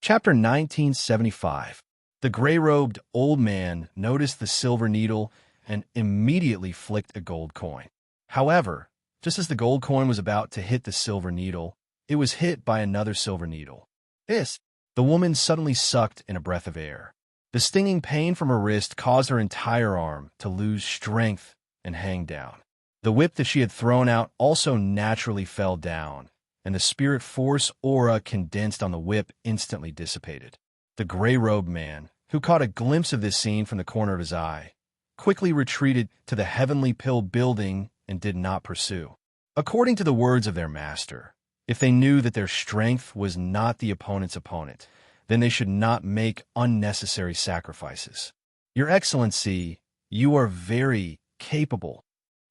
Chapter 1975. The gray-robed old man noticed the silver needle and immediately flicked a gold coin. However, just as the gold coin was about to hit the silver needle, it was hit by another silver needle. The woman suddenly sucked in a breath of air. The stinging pain from her wrist caused her entire arm to lose strength and hang down. The whip that she had thrown out also naturally fell down, and the spirit force aura condensed on the whip instantly dissipated. The gray-robed man, who caught a glimpse of this scene from the corner of his eye, quickly retreated to the heavenly pill building and did not pursue. According to the words of their master, if they knew that their strength was not the opponent's opponent, then they should not make unnecessary sacrifices. Your Excellency, you are very capable.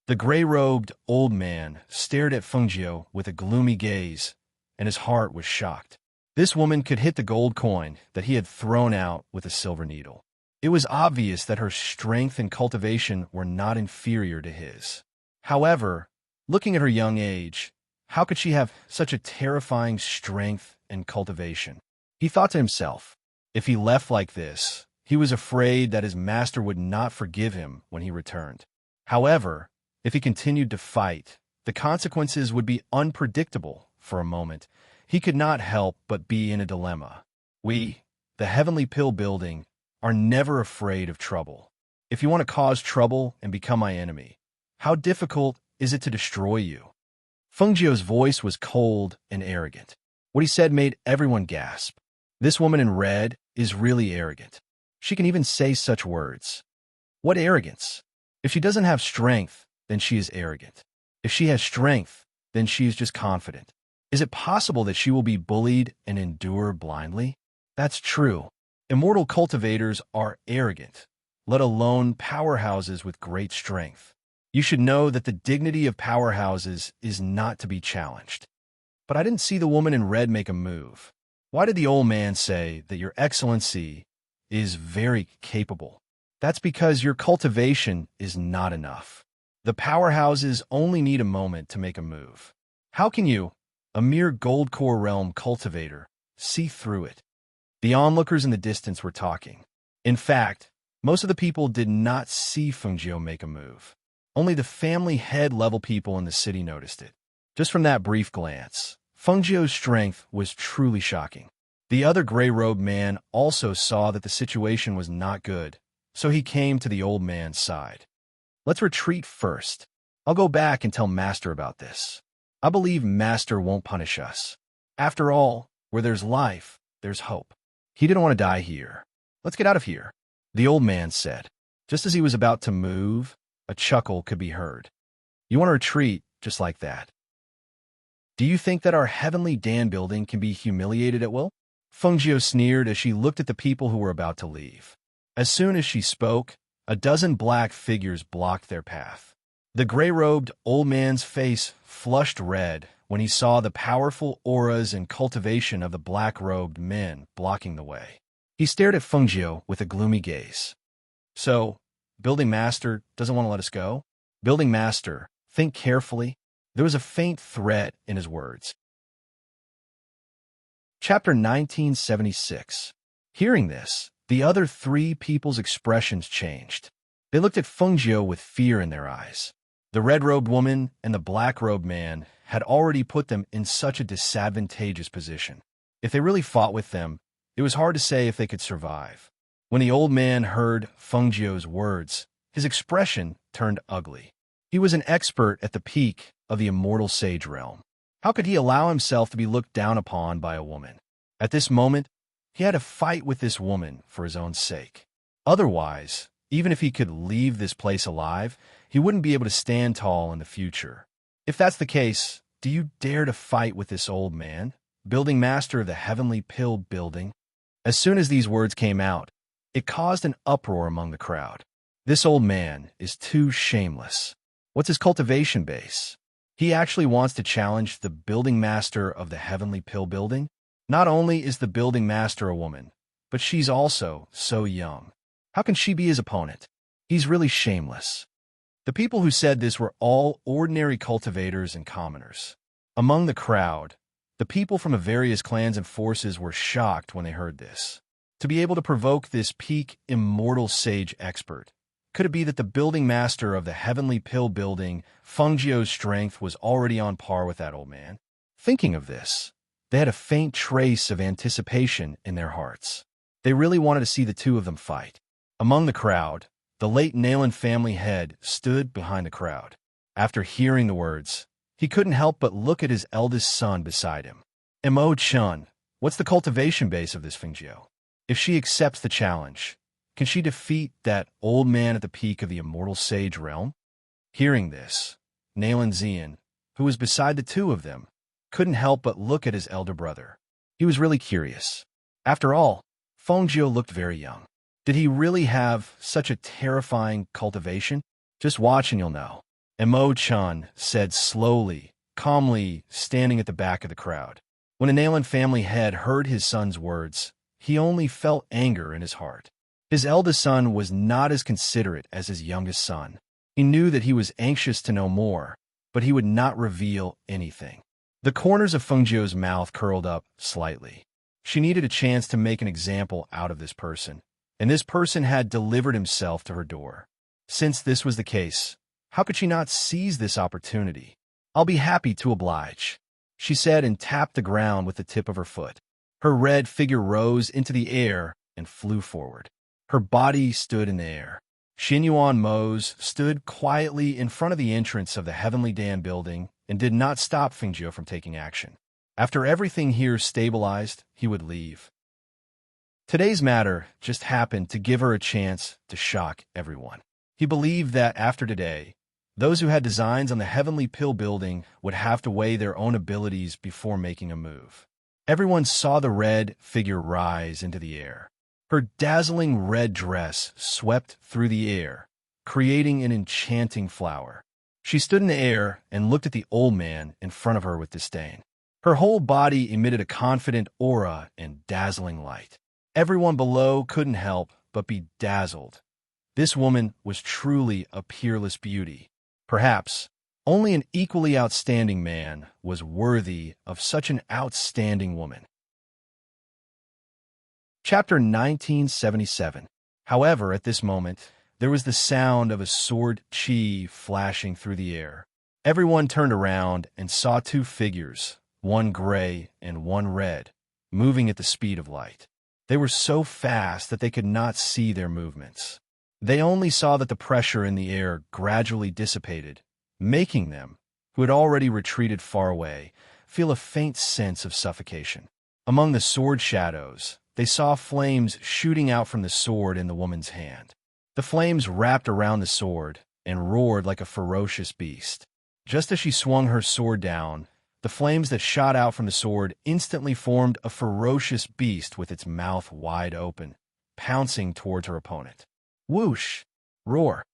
The gray-robed old man stared at Fengjiu with a gloomy gaze, and his heart was shocked. This woman could hit the gold coin that he had thrown out with a silver needle. It was obvious that her strength and cultivation were not inferior to his. However, looking at her young age, how could she have such a terrifying strength and cultivation? He thought to himself, if he left like this, he was afraid that his master would not forgive him when he returned. However, if he continued to fight, the consequences would be unpredictable. For a moment, he could not help but be in a dilemma. We, the Heavenly Pill Building, are never afraid of trouble. If you want to cause trouble and become my enemy, how difficult is it to destroy you? Fengjiu's voice was cold and arrogant. What he said made everyone gasp. This woman in red is really arrogant. She can even say such words. What arrogance? If she doesn't have strength, then she is arrogant. If she has strength, then she is just confident. Is it possible that she will be bullied and endure blindly? That's true. Immortal cultivators are arrogant, let alone powerhouses with great strength. You should know that the dignity of powerhouses is not to be challenged. But I didn't see the woman in red make a move. Why did the old man say that Your Excellency is very capable? That's because your cultivation is not enough. The powerhouses only need a moment to make a move. How can you, a mere gold core realm cultivator, see through it? The onlookers in the distance were talking. In fact, most of the people did not see Fengjiu make a move. Only the family head level people in the city noticed it. Just from that brief glance, Fengjiu's strength was truly shocking. The other gray-robed man also saw that the situation was not good, so he came to the old man's side. Let's retreat first. I'll go back and tell Master about this. I believe Master won't punish us. After all, where there's life, there's hope. He didn't want to die here. Let's get out of here, the old man said. Just as he was about to move, a chuckle could be heard. You want to retreat just like that? Do you think that our Heavenly Dan building can be humiliated at will? Fengjiu sneered as she looked at the people who were about to leave. As soon as she spoke, a dozen black figures blocked their path. The gray-robed old man's face flushed red when he saw the powerful auras and cultivation of the black-robed men blocking the way. He stared at Fengjiu with a gloomy gaze. So, Building Master doesn't want to let us go? Building Master, think carefully. There was a faint threat in his words. Chapter 1976. Hearing this, the other three people's expressions changed. They looked at Fengjiu with fear in their eyes. The red-robed woman and the black-robed man had already put them in such a disadvantageous position. If they really fought with them, it was hard to say if they could survive. When the old man heard Fengjiu's words, his expression turned ugly. He was an expert at the peak of the immortal sage realm. How could he allow himself to be looked down upon by a woman? At this moment, he had to fight with this woman for his own sake. Otherwise, even if he could leave this place alive, he wouldn't be able to stand tall in the future. If that's the case, do you dare to fight with this old man, building master of the Heavenly Pill Building? As soon as these words came out, it caused an uproar among the crowd. This old man is too shameless. What's his cultivation base? He actually wants to challenge the building master of the Heavenly Pill Building? Not only is the building master a woman, but she's also so young. How can she be his opponent? He's really shameless. The people who said this were all ordinary cultivators and commoners. Among the crowd, The people from the various clans and forces were shocked when they heard this. To be able to provoke this peak immortal sage expert, could it be that the building master of the heavenly pill building, Fengjiu's strength was already on par with that old man? Thinking of this, they had a faint trace of anticipation in their hearts. They really wanted to see the two of them fight. Among the crowd, the late Nayland family head stood behind the crowd. After hearing the words, he couldn't help but look at his eldest son beside him. Mo Chun, what's the cultivation base of this Fengjiu? If she accepts the challenge, can she defeat that old man at the peak of the immortal sage realm? Hearing this, Nayland Zian, who was beside the two of them, couldn't help but look at his elder brother. He was really curious. After all, Fengjiu looked very young. Did he really have such a terrifying cultivation? Just watch and you'll know. Mo Chun said slowly, calmly, standing at the back of the crowd. When the Nayland family head heard his son's words, he only felt anger in his heart. His eldest son was not as considerate as his youngest son. He knew that he was anxious to know more, but he would not reveal anything. The corners of Fengjiu's mouth curled up slightly. She needed a chance to make an example out of this person, and this person had delivered himself to her door. Since this was the case, how could she not seize this opportunity? "I'll be happy to oblige," she said and tapped the ground with the tip of her foot. Her red figure rose into the air and flew forward. Her body stood in the air. Xinyuan Mose stood quietly in front of the entrance of the Heavenly Dan building and did not stop Fengjiu from taking action. After everything here stabilized, he would leave. Today's matter just happened to give her a chance to shock everyone. He believed that after today, those who had designs on the Heavenly Pill building would have to weigh their own abilities before making a move. Everyone saw the red figure rise into the air. Her dazzling red dress swept through the air, creating an enchanting flower. She stood in the air and looked at the old man in front of her with disdain. Her whole body emitted a confident aura and dazzling light. Everyone below couldn't help but be dazzled. This woman was truly a peerless beauty. Perhaps only an equally outstanding man was worthy of such an outstanding woman. Chapter 1977. However, at this moment, there was the sound of a sword chi flashing through the air. Everyone turned around and saw two figures, one gray and one red, moving at the speed of light. They were so fast that they could not see their movements. They only saw that the pressure in the air gradually dissipated, making them, who had already retreated far away, feel a faint sense of suffocation. Among the sword shadows, they saw flames shooting out from the sword in the woman's hand. The flames wrapped around the sword and roared like a ferocious beast. Just as she swung her sword down, the flames that shot out from the sword instantly formed a ferocious beast with its mouth wide open, pouncing towards her opponent. Whoosh! Roar!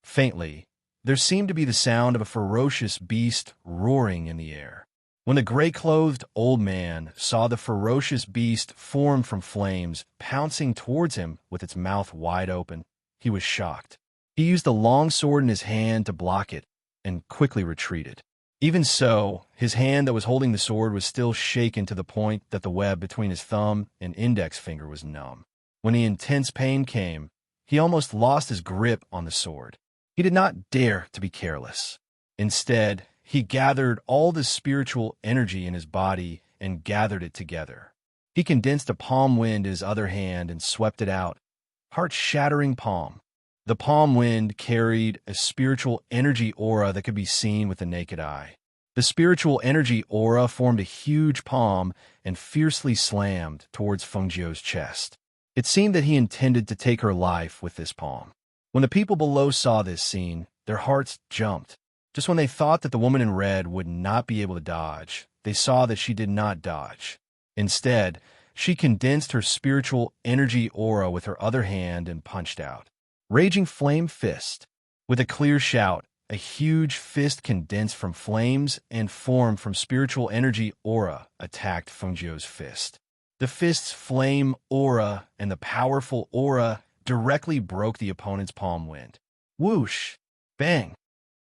Faintly, there seemed to be the sound of a ferocious beast roaring in the air. When the gray-clothed old man saw the ferocious beast form from flames pouncing towards him with its mouth wide open, he was shocked. He used a long sword in his hand to block it and quickly retreated. Even so, his hand that was holding the sword was still shaken to the point that the web between his thumb and index finger was numb. When the intense pain came, he almost lost his grip on the sword. He did not dare to be careless. Instead, he gathered all the spiritual energy in his body and gathered it together. He condensed a palm wind in his other hand and swept it out. Heart-shattering palm. The palm wind carried a spiritual energy aura that could be seen with the naked eye. The spiritual energy aura formed a huge palm and fiercely slammed towards Fengjiu's chest. It seemed that he intended to take her life with this palm. When the people below saw this scene, their hearts jumped. Just when they thought that the woman in red would not be able to dodge, they saw that she did not dodge. Instead, she condensed her spiritual energy aura with her other hand and punched out. Raging Flame Fist. With a clear shout, a huge fist condensed from flames and formed from spiritual energy aura attacked Fengjiu's fist. The fist's flame aura and the powerful aura directly broke the opponent's palm wind. Whoosh! Bang!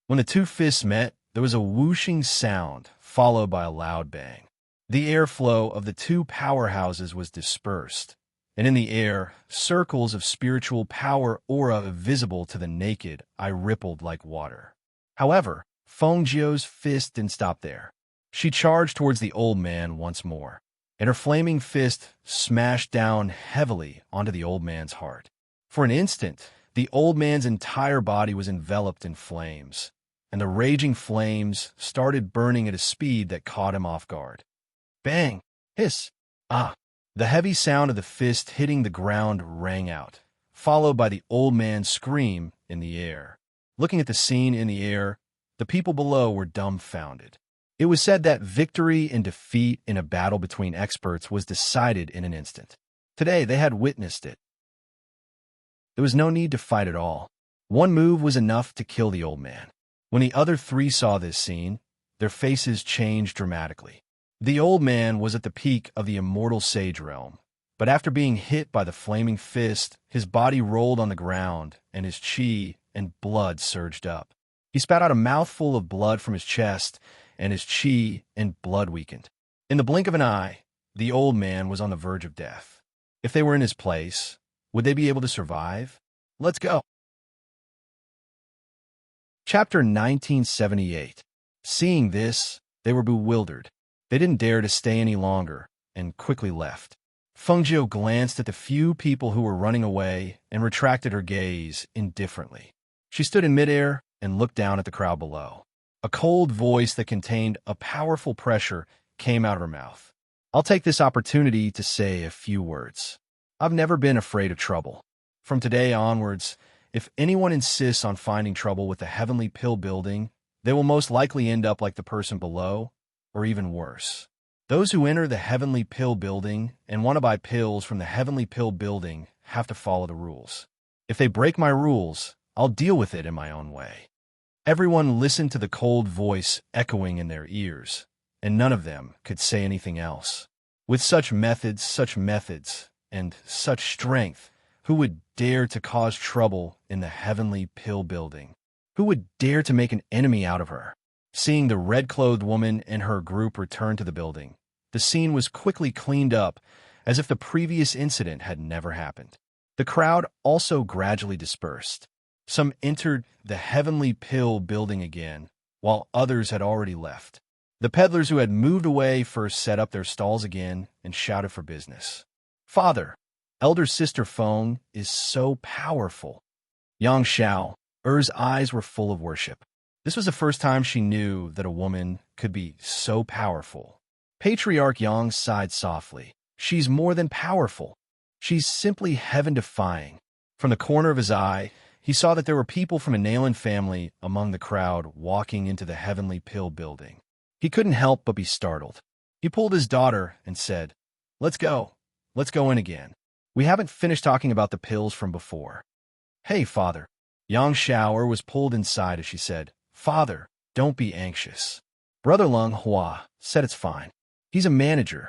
When the two fists met, there was a whooshing sound, followed by a loud bang. The airflow of the two powerhouses was dispersed, and in the air, circles of spiritual power aura visible to the naked eye rippled like water. However, Fengjiu's fist didn't stop there. She charged towards the old man once more, and her flaming fist smashed down heavily onto the old man's heart. For an instant, the old man's entire body was enveloped in flames, and the raging flames started burning at a speed that caught him off guard. Bang! Hiss! Ah! The heavy sound of the fist hitting the ground rang out, followed by the old man's scream in the air. Looking at the scene in the air, the people below were dumbfounded. It was said that victory and defeat in a battle between experts was decided in an instant. Today, they had witnessed it. There was no need to fight at all. One move was enough to kill the old man. When the other three saw this scene, their faces changed dramatically. The old man was at the peak of the immortal sage realm, but after being hit by the flaming fist, his body rolled on the ground, and his chi and blood surged up. He spat out a mouthful of blood from his chest, and his chi and blood weakened. In the blink of an eye, the old man was on the verge of death. If they were in his place, would they be able to survive? Let's go. Chapter 1978. Seeing this, they were bewildered. They didn't dare to stay any longer, and quickly left. Fengjiu glanced at the few people who were running away and retracted her gaze indifferently. She stood in midair and looked down at the crowd below. A cold voice that contained a powerful pressure came out of her mouth. I'll take this opportunity to say a few words. I've never been afraid of trouble. From today onwards, if anyone insists on finding trouble with the Heavenly Pill building, they will most likely end up like the person below, or even worse. Those who enter the Heavenly Pill building and want to buy pills from the Heavenly Pill building have to follow the rules. If they break my rules, I'll deal with it in my own way. Everyone listened to the cold voice echoing in their ears, and none of them could say anything else. With such methods, and such strength, who would dare to cause trouble in the Heavenly Pill building? Who would dare to make an enemy out of her? Seeing the red-clothed woman and her group return to the building, the scene was quickly cleaned up as if the previous incident had never happened. The crowd also gradually dispersed. Some entered the Heavenly Pill building again, while others had already left. The peddlers who had moved away first set up their stalls again and shouted for business. Father, elder sister Feng is so powerful. Yang Xiao, Er's eyes were full of worship. This was the first time she knew that a woman could be so powerful. Patriarch Yang sighed softly. She's more than powerful. She's simply heaven-defying. From the corner of his eye, he saw that there were people from a Nalan family among the crowd walking into the Heavenly Pill building. He couldn't help but be startled. He pulled his daughter and said, Let's go. Let's go in again. We haven't finished talking about the pills from before. Hey, Father. Yang Xiaoer was pulled inside as she said, Father, don't be anxious. Brother Leng Hua said it's fine. He's a manager.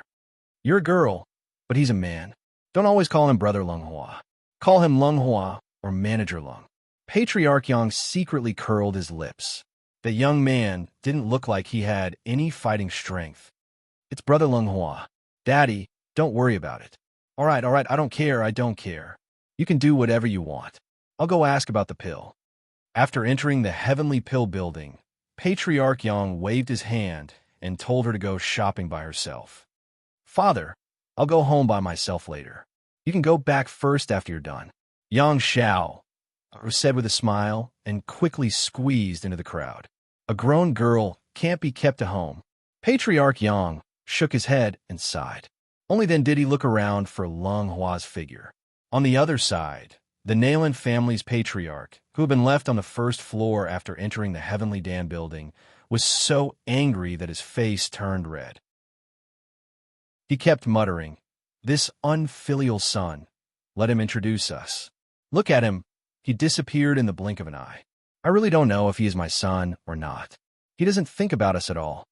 You're a girl, but he's a man. Don't always call him Brother Leng Hua. Call him Leng Hua or Manager Leng. Patriarch Yang secretly curled his lips. The young man didn't look like he had any fighting strength. It's Brother Leng Hua. Daddy, don't worry about it. All right, I don't care. You can do whatever you want. I'll go ask about the pill. After entering the Heavenly Pill building, Patriarch Yang waved his hand and told her to go shopping by herself. Father, I'll go home by myself later. You can go back first after you're done. Yang Xiao said with a smile and quickly squeezed into the crowd. A grown girl can't be kept at home. Patriarch Yang shook his head and sighed. Only then did he look around for Leng Hua's figure. On the other side, the Nalan family's patriarch, who had been left on the first floor after entering the Heavenly Dan building, was so angry that his face turned red. He kept muttering, This unfilial son, let him introduce us. Look at him, he disappeared in the blink of an eye. I really don't know if he is my son or not. He doesn't think about us at all.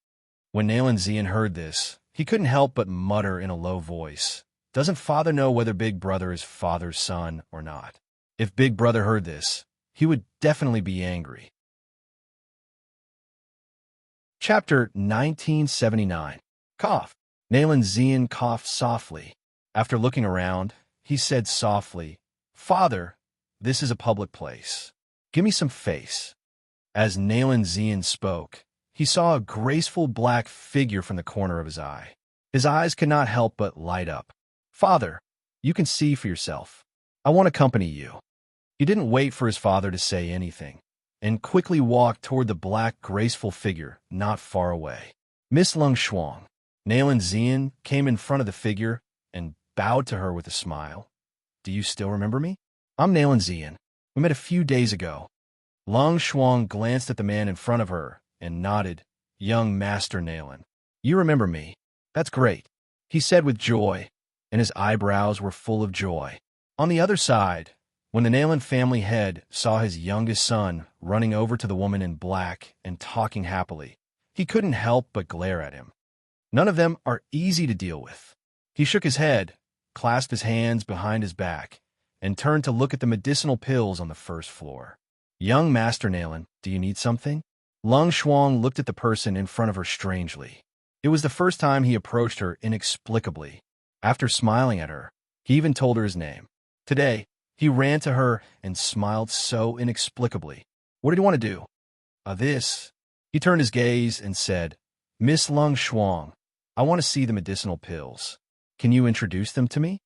When Nalan Zian heard this, he couldn't help but mutter in a low voice, Doesn't father know whether Big Brother is father's son or not? If Big Brother heard this, he would definitely be angry. Chapter 1979. Cough. Nalan Zian coughed softly. After looking around, he said softly, "Father, this is a public place. Give me some face." As Nalan Zian spoke, he saw a graceful black figure from the corner of his eye. His eyes could not help but light up. "Father, you can see for yourself. I want to accompany you." He didn't wait for his father to say anything, and quickly walked toward the black, graceful figure not far away. "Miss Lung Shuang." Nalan Zian came in front of the figure and bowed to her with a smile. "Do you still remember me? I'm Nalan Zian. We met a few days ago." Lung Shuang glanced at the man in front of her and nodded. "Young Master Nalan, you remember me. That's great," he said with joy, and his eyebrows were full of joy. On the other side, when the Nalan family head saw his youngest son running over to the woman in black and talking happily, he couldn't help but glare at him. None of them are easy to deal with. He shook his head, clasped his hands behind his back, and turned to look at the medicinal pills on the first floor. "Young Master Nalan, do you need something?" Lung Shuang looked at the person in front of her strangely. It was the first time he approached her inexplicably. After smiling at her, he even told her his name. Today, he ran to her and smiled so inexplicably. "What did you want to do?" This." He turned his gaze and said, "Miss Lung Shuang, I want to see the medicinal pills. Can you introduce them to me?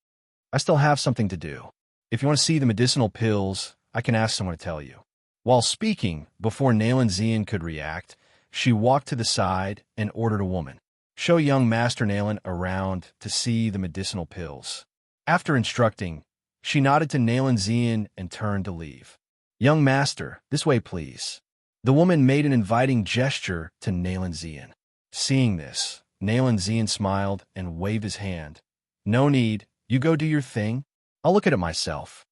I still have something to do. If you want to see the medicinal pills, I can ask someone to tell you." While speaking, before Nalan Zian could react, she walked to the side and ordered a woman, "Show young Master Nalan around to see the medicinal pills." After instructing, she nodded to Nalan Zian and turned to leave. "Young Master, this way please." The woman made an inviting gesture to Nalan Zian. Seeing this, Nalan Zian smiled and waved his hand. "No need, you go do your thing. I'll look at it myself."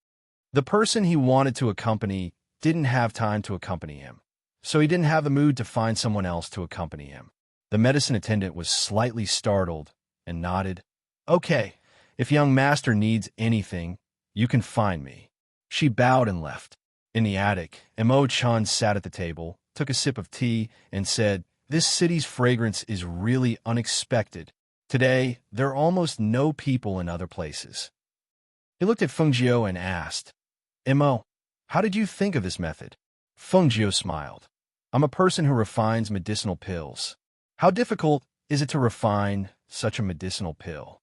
The person he wanted to accompany didn't have time to accompany him, so he didn't have the mood to find someone else to accompany him. The medicine attendant was slightly startled and nodded. "Okay, if young Master needs anything, you can find me." She bowed and left. In the attic, Mo-chan sat at the table, took a sip of tea, and said, "This city's fragrance is really unexpected. Today, there are almost no people in other places." He looked at Fengjiu and asked, "Mo, how did you think of this method?" Fengjiu smiled. "I'm a person who refines medicinal pills. How difficult is it to refine such a medicinal pill?"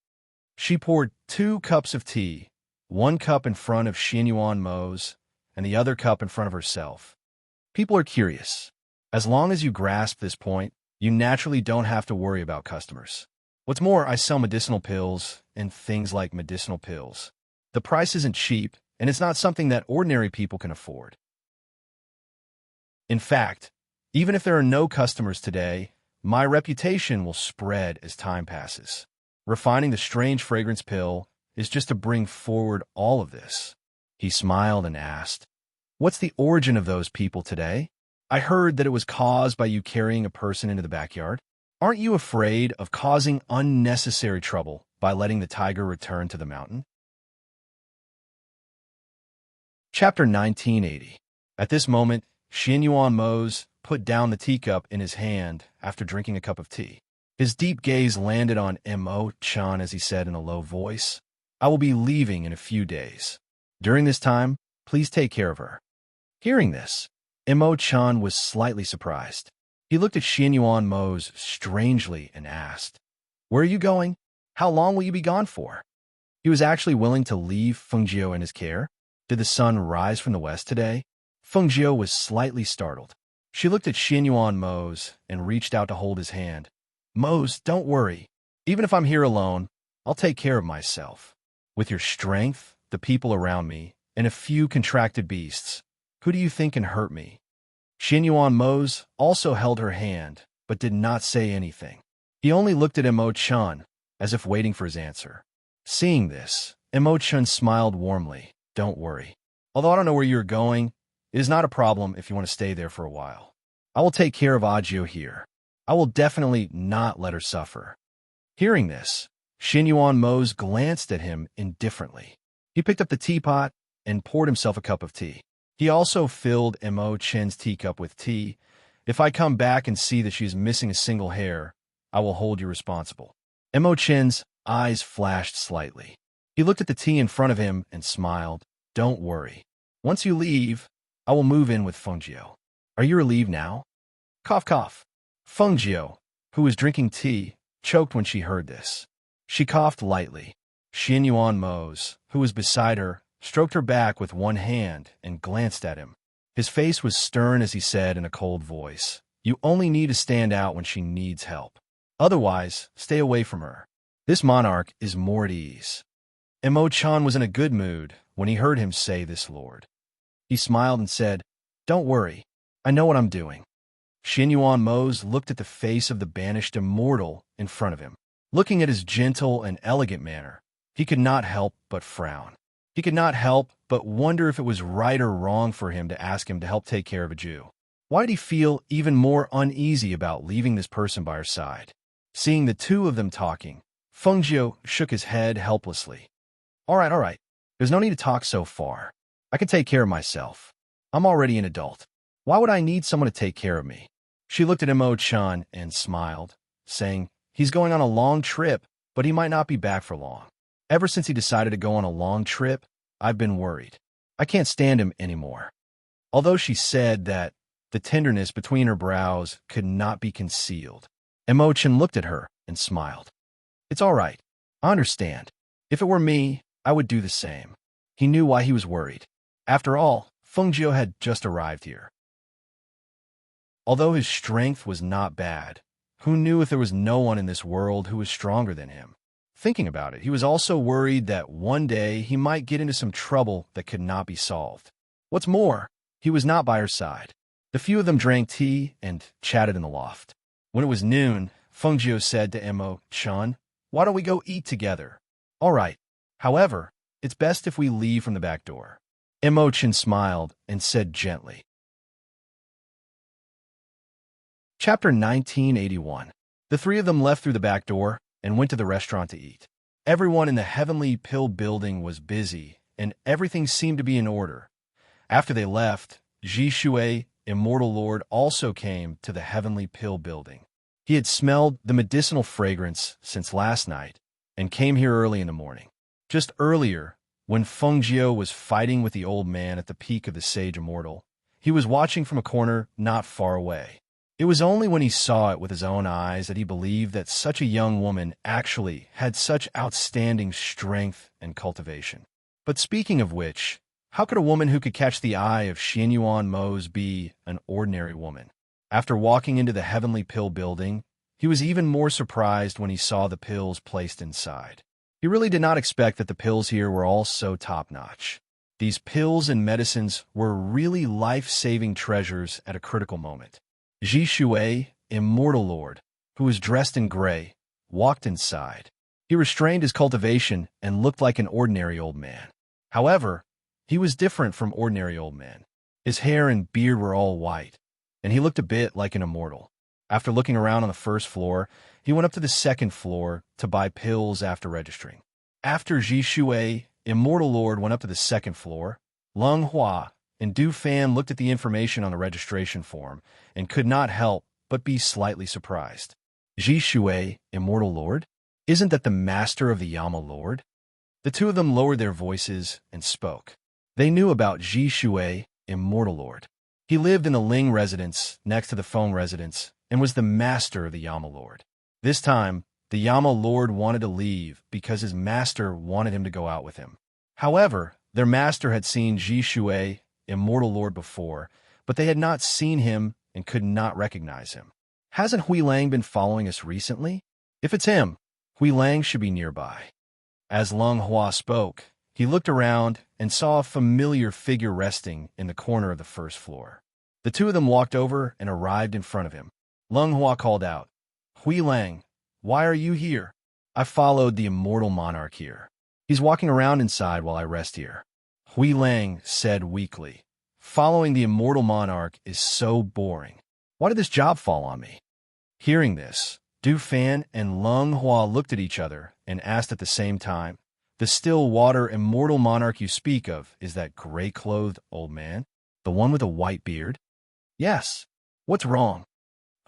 She poured 2 cups of tea, 1 cup in front of Xianyuan Mo's, and the other cup in front of herself. "People are curious. As long as you grasp this point, you naturally don't have to worry about customers. What's more, I sell medicinal pills and things like medicinal pills. The price isn't cheap, and it's not something that ordinary people can afford. In fact, even if there are no customers today, my reputation will spread as time passes. Refining the strange fragrance pill is just to bring forward all of this." He smiled and asked, "What's the origin of those people today? I heard that it was caused by you carrying a person into the backyard. Aren't you afraid of causing unnecessary trouble by letting the tiger return to the mountain?" Chapter 1980. At this moment, Xianyuan Mo's put down the teacup in his hand after drinking a cup of tea. His deep gaze landed on Mo-chan as he said in a low voice, "I will be leaving in a few days. During this time, please take care of her." Hearing this, Mo-chan was slightly surprised. He looked at Xianyuan Mo's strangely and asked, "Where are you going? How long will you be gone for?" He was actually willing to leave Fengjiu in his care. Did the sun rise from the west today? Fengjiu was slightly startled. She looked at Xianyuan Mo's and reached out to hold his hand. "Mo's, don't worry. Even if I'm here alone, I'll take care of myself. With your strength, the people around me, and a few contracted beasts, who do you think can hurt me?" Xianyuan Mo's also held her hand, but did not say anything. He only looked at Mo-chan, as if waiting for his answer. Seeing this, Mo-chan smiled warmly. "Don't worry. Although I don't know where you're going, it is not a problem if you want to stay there for a while. I will take care of Ajio here. I will definitely not let her suffer." Hearing this, Xianyuan Mo's glanced at him indifferently. He picked up the teapot and poured himself a cup of tea. He also filled Mo-chan's teacup with tea. "If I come back and see that she is missing a single hair, I will hold you responsible." Mo Chen's eyes flashed slightly. He looked at the tea in front of him and smiled. Don't worry. Once you leave, I will move in with Fengjiu. Are you relieved now? Cough, cough. Fengjiu, who was drinking tea, choked when she heard this. She coughed lightly. Xianyuan Mose, who was beside her, stroked her back with one hand and glanced at him. His face was stern as he said in a cold voice, You only need to stand out when she needs help. Otherwise, stay away from her. This monarch is more at ease. Mo Chan was in a good mood when he heard him say this, Lord. He smiled and said, Don't worry, I know what I'm doing. Xianyuan Mose looked at the face of the banished immortal in front of him. Looking at his gentle and elegant manner, he could not help but frown. He could not help but wonder if it was right or wrong for him to ask him to help take care of a Jew. Why did he feel even more uneasy about leaving this person by her side? Seeing the two of them talking, Fengjiu shook his head helplessly. All right. There's no need to talk so far. I can take care of myself. I'm already an adult. Why would I need someone to take care of me? She looked at Mo Chan and smiled, saying, He's going on a long trip, but he might not be back for long. Ever since he decided to go on a long trip, I've been worried. I can't stand him anymore. Although she said that, the tenderness between her brows could not be concealed. Mo Chan looked at her and smiled. It's all right. I understand. If it were me, I would do the same. He knew why he was worried. After all, Fengjiu had just arrived here. Although his strength was not bad, who knew if there was no one in this world who was stronger than him? Thinking about it, he was also worried that one day he might get into some trouble that could not be solved. What's more, he was not by her side. The few of them drank tea and chatted in the loft. When it was noon, Fengjiu said to Mo Chan, Why don't we go eat together? All right. However, it's best if we leave from the back door. Mo Chan smiled and said gently. Chapter 1981. The three of them left through the back door and went to the restaurant to eat. Everyone in the Heavenly Pill building was busy, and everything seemed to be in order. After they left, Ji Shui, Immortal Lord, also came to the Heavenly Pill building. He had smelled the medicinal fragrance since last night and came here early in the morning. Just earlier, when Fengjiu was fighting with the old man at the peak of the Sage Immortal, he was watching from a corner not far away. It was only when he saw it with his own eyes that he believed that such a young woman actually had such outstanding strength and cultivation. But speaking of which, how could a woman who could catch the eye of Xianyuan Mose be an ordinary woman? After walking into the Heavenly Pill building, he was even more surprised when he saw the pills placed inside. He really did not expect that the pills here were all so top-notch. These pills and medicines were really life-saving treasures at a critical moment. Ji Shui, Immortal Lord, who was dressed in gray, walked inside. He restrained his cultivation and looked like an ordinary old man. However, he was different from ordinary old men. His hair and beard were all white, and he looked a bit like an immortal. After looking around on the first floor, he went up to the second floor to buy pills after registering. After Ji Shui, Immortal Lord, went up to the second floor, Lung Hua and Du Fan looked at the information on the registration form and could not help but be slightly surprised. Ji Shui, Immortal Lord? Isn't that the master of the Yama Lord? The two of them lowered their voices and spoke. They knew about Ji Shui, Immortal Lord. He lived in the Ling residence next to the Feng residence and was the master of the Yama Lord. This time, the Yama Lord wanted to leave because his master wanted him to go out with him. However, their master had seen Ji Shui, Immortal Lord, before, but they had not seen him and could not recognize him. Hasn't Hui Lang been following us recently? If it's him, Hui Lang should be nearby. As Lung Hua spoke, he looked around and saw a familiar figure resting in the corner of the first floor. The two of them walked over and arrived in front of him. Lung Hua called out, Hui Lang, why are you here? I followed the immortal monarch here. He's walking around inside while I rest here. Hui Lang said weakly, following the immortal monarch is so boring. Why did this job fall on me? Hearing this, Du Fan and Lung Hua looked at each other and asked at the same time, the still water immortal monarch you speak of is that gray-clothed old man? The one with a white beard? Yes. What's wrong?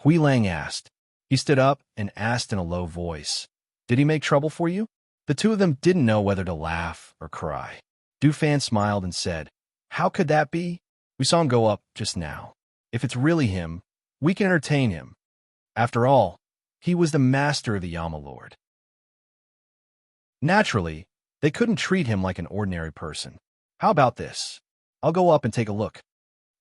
Hui Lang asked. He stood up and asked in a low voice, Did he make trouble for you? The two of them didn't know whether to laugh or cry. Dufan smiled and said, "How could that be? We saw him go up just now. If it's really him, we can entertain him. After all, he was the master of the Yama Lord." Naturally, they couldn't treat him like an ordinary person. "How about this? I'll go up and take a look,"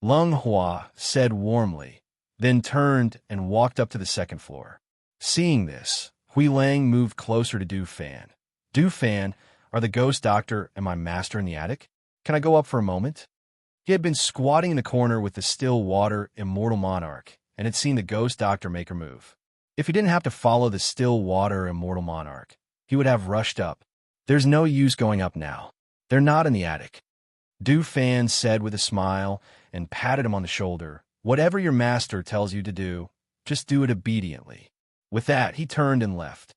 Lung Hua said warmly, then turned and walked up to the second floor. Seeing this, Hui Lang moved closer to Dufan. "Dufan, are the ghost doctor and my master in the attic? Can I go up for a moment?" He had been squatting in the corner with the still water immortal monarch and had seen the ghost doctor make her move. If he didn't have to follow the still water immortal monarch, he would have rushed up. "There's no use going up now. They're not in the attic," Dufan said with a smile and patted him on the shoulder. "Whatever your master tells you to do, just do it obediently." With that, he turned and left.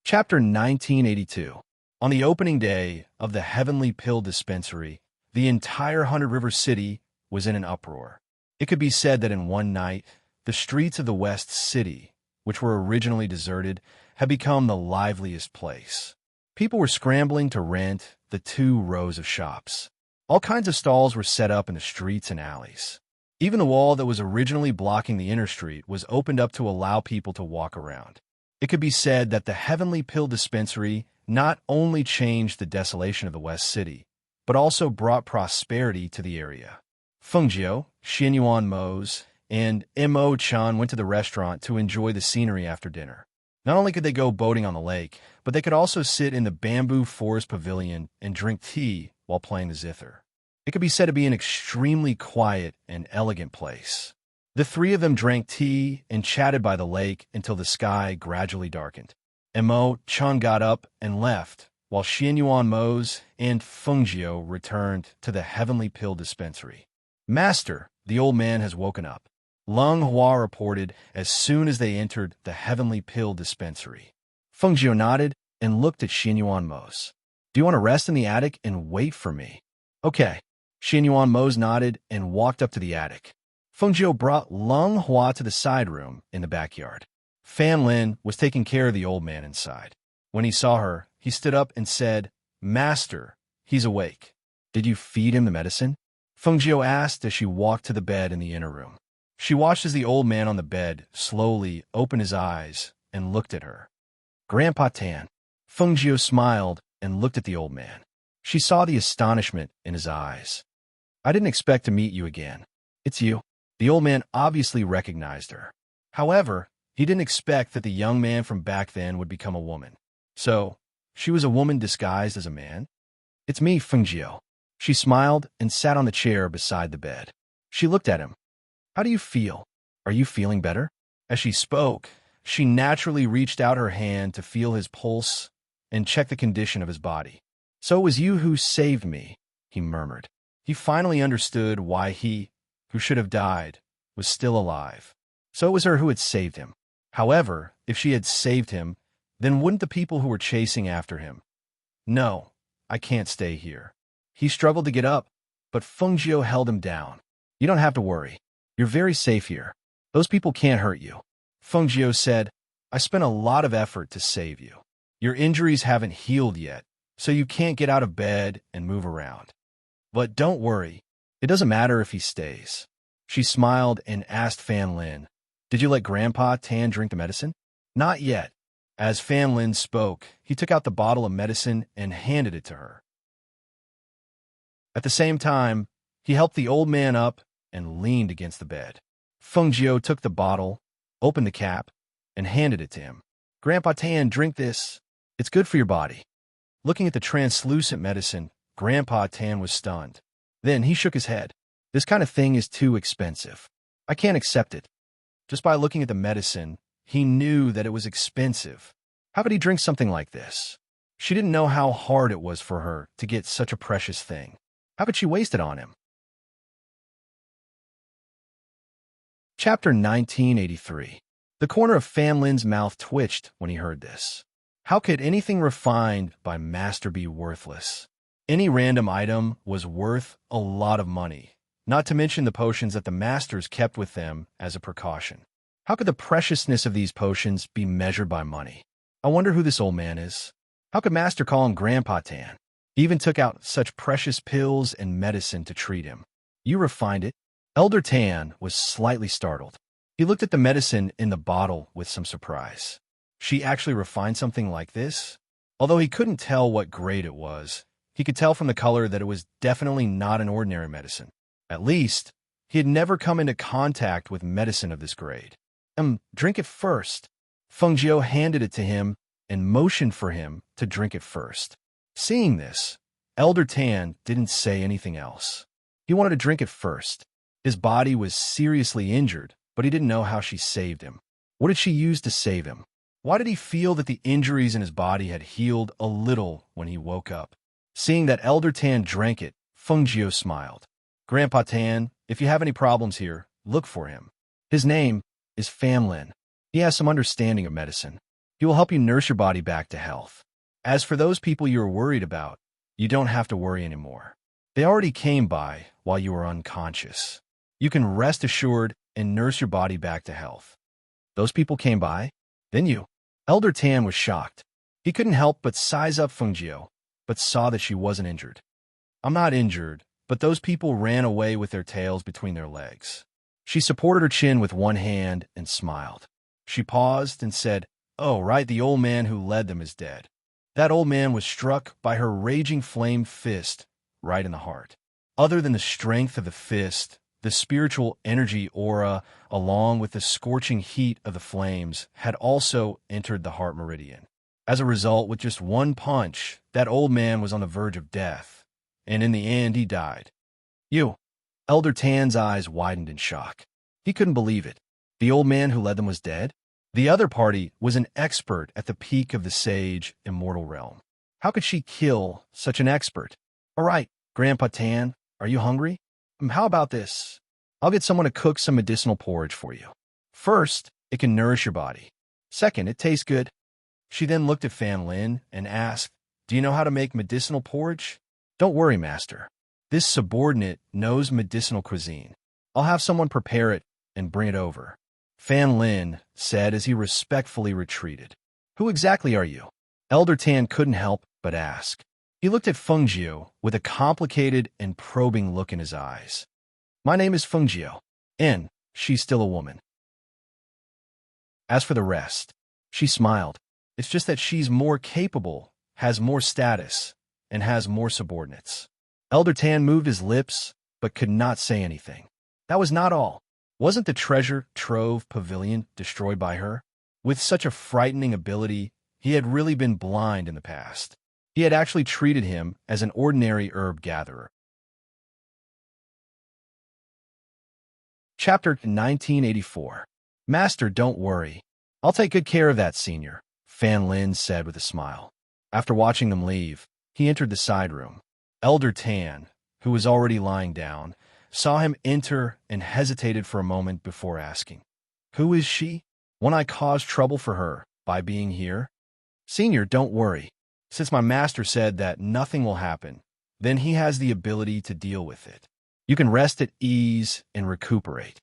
Chapter 1982. On the opening day of the Heavenly Pill Dispensary, the entire Hundred River City was in an uproar. It could be said that in one night, the streets of the West City, which were originally deserted, had become the liveliest place. People were scrambling to rent the 2 rows of shops. All kinds of stalls were set up in the streets and alleys. Even the wall that was originally blocking the inner street was opened up to allow people to walk around. It could be said that the Heavenly Pill Dispensary not only changed the desolation of the West City, but also brought prosperity to the area. Fengjiu, Xianyuan Mose, and Mo Chan went to the restaurant to enjoy the scenery after dinner. Not only could they go boating on the lake, but they could also sit in the bamboo forest pavilion and drink tea while playing the zither. It could be said to be an extremely quiet and elegant place. The 3 of them drank tea and chatted by the lake until the sky gradually darkened. Mo Chan got up and left, while Xianyuan Mose and Fengjiu returned to the Heavenly Pill Dispensary. "Master, the old man has woken up," Lung Hua reported as soon as they entered the Heavenly Pill Dispensary. Fengjiu nodded and looked at Xianyuan Mose. "Do you want to rest in the attic and wait for me?" "Okay." Xianyuan Mose nodded and walked up to the attic. Fengjiu brought Lung Hua to the side room in the backyard. Fan Lin was taking care of the old man inside. When he saw her, he stood up and said, "Master, he's awake. Did you feed him the medicine?" Fengjiu asked as she walked to the bed in the inner room. She watched as the old man on the bed slowly opened his eyes and looked at her. "Grandpa Tan." Fengjiu smiled and looked at the old man. She saw the astonishment in his eyes. "I didn't expect to meet you again. It's you." The old man obviously recognized her. However, he didn't expect that the young man from back then would become a woman. So, she was a woman disguised as a man? "It's me, Fengjiu." She smiled and sat on the chair beside the bed. She looked at him. "How do you feel? Are you feeling better?" As she spoke, she naturally reached out her hand to feel his pulse and check the condition of his body. "So it was you who saved me," he murmured. He finally understood why he, who should have died, was still alive. So it was her who had saved him. However, if she had saved him, then wouldn't the people who were chasing after him? "No, I can't stay here." He struggled to get up, but Fengjiu held him down. "You don't have to worry. You're very safe here. Those people can't hurt you." Fengjiu said, "I spent a lot of effort to save you. Your injuries haven't healed yet, so you can't get out of bed and move around. But don't worry. It doesn't matter if he stays." She smiled and asked Fan Lin, "Did you let Grandpa Tan drink the medicine?" "Not yet." As Fan Lin spoke, he took out the bottle of medicine and handed it to her. At the same time, he helped the old man up and leaned against the bed. Fengjiu took the bottle, opened the cap, and handed it to him. "Grandpa Tan, drink this. It's good for your body." Looking at the translucent medicine, Grandpa Tan was stunned. Then he shook his head. "This kind of thing is too expensive. I can't accept it." Just by looking at the medicine, he knew that it was expensive. How could he drink something like this? She didn't know how hard it was for her to get such a precious thing. How could she waste it on him? Chapter 1983. The corner of Fan Lin's mouth twitched when he heard this. How could anything refined by Master be worthless? Any random item was worth a lot of money, not to mention the potions that the masters kept with them as a precaution. How could the preciousness of these potions be measured by money? I wonder who this old man is. How could Master call him Grandpa Tan? He even took out such precious pills and medicine to treat him. You refined it. Elder Tan was slightly startled. He looked at the medicine in the bottle with some surprise. She actually refined something like this? Although he couldn't tell what grade it was, he could tell from the color that it was definitely not an ordinary medicine. At least, he had never come into contact with medicine of this grade. Drink it first. Feng Jiu handed it to him and motioned for him to drink it first. Seeing this, Elder Tan didn't say anything else. He wanted to drink it first. His body was seriously injured, but he didn't know how she saved him. What did she use to save him? Why did he feel that the injuries in his body had healed a little when he woke up? Seeing that Elder Tan drank it, Feng Jiu smiled. Grandpa Tan, if you have any problems here, look for him. His name is Fan Lin. He has some understanding of medicine. He will help you nurse your body back to health. As for those people you were worried about, you don't have to worry anymore. They already came by while you were unconscious. You can rest assured and nurse your body back to health. Those people came by? Then you. Elder Tan was shocked. He couldn't help but size up Feng Jiu, but saw that she wasn't injured. I'm not injured, but those people ran away with their tails between their legs. She supported her chin with one hand and smiled. She paused and said, "Oh, right, the old man who led them is dead." That old man was struck by her raging flame fist right in the heart. Other than the strength of the fist, the spiritual energy aura, along with the scorching heat of the flames, had also entered the heart meridian. As a result, with just one punch, that old man was on the verge of death, and in the end, he died. You. Elder Tan's eyes widened in shock. He couldn't believe it. The old man who led them was dead? The other party was an expert at the peak of the sage immortal realm. How could she kill such an expert? All right, Grandpa Tan, are you hungry? How about this? I'll get someone to cook some medicinal porridge for you. First, it can nourish your body. Second, it tastes good. She then looked at Fan Lin and asked, "Do you know how to make medicinal porridge?" "Don't worry, Master. This subordinate knows medicinal cuisine. I'll have someone prepare it and bring it over," Fan Lin said as he respectfully retreated. "Who exactly are you?" Elder Tan couldn't help but ask. He looked at Feng Jiu with a complicated and probing look in his eyes. "My name is Feng Jiu, and she's still a woman. As for the rest," she smiled, "it's just that she's more capable, has more status, and has more subordinates." Elder Tan moved his lips, but could not say anything. That was not all. Wasn't the treasure trove pavilion destroyed by her? With such a frightening ability, he had really been blind in the past. He had actually treated him as an ordinary herb gatherer. Chapter 1984. "Master, don't worry. I'll take good care of that senior," Fan Lin said with a smile. After watching them leave, he entered the side room. Elder Tan, who was already lying down, saw him enter and hesitated for a moment before asking, "Who is she? Won't I cause trouble for her by being here?" "Senior, don't worry. Since my master said that nothing will happen, then he has the ability to deal with it. You can rest at ease and recuperate."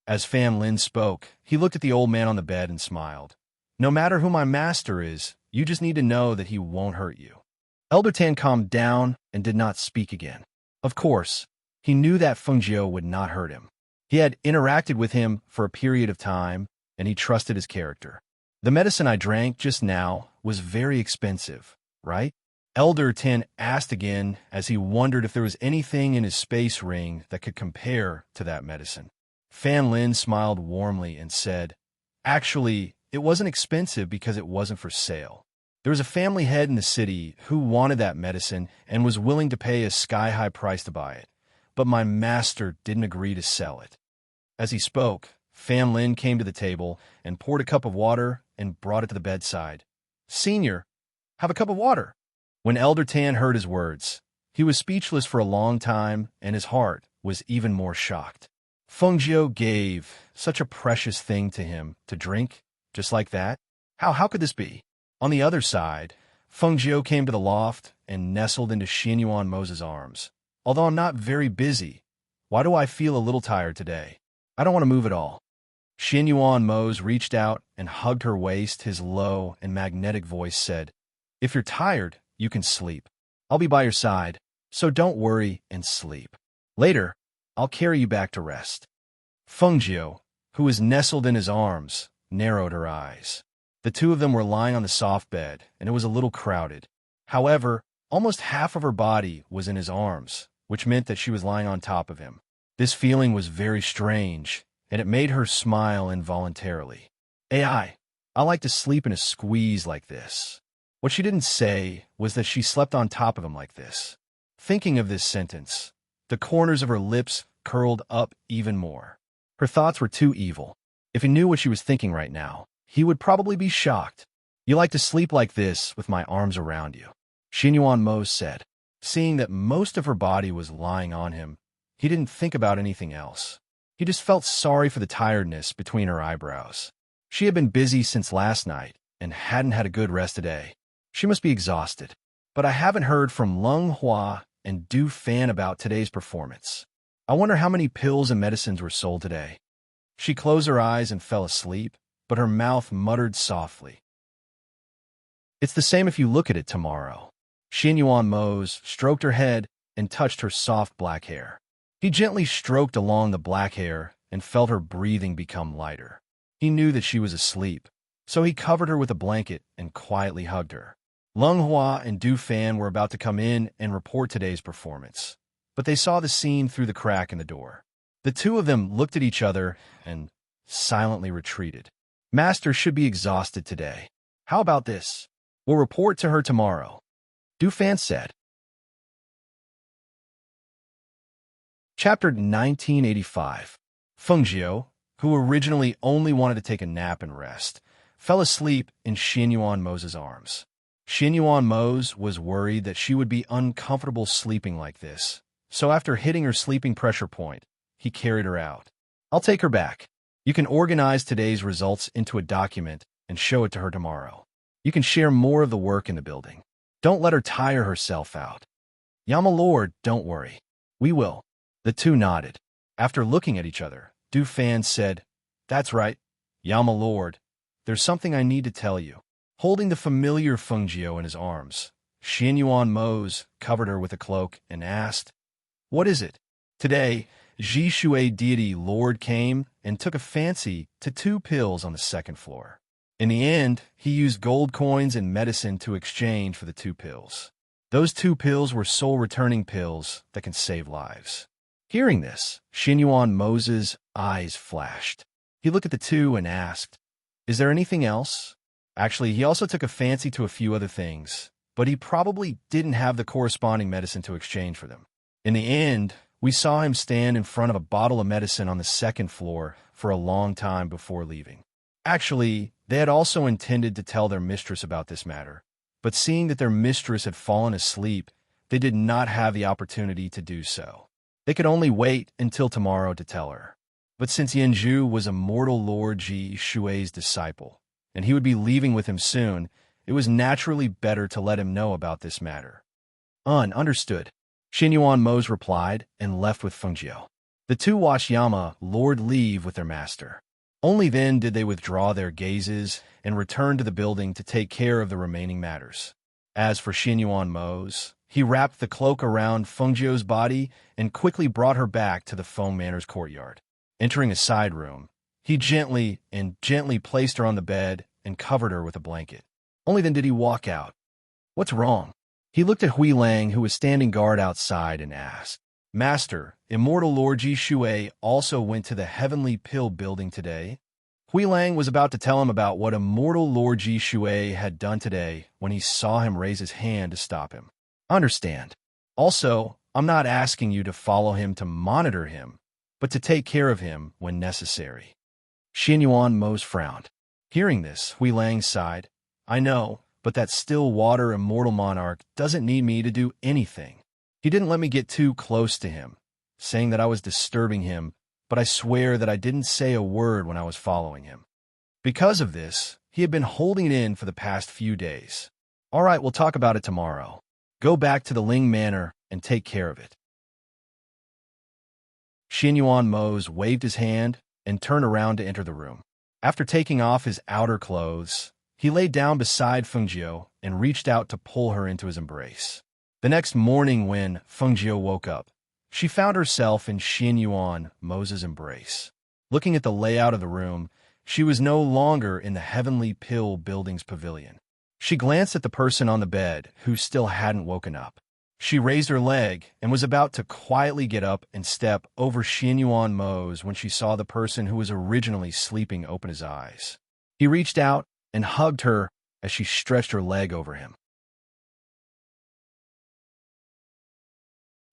As Fan Lin spoke, he looked at the old man on the bed and smiled. "No matter who my master is, you just need to know that he won't hurt you." Elder Tan calmed down and did not speak again. Of course, he knew that Feng Jiu would not hurt him. He had interacted with him for a period of time, and he trusted his character. "The medicine I drank just now was very expensive, right?" Elder Tan asked again as he wondered if there was anything in his space ring that could compare to that medicine. Fan Lin smiled warmly and said, "Actually, it wasn't expensive because it wasn't for sale. There was a family head in the city who wanted that medicine and was willing to pay a sky-high price to buy it, but my master didn't agree to sell it." As he spoke, Fan Lin came to the table and poured a cup of water and brought it to the bedside. "Senior, have a cup of water." When Elder Tan heard his words, he was speechless for a long time, and his heart was even more shocked. Feng Jiu gave such a precious thing to him to drink, just like that? How could this be? On the other side, Feng Jiu came to the loft and nestled into Xin Yuan Mo's arms. "Although I'm not very busy, why do I feel a little tired today? I don't want to move at all." Xin Yuan Mose reached out and hugged her waist. His low and magnetic voice said, "If you're tired, you can sleep. I'll be by your side, so don't worry and sleep. Later, I'll carry you back to rest." Fengjiu, who was nestled in his arms, narrowed her eyes. The two of them were lying on the soft bed, and it was a little crowded. However, almost half of her body was in his arms, which meant that she was lying on top of him. This feeling was very strange, and it made her smile involuntarily. I like to sleep in a squeeze like this." What she didn't say was that she slept on top of him like this. Thinking of this sentence, the corners of her lips curled up even more. Her thoughts were too evil. If he knew what she was thinking right now, he would probably be shocked. "You like to sleep like this with my arms around you," Xin Yuan Mose said. Seeing that most of her body was lying on him, he didn't think about anything else. He just felt sorry for the tiredness between her eyebrows. She had been busy since last night and hadn't had a good rest today. She must be exhausted. But I haven't heard from Lung Hua and Du Fan about today's performance. I wonder how many pills and medicines were sold today. She closed her eyes and fell asleep, but her mouth muttered softly. "It's the same if you look at it tomorrow." Xin Yuan Mose stroked her head and touched her soft black hair. He gently stroked along the black hair and felt her breathing become lighter. He knew that she was asleep, so he covered her with a blanket and quietly hugged her. Lung Hua and Du Fan were about to come in and report today's performance, but they saw the scene through the crack in the door. The two of them looked at each other and silently retreated. "Master should be exhausted today. How about this? We'll report to her tomorrow," Du Fan said. Chapter 1985. Fengjiu, who originally only wanted to take a nap and rest, fell asleep in Xin Yuan Mose's arms. Xin Yuan Mose was worried that she would be uncomfortable sleeping like this, so after hitting her sleeping pressure point, he carried her out. "I'll take her back. You can organize today's results into a document and show it to her tomorrow. You can share more of the work in the building. Don't let her tire herself out." "Yama Lord, don't worry. We will." The two nodded. After looking at each other, Du Fan said, "That's right, Yama Lord. There's something I need to tell you." Holding the familiar Fengjiu in his arms, Xin Yuan Mose covered her with a cloak and asked, "What is it?" "Today, Ji Shui deity Lord came and took a fancy to 2 pills on the 2nd floor. In the end, he used gold coins and medicine to exchange for the 2 pills. Those 2 pills were soul-returning pills that can save lives." Hearing this, Xin Yuan Mose's eyes flashed. He looked at the two and asked, "Is there anything else?" Actually, he also took a fancy to a few other things, but he probably didn't have the corresponding medicine to exchange for them. In the end, we saw him stand in front of a bottle of medicine on the 2nd floor for a long time before leaving. Actually, they had also intended to tell their mistress about this matter, but seeing that their mistress had fallen asleep, they did not have the opportunity to do so. They could only wait until tomorrow to tell her. But since Yanzhu was immortal Lord Ji Shui's disciple, and he would be leaving with him soon, it was naturally better to let him know about this matter. Understood," Xin Yuan Mose replied and left with Fengjiu. The two watched Yama Lord leave with their master. Only then did they withdraw their gazes and return to the building to take care of the remaining matters. As for Xin Yuan Mose, he wrapped the cloak around Fengjiu's body and quickly brought her back to the Feng Manor's courtyard. Entering a side room, he gently placed her on the bed and covered her with a blanket. Only then did he walk out. "What's wrong?" He looked at Hui Lang, who was standing guard outside, and asked, "Master, immortal Lord Ji Shui also went to the Heavenly Pill building today?" Hui Lang was about to tell him about what immortal Lord Ji Shui had done today when he saw him raise his hand to stop him. "Understand. Also, I'm not asking you to follow him to monitor him, but to take care of him when necessary." Xin Yuan Mose frowned. Hearing this, Hui Lang sighed. "I know, but that still water immortal monarch doesn't need me to do anything. He didn't let me get too close to him, saying that I was disturbing him, but I swear that I didn't say a word when I was following him. Because of this, he had been holding it in for the past few days. All right, we'll talk about it tomorrow. Go back to the Ling Manor and take care of it." Xin Yuan Mose waved his hand and turned around to enter the room. After taking off his outer clothes, he lay down beside Fengjiu and reached out to pull her into his embrace. The next morning when Fengjiu woke up, she found herself in Xin Yuan Mo's embrace. Looking at the layout of the room, she was no longer in the Heavenly Pill Building's pavilion. She glanced at the person on the bed who still hadn't woken up. She raised her leg and was about to quietly get up and step over Xin Yuan Mo's when she saw the person who was originally sleeping open his eyes. He reached out and hugged her as she stretched her leg over him.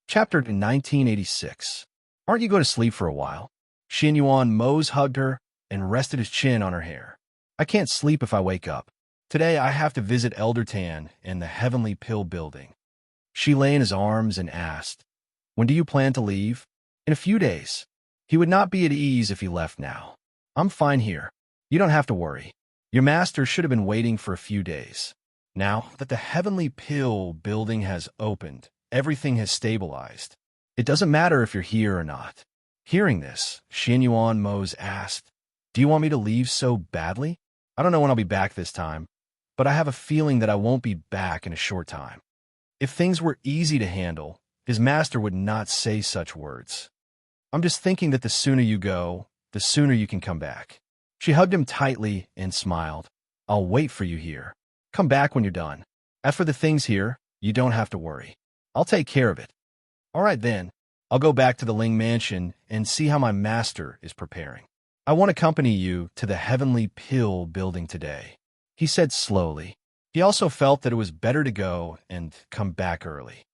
Chapter 1986. Aren't you going to sleep for a while? Xin Yuan Mo's hugged her and rested his chin on her hair. I can't sleep if I wake up. Today I have to visit Elder Tan in the Heavenly Pill Building. She lay in his arms and asked, "When do you plan to leave?" "In a few days." He would not be at ease if he left now. "I'm fine here. You don't have to worry. Your master should have been waiting for a few days. Now that the Heavenly Pill Building has opened, everything has stabilized. It doesn't matter if you're here or not." Hearing this, Xin Yuan Mo's asked, "Do you want me to leave so badly? I don't know when I'll be back this time, but I have a feeling that I won't be back in a short time." If things were easy to handle, his master would not say such words. "I'm just thinking that the sooner you go, the sooner you can come back." She hugged him tightly and smiled. "I'll wait for you here. Come back when you're done. As for the things here, you don't have to worry. I'll take care of it." "All right then. I'll go back to the Ling Mansion and see how my master is preparing. I want to accompany you to the Heavenly Pill Building today," he said slowly. He also felt that it was better to go and come back early.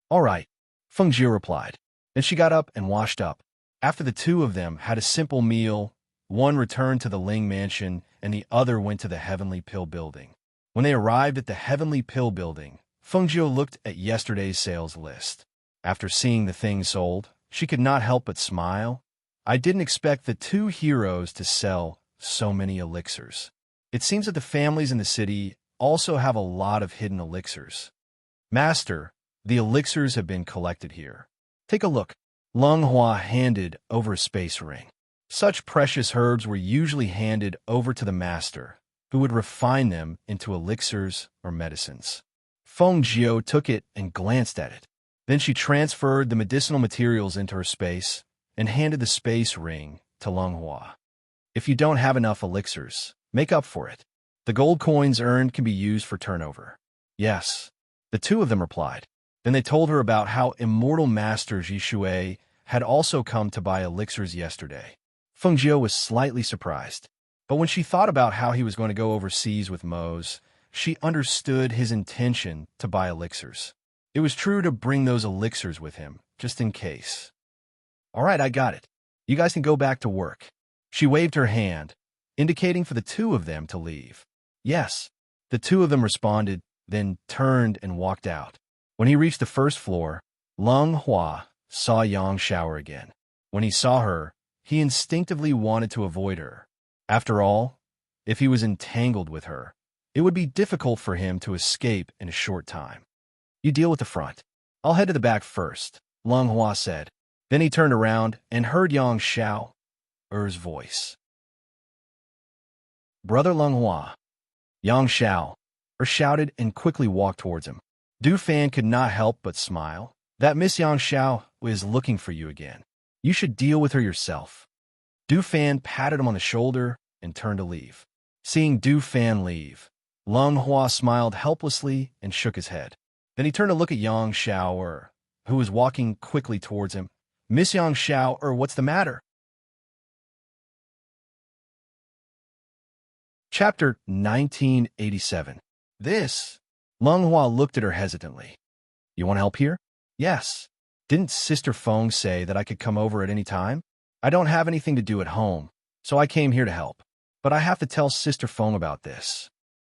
"All right," Fengjiu replied. Then she got up and washed up. After the two of them had a simple meal, one returned to the Ling Mansion and the other went to the Heavenly Pill Building. When they arrived at the Heavenly Pill Building, Fengjiu looked at yesterday's sales list. After seeing the things sold, she could not help but smile. "I didn't expect the two heroes to sell so many elixirs. It seems that the families in the city also have a lot of hidden elixirs. Master, the elixirs have been collected here. Take a look." Lung Hua handed over a space ring. Such precious herbs were usually handed over to the master, who would refine them into elixirs or medicines. Fengjiu took it and glanced at it. Then she transferred the medicinal materials into her space and handed the space ring to Lung Hua. "If you don't have enough elixirs, make up for it. The gold coins earned can be used for turnover." "Yes," the two of them replied. Then they told her about how immortal master Zhishui had also come to buy elixirs yesterday. Fengjiu was slightly surprised, but when she thought about how he was going to go overseas with Mo's, she understood his intention to buy elixirs. It was true to bring those elixirs with him, just in case. "All right, I got it. You guys can go back to work." She waved her hand, indicating for the two of them to leave. "Yes," the two of them responded, then turned and walked out. When he reached the first floor, Lung Hua saw Yang Shower again. When he saw her, he instinctively wanted to avoid her. After all, if he was entangled with her, it would be difficult for him to escape in a short time. "You deal with the front. I'll head to the back first," Lung Hua said. Then he turned around and heard Yang Shao's voice. "Brother Lung Hua." Yang Shao shouted and quickly walked towards him. Du Fan could not help but smile. "That Miss Yang Shao is looking for you again. You should deal with her yourself." Du Fan patted him on the shoulder and turned to leave. Seeing Du Fan leave, Lung Hua smiled helplessly and shook his head. Then he turned to look at Yang Shao, who was walking quickly towards him. "Miss Yang Shao, what's the matter?" Chapter 1987. This. Lung Hua looked at her hesitantly. "You want help here?" "Yes. Didn't Sister Feng say that I could come over at any time? I don't have anything to do at home, so I came here to help. But I have to tell Sister Feng about this."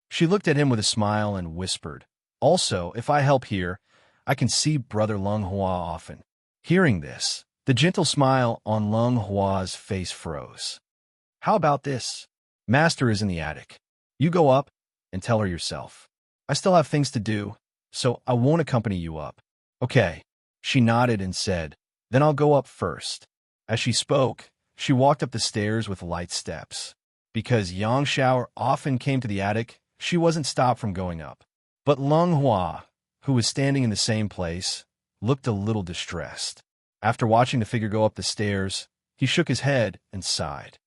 She looked at him with a smile and whispered, "Also, if I help here, I can see Brother Lung Hua often." Hearing this, the gentle smile on Lung Hua's face froze. "How about this? Master is in the attic. You go up and tell her yourself. I still have things to do, so I won't accompany you up." "Okay." She nodded and said, "Then I'll go up first." As she spoke, She walked up the stairs with light steps. Because Yang Xiao often came to the attic, she wasn't stopped from going up. But Leng Hua, who was standing in the same place, looked a little distressed. After watching the figure go up the stairs, he shook his head and sighed.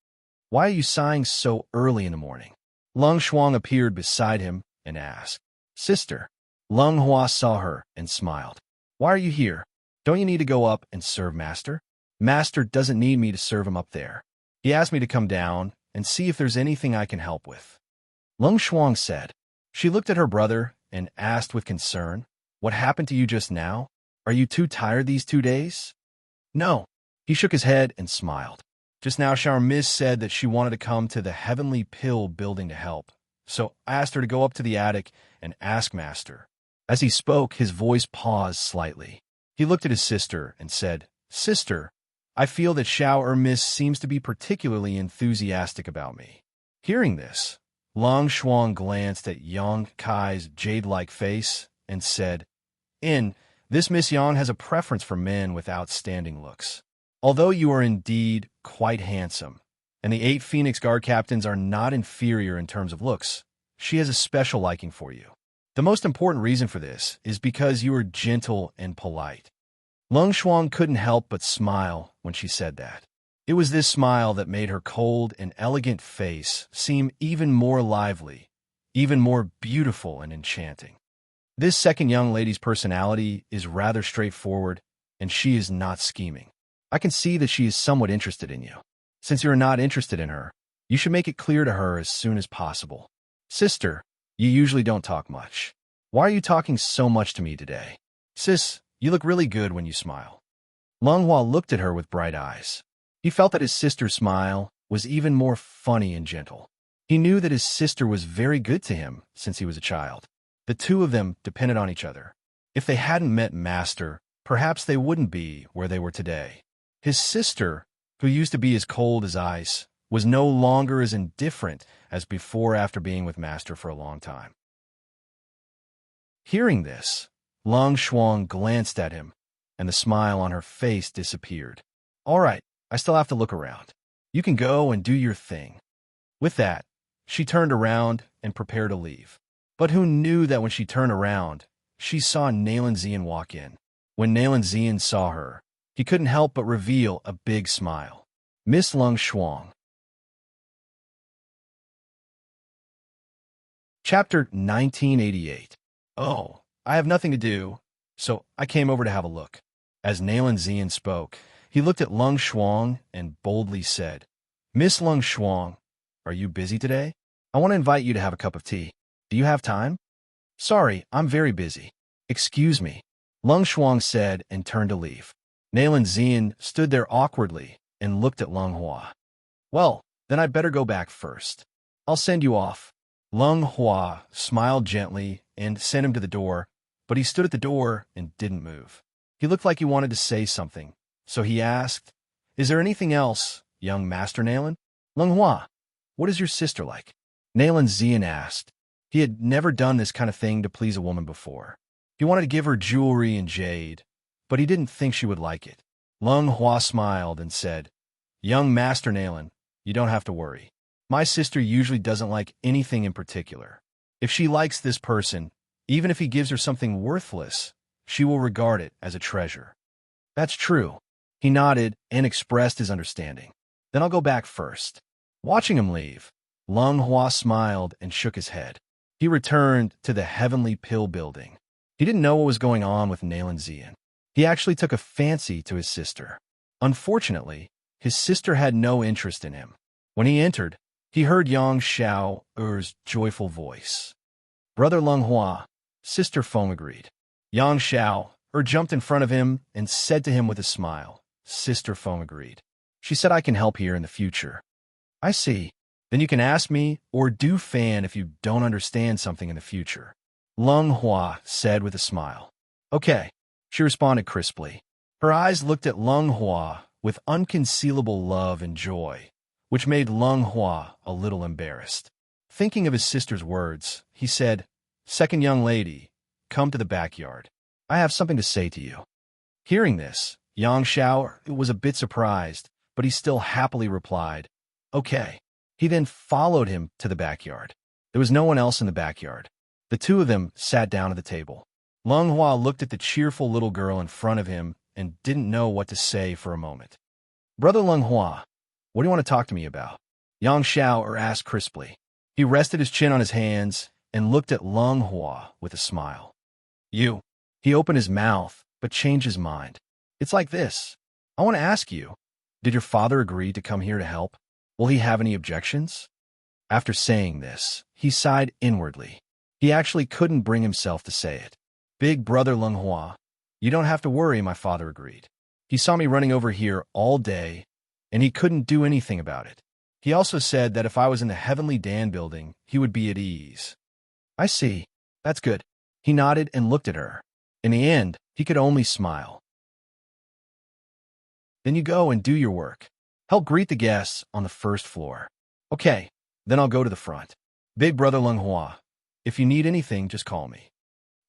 "Why are you sighing so early in the morning?" Leng Shuang appeared beside him and asked. "Sister." Leng Hua saw her and smiled. "Why are you here? Don't you need to go up and serve Master?" "Master doesn't need me to serve him up there. He asked me to come down and see if there's anything I can help with," Leng Shuang said. She looked at her brother and asked with concern, "What happened to you just now? Are you too tired these 2 days?" "No." He shook his head and smiled. "Just now Miss said that she wanted to come to the Heavenly Pill building to help, so I asked her to go up to the attic and ask Master." As he spoke, his voice paused slightly. He looked at his sister and said, "Sister, I feel that Miss seems to be particularly enthusiastic about me." Hearing this, Leng Shuang glanced at Yang Kai's jade-like face and said, This Miss Yang has a preference for men with outstanding looks. Although you are indeed quite handsome, and the 8 Phoenix Guard captains are not inferior in terms of looks, she has a special liking for you. The most important reason for this is because you are gentle and polite." Leng Shuang couldn't help but smile when she said that. It was this smile that made her cold and elegant face seem even more lively, even more beautiful and enchanting. This second young lady's personality is rather straightforward, and she is not scheming. I can see that she is somewhat interested in you. Since you are not interested in her, you should make it clear to her as soon as possible. "Sister, you usually don't talk much. Why are you talking so much to me today?" "Sis, you look really good when you smile." Leng Hua looked at her with bright eyes. He felt that his sister's smile was even more funny and gentle. He knew that his sister was very good to him since he was a child. The two of them depended on each other. If they hadn't met Master, perhaps they wouldn't be where they were today. His sister, who used to be as cold as ice, was no longer as indifferent as before after being with Master for a long time. Hearing this, Leng Shuang glanced at him, and the smile on her face disappeared. "All right, I still have to look around. You can go and do your thing." With that, she turned around and prepared to leave. But who knew that when she turned around, she saw Naylan Zian walk in. When Naylan Zian saw her, he couldn't help but reveal a big smile. "Miss Leng Shuang." Chapter 1988. "Oh, I have nothing to do, so I came over to have a look." As Naylan Zian spoke, he looked at Leng Shuang and boldly said, "Miss Leng Shuang, are you busy today? I want to invite you to have a cup of tea. Do you have time?" "Sorry, I'm very busy." "Excuse me," Leng Shuang said and turned to leave. Naylan Zian stood there awkwardly and looked at Leng Hua. "Well, then I'd better go back first. I'll send you off." Leng Hua smiled gently and sent him to the door, but he stood at the door and didn't move. He looked like he wanted to say something, so he asked, "Is there anything else, young Master Naylan?" "Leng Hua, what is your sister like?" Naylan Zian asked. He had never done this kind of thing to please a woman before. He wanted to give her jewelry and jade, but he didn't think she would like it. Leng Hua smiled and said, "Young Master Naylan, you don't have to worry. My sister usually doesn't like anything in particular. If she likes this person, even if he gives her something worthless, she will regard it as a treasure." "That's true." He nodded and expressed his understanding. "Then I'll go back first." Watching him leave, Leng Hua smiled and shook his head. He returned to the Heavenly Pill building. He didn't know what was going on with Naylan Zian. He actually took a fancy to his sister. Unfortunately, his sister had no interest in him. When he entered, he heard Yang Xiao's joyful voice. "Brother Leng Hua," Sister Feng agreed. Yang Xiao jumped in front of him and said to him with a smile. Sister Feng agreed. "She said I can help here in the future." "I see. Then you can ask me or do Fan if you don't understand something in the future," Leng Hua said with a smile. "Okay," she responded crisply. Her eyes looked at Leng Hua with unconcealable love and joy, which made Leng Hua a little embarrassed. Thinking of his sister's words, he said, "Second young lady, come to the backyard. I have something to say to you." Hearing this, Yang Xiao was a bit surprised, but he still happily replied, "Okay." He then followed him to the backyard. There was no one else in the backyard. The two of them sat down at the table. Lung Hua looked at the cheerful little girl in front of him and didn't know what to say for a moment. "Brother Lung Hua, what do you want to talk to me about?" Yang Xiao asked crisply. He rested his chin on his hands and looked at Lung Hua with a smile. "You." He opened his mouth, but changed his mind. "It's like this. I want to ask you, did your father agree to come here to help? Will he have any objections?" After saying this, he sighed inwardly. He actually couldn't bring himself to say it. "Big brother Lung Hua, you don't have to worry, my father agreed. He saw me running over here all day, and he couldn't do anything about it. He also said that if I was in the Heavenly Dan building, he would be at ease." "I see. That's good." He nodded and looked at her. In the end, he could only smile. "Then you go and do your work. Help greet the guests on the first floor." "Okay, then I'll go to the front. Big brother Lung Hua, if you need anything, just call me,"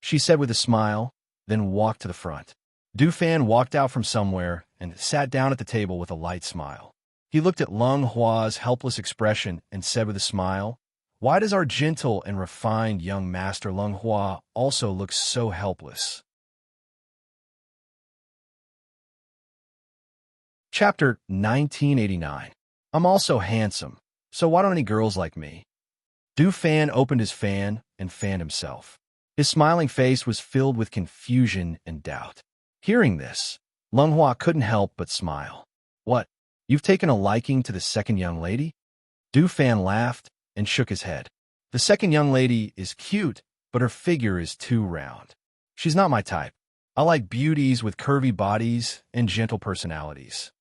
she said with a smile, then walked to the front. Du Fan walked out from somewhere and sat down at the table with a light smile. He looked at Lung Hua's helpless expression and said with a smile, "Why does our gentle and refined young master Lung Hua also look so helpless?" Chapter 1989. I'm also handsome, so why don't any girls like me? Du Fan opened his fan and fanned himself. His smiling face was filled with confusion and doubt. Hearing this, Lung Hua couldn't help but smile. "What? You've taken a liking to the second young lady?" Du Fan laughed and shook his head. "The second young lady is cute, but her figure is too round. She's not my type. I like beauties with curvy bodies and gentle personalities.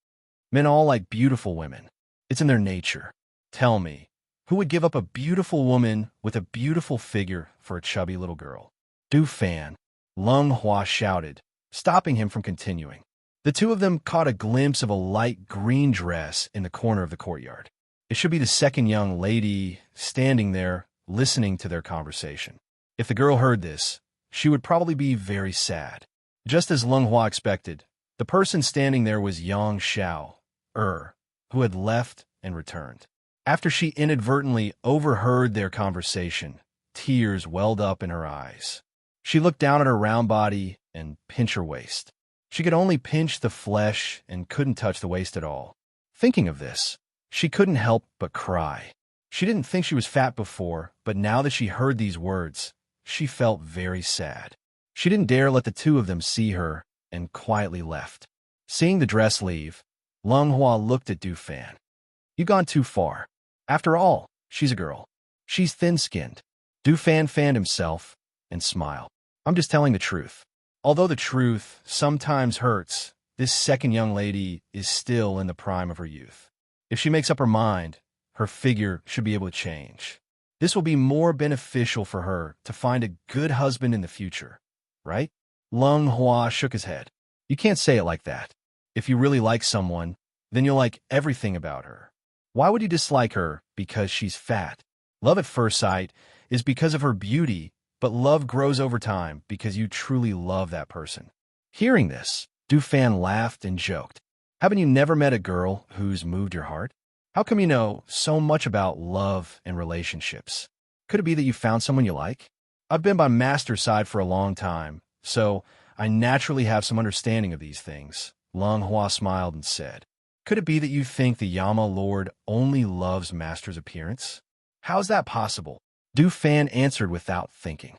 Men all like beautiful women. It's in their nature. Tell me, who would give up a beautiful woman with a beautiful figure for a chubby little girl?" "Du Fan," Lung Hua shouted, stopping him from continuing. The two of them caught a glimpse of a light green dress in the corner of the courtyard. It should be the second young lady standing there listening to their conversation. If the girl heard this, she would probably be very sad. Just as Lung Hua expected, the person standing there was Yang Xiao, who had left and returned. After she inadvertently overheard their conversation, tears welled up in her eyes. She looked down at her round body and pinched her waist. She could only pinch the flesh and couldn't touch the waist at all. Thinking of this, she couldn't help but cry. She didn't think she was fat before, but now that she heard these words, she felt very sad. She didn't dare let the two of them see her and quietly left. Seeing the dress leave, Lung Hua looked at Du Fan. "You've gone too far. After all, she's a girl. She's thin-skinned." Du Fan fanned himself and smiled. "I'm just telling the truth. Although the truth sometimes hurts, this second young lady is still in the prime of her youth. If she makes up her mind, her figure should be able to change. This will be more beneficial for her to find a good husband in the future, right?" Lung Hua shook his head. "You can't say it like that. If you really like someone, then you'll like everything about her. Why would you dislike her because she's fat? Love at first sight is because of her beauty, but love grows over time because you truly love that person." Hearing this, Du Fan laughed and joked. "Haven't you never met a girl who's moved your heart? How come you know so much about love and relationships? Could it be that you found someone you like? I've been by Master's side for a long time, so I naturally have some understanding of these things." Lung Hua smiled and said, "Could it be that you think the Yama Lord only loves Master's appearance? How is that possible?" Du Fan answered without thinking.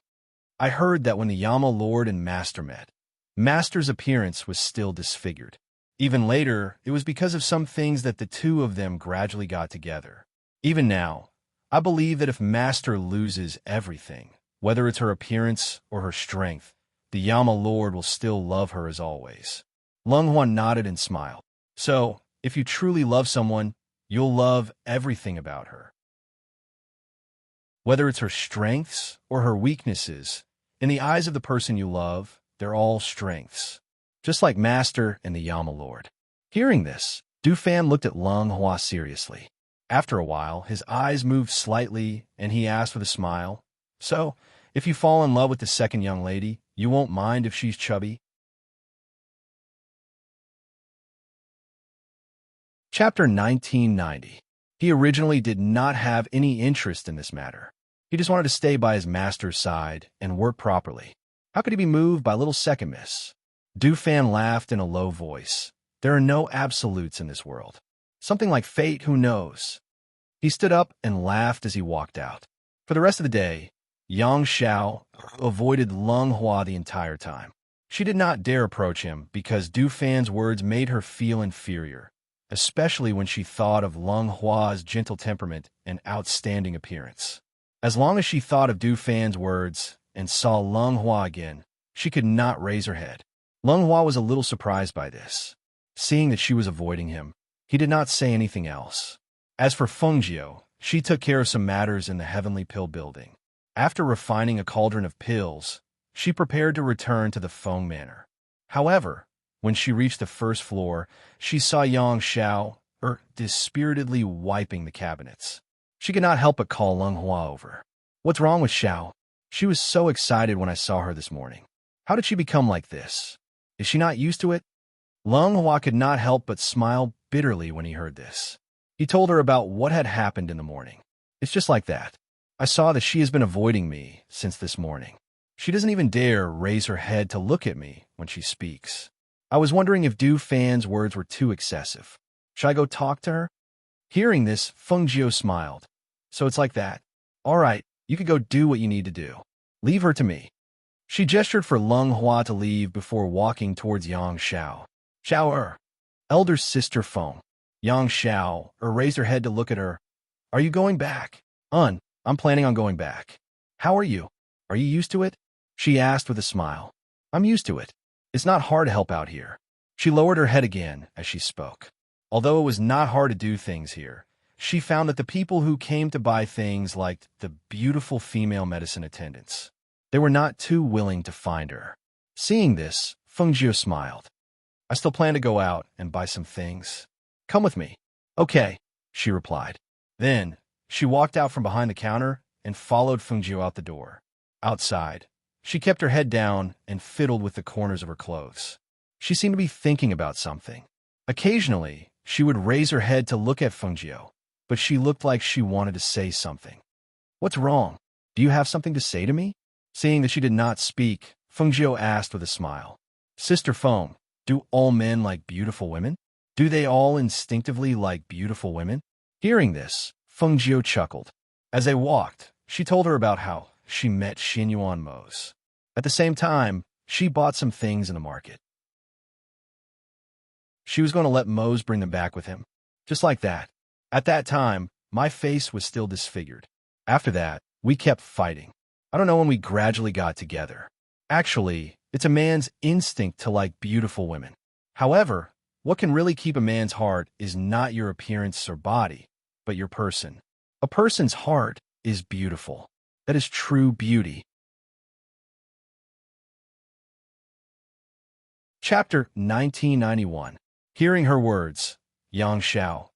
"I heard that when the Yama Lord and Master met, Master's appearance was still disfigured. Even later, it was because of some things that the two of them gradually got together. Even now, I believe that if Master loses everything, whether it's her appearance or her strength, the Yama Lord will still love her as always." Lung Hua nodded and smiled. "So, if you truly love someone, you'll love everything about her. Whether it's her strengths or her weaknesses, in the eyes of the person you love, they're all strengths. Just like Master and the Yama Lord." Hearing this, Du Fan looked at Lung Hua seriously. After a while, his eyes moved slightly, and he asked with a smile, "So, if you fall in love with the second young lady, you won't mind if she's chubby?" Chapter 1990. He originally did not have any interest in this matter. He just wanted to stay by his master's side and work properly. How could he be moved by a little second miss? Dufan laughed in a low voice. There are no absolutes in this world. Something like fate, who knows? He stood up and laughed as he walked out. For the rest of the day, Yang Xiao avoided Lung Hua the entire time. She did not dare approach him because Dufan's words made her feel inferior, especially when she thought of Lung Hua's gentle temperament and outstanding appearance. As long as she thought of Dufan's words and saw Lung Hua again, she could not raise her head. Lung Hua was a little surprised by this. Seeing that she was avoiding him, he did not say anything else. As for Fengjiu, she took care of some matters in the Heavenly Pill building. After refining a cauldron of pills, she prepared to return to the Feng Manor. However, when she reached the first floor, she saw Yang Xiao dispiritedly wiping the cabinets. She could not help but call Lung Hua over. What's wrong with Xiao? She was so excited when I saw her this morning. How did she become like this? Is she not used to it? Lung Hua could not help but smile bitterly when he heard this. He told her about what had happened in the morning. It's just like that. I saw that she has been avoiding me since this morning. She doesn't even dare raise her head to look at me when she speaks. I was wondering if Dufan's words were too excessive. Should I go talk to her? Hearing this, Fengjiu smiled. So it's like that. All right, you could go do what you need to do. Leave her to me. She gestured for Lung Hua to leave before walking towards Yang Xiao. Xiao elder sister Feng. Yang Xiao raised her head to look at her. Are you going back? I'm planning on going back. How are you? Are you used to it? She asked with a smile. I'm used to it. It's not hard to help out here. She lowered her head again as she spoke. Although it was not hard to do things here, she found that the people who came to buy things liked the beautiful female medicine attendants. They were not too willing to find her. Seeing this, Fengjiu smiled. I still plan to go out and buy some things. Come with me. Okay, she replied. Then, she walked out from behind the counter and followed Fengjiu out the door. Outside, she kept her head down and fiddled with the corners of her clothes. She seemed to be thinking about something. Occasionally, she would raise her head to look at Fengjiu, but she looked like she wanted to say something. What's wrong? Do you have something to say to me? Seeing that she did not speak, Fengjiu asked with a smile. Sister Feng, do all men like beautiful women? Do they all instinctively like beautiful women? Hearing this, Fengjiu chuckled. As they walked, she told her about how she met Xinyuan Mose. At the same time, she bought some things in the market. She was going to let Mose bring them back with him. Just like that. At that time, my face was still disfigured. After that, we kept fighting. I don't know when we gradually got together. Actually, it's a man's instinct to like beautiful women. However, what can really keep a man's heart is not your appearance or body, but your person. A person's heart is beautiful. That is true beauty. Chapter 1991. Hearing her words, Yang Xiao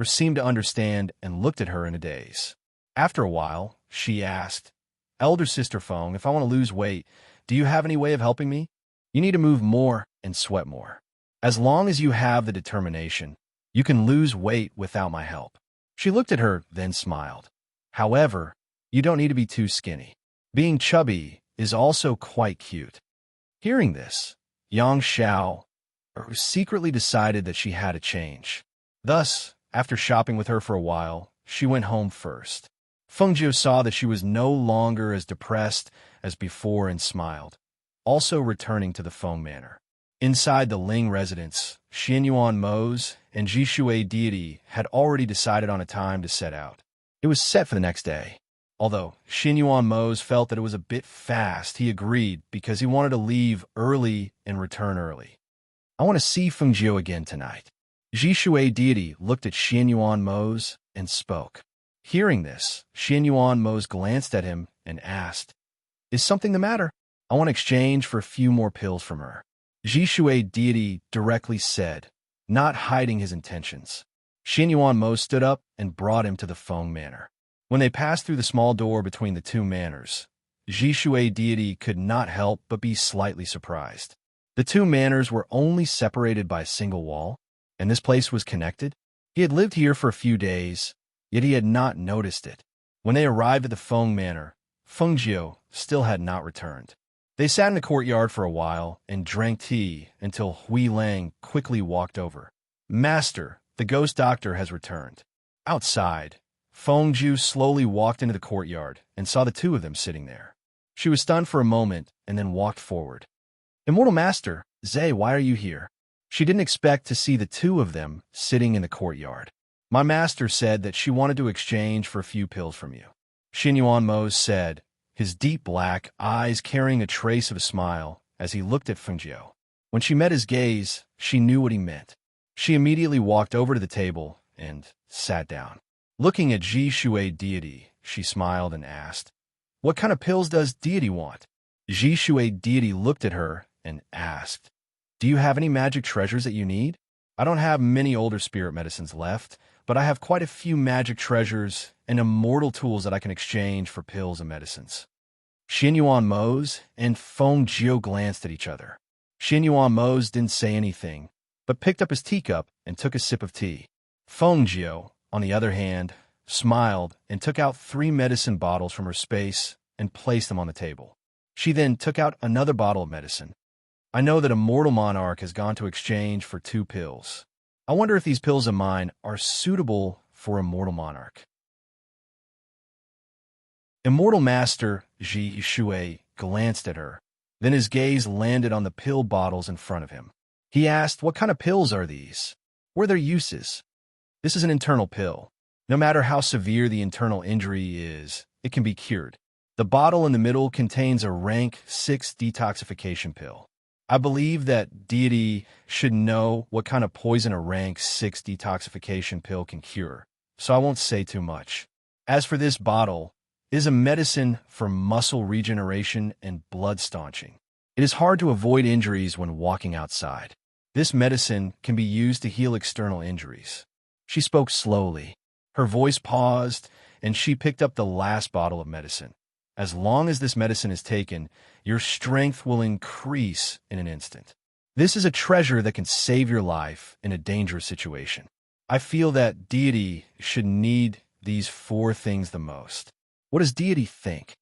seemed to understand and looked at her in a daze. After a while, she asked, Elder Sister Feng, if I want to lose weight, do you have any way of helping me? You need to move more and sweat more. As long as you have the determination, you can lose weight without my help. She looked at her, then smiled. However, you don't need to be too skinny. Being chubby is also quite cute. Hearing this, Yang Xiao secretly decided that she had to change. Thus, after shopping with her for a while, she went home first. Fengjiu saw that she was no longer as depressed as before and smiled, also returning to the Feng Manor. Inside the Ling residence, Xinyuan Mose and Jishui deity had already decided on a time to set out. It was set for the next day. Although Xinyuan Mose felt that it was a bit fast, he agreed because he wanted to leave early and return early. I want to see Fengjiu again tonight. Jishui deity looked at Xinyuan Mose and spoke. Hearing this, Xinyuan Mose glanced at him and asked, Is something the matter? I want to exchange for a few more pills from her. Jishui deity directly said, not hiding his intentions. Xinyuan Mose stood up and brought him to the Feng Manor. When they passed through the small door between the two manors, Jishui deity could not help but be slightly surprised. The two manors were only separated by a single wall, and this place was connected. He had lived here for a few days, yet he had not noticed it. When they arrived at the Feng Manor, Feng Jiu still had not returned. They sat in the courtyard for a while and drank tea until Hui Lang quickly walked over. "Master, the ghost doctor has returned." Outside, Feng Jiu slowly walked into the courtyard and saw the two of them sitting there. She was stunned for a moment and then walked forward. "Immortal Master, Zhe, why are you here?" She didn't expect to see the two of them sitting in the courtyard. "My master said that she wanted to exchange for a few pills from you," Xin Yuan Mo said, his deep black eyes carrying a trace of a smile as he looked at Feng Jiu. When she met his gaze, she knew what he meant. She immediately walked over to the table and sat down. Looking at Ji Shui deity, she smiled and asked, "What kind of pills does deity want?" Ji Shui deity looked at her and asked, "Do you have any magic treasures that you need?" "I don't have many older spirit medicines left, but I have quite a few magic treasures and immortal tools that I can exchange for pills and medicines." Xin Yuan Mose and Feng Jiu glanced at each other. Xin Yuan Mose didn't say anything, but picked up his teacup and took a sip of tea. Feng Jiu, on the other hand, smiled and took out 3 medicine bottles from her space and placed them on the table. She then took out another bottle of medicine. "I know that Immortal Monarch has gone to exchange for 2 pills. I wonder if these pills of mine are suitable for Immortal Monarch." Immortal Master Ji Shui glanced at her. Then his gaze landed on the pill bottles in front of him. He asked, "What kind of pills are these? What are their uses?" "This is an internal pill. No matter how severe the internal injury is, it can be cured. The bottle in the middle contains a rank 6 detoxification pill. I believe that deity should know what kind of poison a rank 6 detoxification pill can cure, so I won't say too much. As for this bottle, it is a medicine for muscle regeneration and blood staunching. It is hard to avoid injuries when walking outside. This medicine can be used to heal external injuries." She spoke slowly. Her voice paused, and she picked up the last bottle of medicine. "As long as this medicine is taken, your strength will increase in an instant. This is a treasure that can save your life in a dangerous situation. I feel that deity should need these 4 things the most. What does deity think?"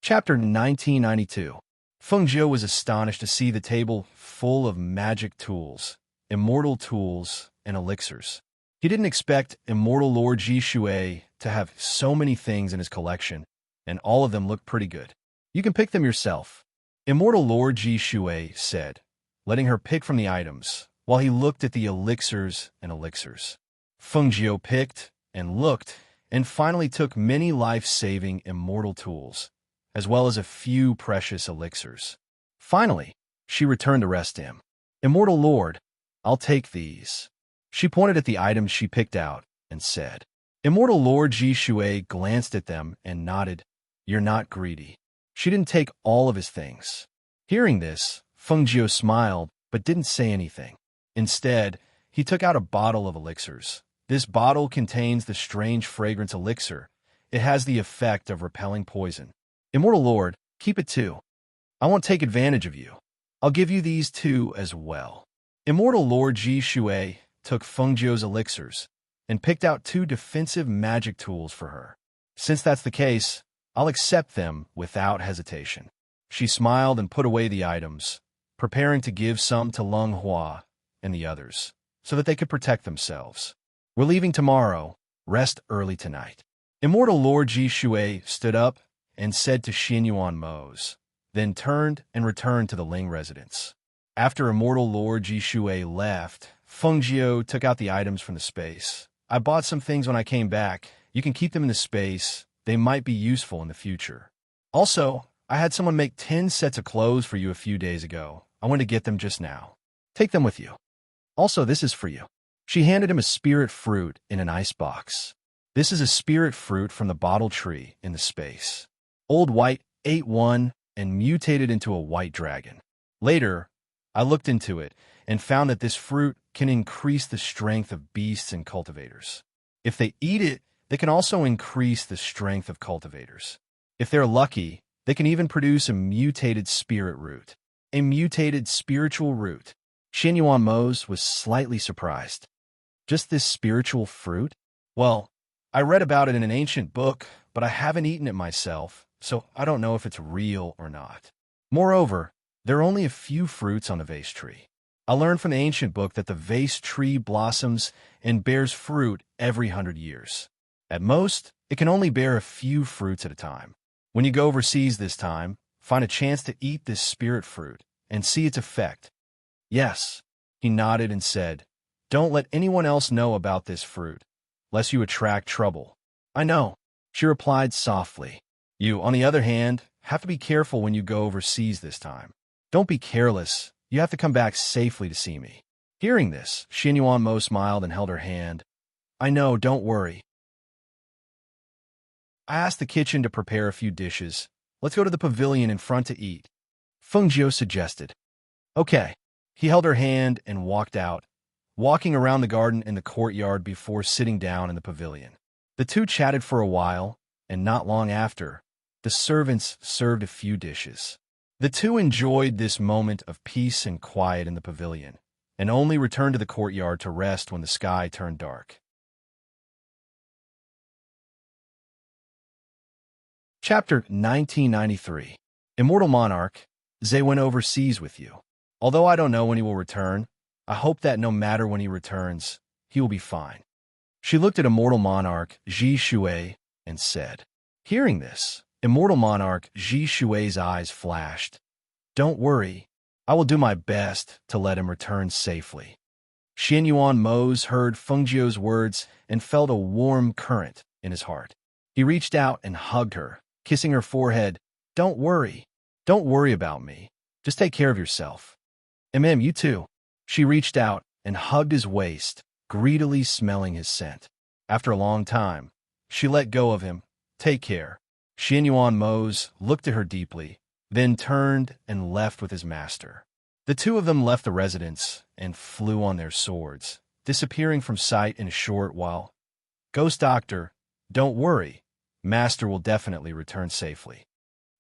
Chapter 1992. Feng Jiu was astonished to see the table full of magic tools, immortal tools, and elixirs. He didn't expect Immortal Lord Ji Shui to have so many things in his collection, and all of them looked pretty good. "You can pick them yourself," Immortal Lord Ji Shui said, letting her pick from the items, while he looked at the elixirs and elixirs. Feng Jiu picked and looked, and finally took many life-saving immortal tools, as well as a few precious elixirs. Finally, she returned the rest to him. "Immortal Lord, I'll take these." She pointed at the items she picked out and said. Immortal Lord Ji Shui glanced at them and nodded. "You're not greedy." She didn't take all of his things. Hearing this, Feng Jiu smiled but didn't say anything. Instead, he took out a bottle of elixirs. This bottle contains the strange fragrance elixir. It has the effect of repelling poison. "Immortal Lord, keep it too. I won't take advantage of you. I'll give you these 2 as well." Immortal Lord Ji Shui took Feng Jiu's elixirs and picked out 2 defensive magic tools for her. "Since that's the case, I'll accept them without hesitation." She smiled and put away the items, preparing to give some to Lung Hua and the others, so that they could protect themselves. "We're leaving tomorrow. Rest early tonight." Immortal Lord Ji Shui stood up and said to Xin Yuan Mose, then turned and returned to the Ling residence. After Immortal Lord Ji Shui left, Feng Jiu took out the items from the space. "I bought some things when I came back. You can keep them in the space. They might be useful in the future. Also, I had someone make 10 sets of clothes for you a few days ago. I went to get them just now. Take them with you. Also, this is for you." She handed him a spirit fruit in an ice box. This is a spirit fruit from the bottle tree in the space. Old White ate one and mutated into a white dragon. Later, I looked into it and found that this fruit can increase the strength of beasts and cultivators. If they eat it, they can also increase the strength of cultivators. If they're lucky, they can even produce a mutated spirit root. a mutated spiritual root. Xianyuan Mose was slightly surprised. Just this spiritual fruit? Well, I read about it in an ancient book, but I haven't eaten it myself, so I don't know if it's real or not. Moreover, there are only a few fruits on the vase tree. I learned from the ancient book that the vase tree blossoms and bears fruit every 100 years. At most, it can only bear a few fruits at a time. When you go overseas this time, find a chance to eat this spirit fruit and see its effect. Yes, he nodded and said, don't let anyone else know about this fruit, lest you attract trouble. I know, she replied softly. You, on the other hand, have to be careful when you go overseas this time. Don't be careless. You have to come back safely to see me. Hearing this, Xianyuan Mo smiled and held her hand. I know, don't worry. I asked the kitchen to prepare a few dishes. Let's go to the pavilion in front to eat. Feng Jiu suggested. Okay. He held her hand and walked out, walking around the garden and the courtyard before sitting down in the pavilion. The two chatted for a while, and not long after, the servants served a few dishes. The two enjoyed this moment of peace and quiet in the pavilion, and only returned to the courtyard to rest when the sky turned dark. Chapter 1993. Immortal Monarch, Zay went overseas with you. Although I don't know when he will return, I hope that no matter when he returns, he will be fine. She looked at Immortal Monarch Ji Shui and said. Hearing this, Immortal Monarch Ji Shui's eyes flashed. Don't worry, I will do my best to let him return safely. Xianyuan Mose heard Feng Jiu's words and felt a warm current in his heart. He reached out and hugged her, kissing her forehead. Don't worry about me. Just take care of yourself. You too. She reached out and hugged his waist, greedily smelling his scent. After a long time, she let go of him. Take care. Xianyuan Mose looked at her deeply, then turned and left with his master. The two of them left the residence and flew on their swords, disappearing from sight in a short while. Ghost Doctor, don't worry. Master will definitely return safely.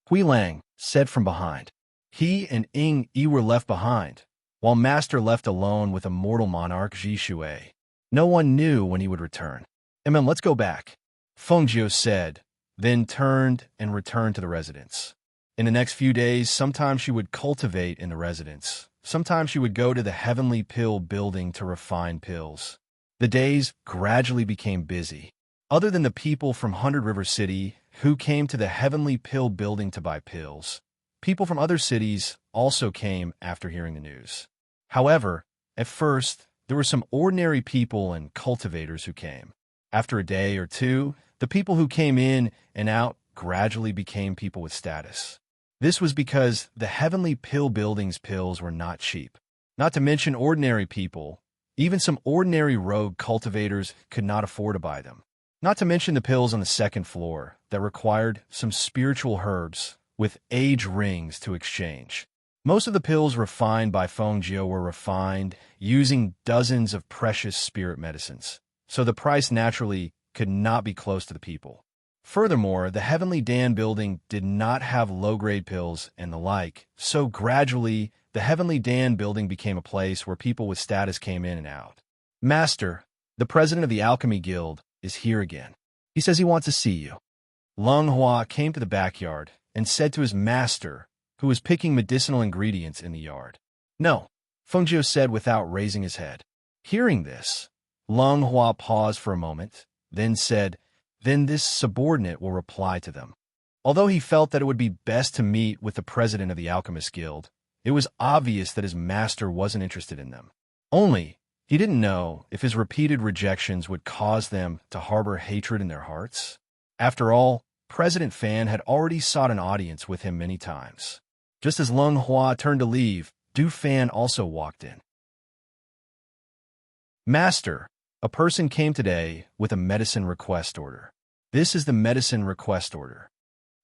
Hui Lang said from behind. He and Ying Yi were left behind, while Master left alone with Immortal Monarch Ji Shui. No one knew when he would return. Let's go back, Feng Jiu said, then turned and returned to the residence. In the next few days, sometimes she would cultivate in the residence. Sometimes she would go to the Heavenly Pill building to refine pills. The days gradually became busy. Other than the people from 100 River City who came to the Heavenly Pill building to buy pills, people from other cities also came after hearing the news. However, at first, there were some ordinary people and cultivators who came. After a day or two, the people who came in and out gradually became people with status. This was because the Heavenly Pill building's pills were not cheap. Not to mention ordinary people, even some ordinary rogue cultivators could not afford to buy them. Not to mention the pills on the second floor that required some spiritual herbs with age rings to exchange. Most of the pills refined by Feng Jiu were refined using dozens of precious spirit medicines, so the price naturally could not be close to the people. Furthermore, the Heavenly Dan building did not have low-grade pills and the like, so gradually the Heavenly Dan building became a place where people with status came in and out. Master, the president of the Alchemy Guild, is here again. He says he wants to see you. Lung Hua came to the backyard and said to his master, who was picking medicinal ingredients in the yard. No, Feng Jiu said without raising his head. Hearing this, Lung Hua paused for a moment, then said, then this subordinate will reply to them. Although he felt that it would be best to meet with the president of the Alchemist Guild, it was obvious that his master wasn't interested in them. Only, he didn't know if his repeated rejections would cause them to harbor hatred in their hearts. After all, President Fan had already sought an audience with him many times. Just as Lung Hua turned to leave, Du Fan also walked in. Master, a person came today with a medicine request order. This is the medicine request order.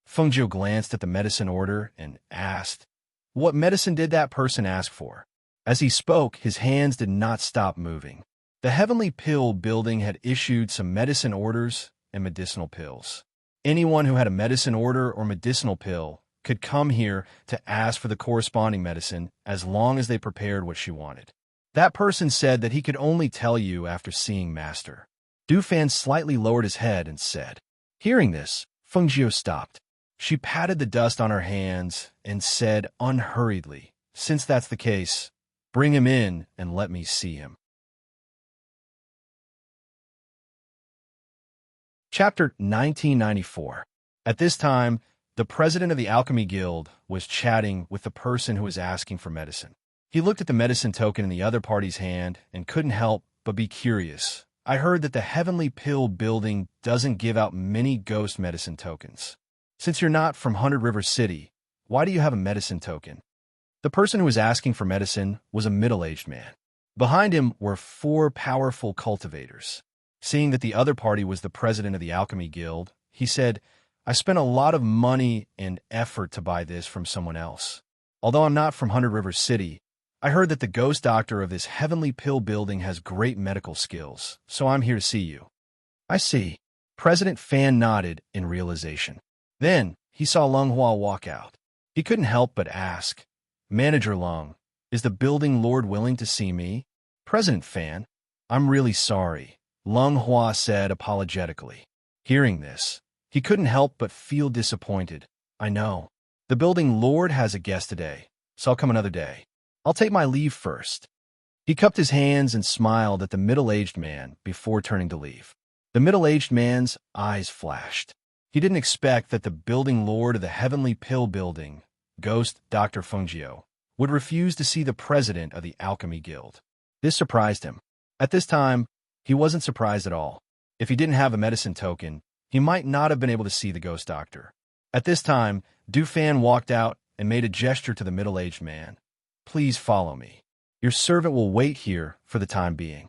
Feng Jiu glanced at the medicine order and asked, what medicine did that person ask for? As he spoke, his hands did not stop moving. The Heavenly Pill building had issued some medicine orders and medicinal pills. Anyone who had a medicine order or medicinal pill could come here to ask for the corresponding medicine as long as they prepared what she wanted. That person said that he could only tell you after seeing Master. Dufan slightly lowered his head and said. Hearing this, Fengjiu stopped. She patted the dust on her hands and said unhurriedly, since that's the case, bring him in and let me see him. Chapter 1994. At this time, the president of the Alchemy Guild was chatting with the person who was asking for medicine. He looked at the medicine token in the other party's hand and couldn't help but be curious. I heard that the Heavenly Pill building doesn't give out many ghost medicine tokens. Since you're not from 100 River City, why do you have a medicine token? The person who was asking for medicine was a middle-aged man. Behind him were 4 powerful cultivators. Seeing that the other party was the president of the Alchemy Guild, he said, I spent a lot of money and effort to buy this from someone else. Although I'm not from 100 River City, I heard that the ghost doctor of this Heavenly Pill building has great medical skills, so I'm here to see you. I see. President Fan nodded in realization. Then he saw Lung Hua walk out. He couldn't help but ask, Manager Lung, is the building lord willing to see me? President Fan, I'm really sorry, Lung Hua said apologetically. Hearing this, he couldn't help but feel disappointed. I know. The building lord has a guest today, so I'll come another day. I'll take my leave first. He cupped his hands and smiled at the middle-aged man before turning to leave. The middle-aged man's eyes flashed. He didn't expect that the building lord of the Heavenly Pill building, Ghost Dr. Fengjiu, would refuse to see the president of the Alchemy Guild. This surprised him. At this time, he wasn't surprised at all. If he didn't have a medicine token, he might not have been able to see the ghost doctor. At this time, Dufan walked out and made a gesture to the middle-aged man. Please follow me. Your servant will wait here for the time being.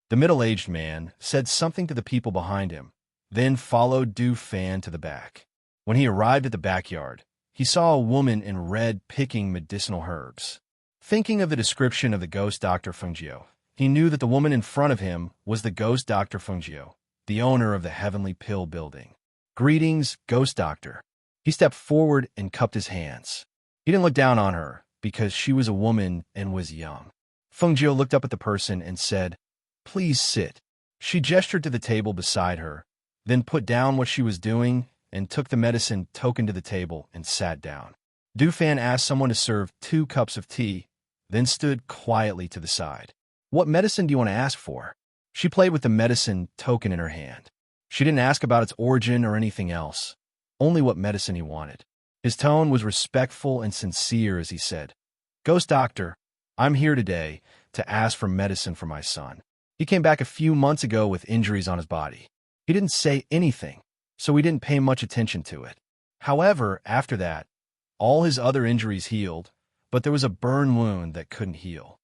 The middle-aged man said something to the people behind him, then followed Dufan to the back. When he arrived at the backyard, he saw a woman in red picking medicinal herbs. Thinking of the description of the ghost Dr. Fengjiu, he knew that the woman in front of him was the ghost Dr. Fengjiu, the owner of the Heavenly Pill building. Greetings, ghost doctor. He stepped forward and cupped his hands. He didn't look down on her because she was a woman and was young. Fengjiu looked up at the person and said, Please sit. She gestured to the table beside her, then put down what she was doing and took the medicine token to the table and sat down. Dufan asked someone to serve 2 cups of tea, then stood quietly to the side. What medicine do you want to ask for? She played with the medicine token in her hand. She didn't ask about its origin or anything else, only what medicine he wanted. His tone was respectful and sincere as he said, Ghost Doctor, I'm here today to ask for medicine for my son. He came back a few months ago with injuries on his body. He didn't say anything, so we didn't pay much attention to it. However, after that, all his other injuries healed, but there was a burn wound that couldn't heal.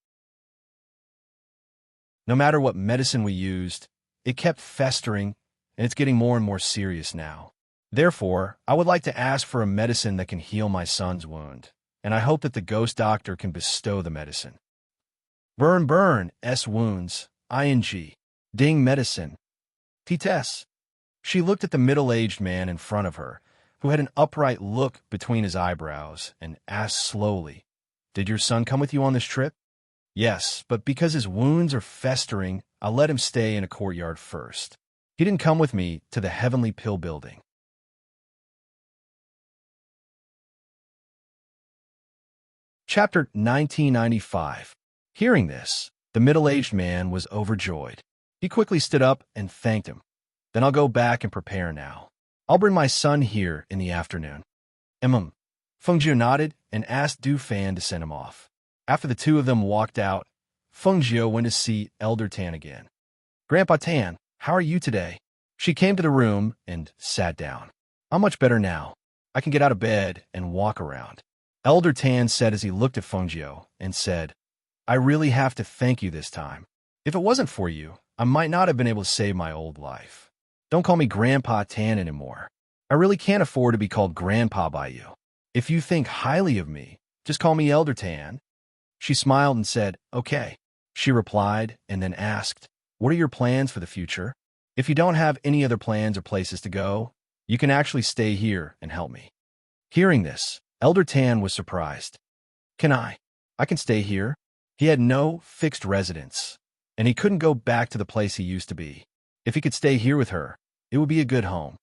No matter what medicine we used, it kept festering, and it's getting more and more serious now. Therefore, I would like to ask for a medicine that can heal my son's wound, and I hope that the ghost doctor can bestow the medicine. Burn, S wounds, ing, ding medicine. T-tess. She looked at the middle-aged man in front of her, who had an upright look between his eyebrows, and asked slowly, Did your son come with you on this trip? Yes, but because his wounds are festering, I'll let him stay in a courtyard first. He didn't come with me to the Heavenly Pill building. Chapter 1995. Hearing this, the middle-aged man was overjoyed. He quickly stood up and thanked him. Then I'll go back and prepare now. I'll bring my son here in the afternoon. Fengjiu nodded and asked Dufan to send him off. After the two of them walked out, Fengjiu went to see Elder Tan again. Grandpa Tan, how are you today? She came to the room and sat down. I'm much better now. I can get out of bed and walk around. Elder Tan said as he looked at Fengjiu and said, I really have to thank you this time. If it wasn't for you, I might not have been able to save my old life. Don't call me Grandpa Tan anymore. I really can't afford to be called Grandpa by you. If you think highly of me, just call me Elder Tan. She smiled and said, Okay. She replied and then asked, What are your plans for the future? If you don't have any other plans or places to go, you can actually stay here and help me. Hearing this, Elder Tan was surprised. Can I can stay here? He had no fixed residence, and he couldn't go back to the place he used to be. If he could stay here with her, it would be a good home.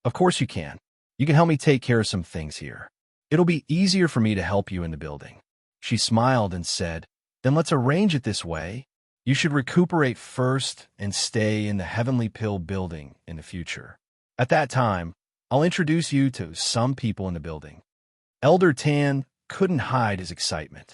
Of course you can. You can help me take care of some things here. It'll be easier for me to help you in the building. She smiled and said, Then let's arrange it this way. You should recuperate first and stay in the Heavenly Pill building in the future. At that time, I'll introduce you to some people in the building. Elder Tan couldn't hide his excitement.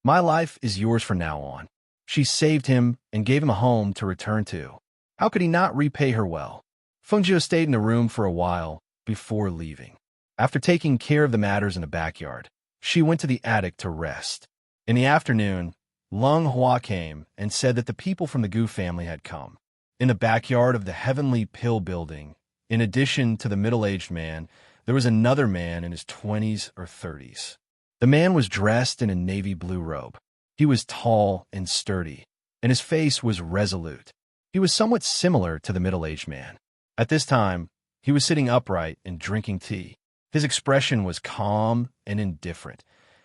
My life is yours from now on. She saved him and gave him a home to return to. How could he not repay her well? Fengjiu stayed in the room for a while before leaving. After taking care of the matters in the backyard, she went to the attic to rest. In the afternoon, Lung Hua came and said that the people from the Gu family had come. In the backyard of the Heavenly Pill building, in addition to the middle-aged man, there was another man in his 20s or 30s. The man was dressed in a navy blue robe. He was tall and sturdy, and his face was resolute. He was somewhat similar to the middle-aged man. At this time, he was sitting upright and drinking tea. His expression was calm and indifferent,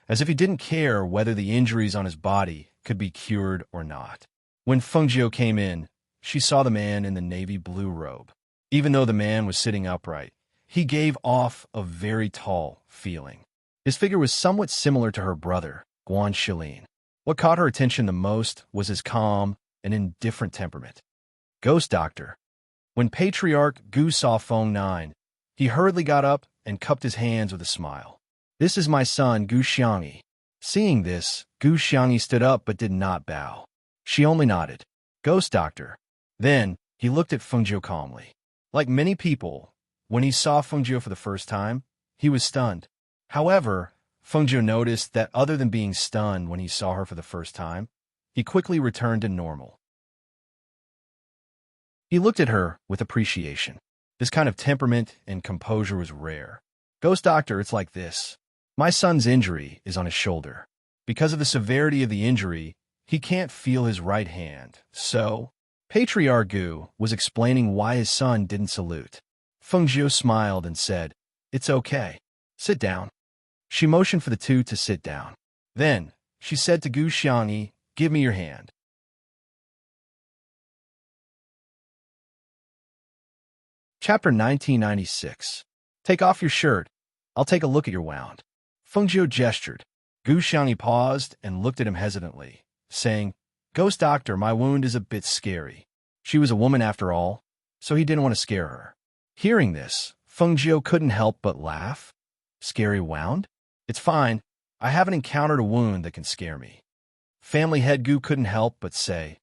as if he didn't care whether the injuries on his body could be cured or not. When Fengjiu came in, she saw the man in the navy blue robe. Even though the man was sitting upright, he gave off a very tall feeling. His figure was somewhat similar to her brother, Guan Shilin. What caught her attention the most was his calm and indifferent temperament. Ghost Doctor. When Patriarch Gu saw Feng Nine, he hurriedly got up and cupped his hands with a smile. This is my son, Gu Xiangyi. Seeing this, Gu Xiangyi stood up but did not bow. She only nodded. Ghost Doctor. Then, he looked at Fengjiu calmly. Like many people, when he saw Fengjiu for the first time, he was stunned. However, Fengjiu noticed that other than being stunned when he saw her for the first time, he quickly returned to normal. He looked at her with appreciation. This kind of temperament and composure was rare. Ghost Doctor, it's like this. My son's injury is on his shoulder. Because of the severity of the injury, he can't feel his right hand. So, Patriarch Gu was explaining why his son didn't salute. Fengjiu smiled and said, It's okay. Sit down. She motioned for the two to sit down. Then, she said to Gu Xiangyi, Give me your hand. Chapter 1996. Take off your shirt. I'll take a look at your wound. Fengjiu gestured. Gu Xiangyi paused and looked at him hesitantly, saying, Ghost Doctor, my wound is a bit scary. She was a woman after all, so he didn't want to scare her. Hearing this, Fengjiu couldn't help but laugh. Scary wound? It's fine. I haven't encountered a wound that can scare me. Family head Gu couldn't help but say,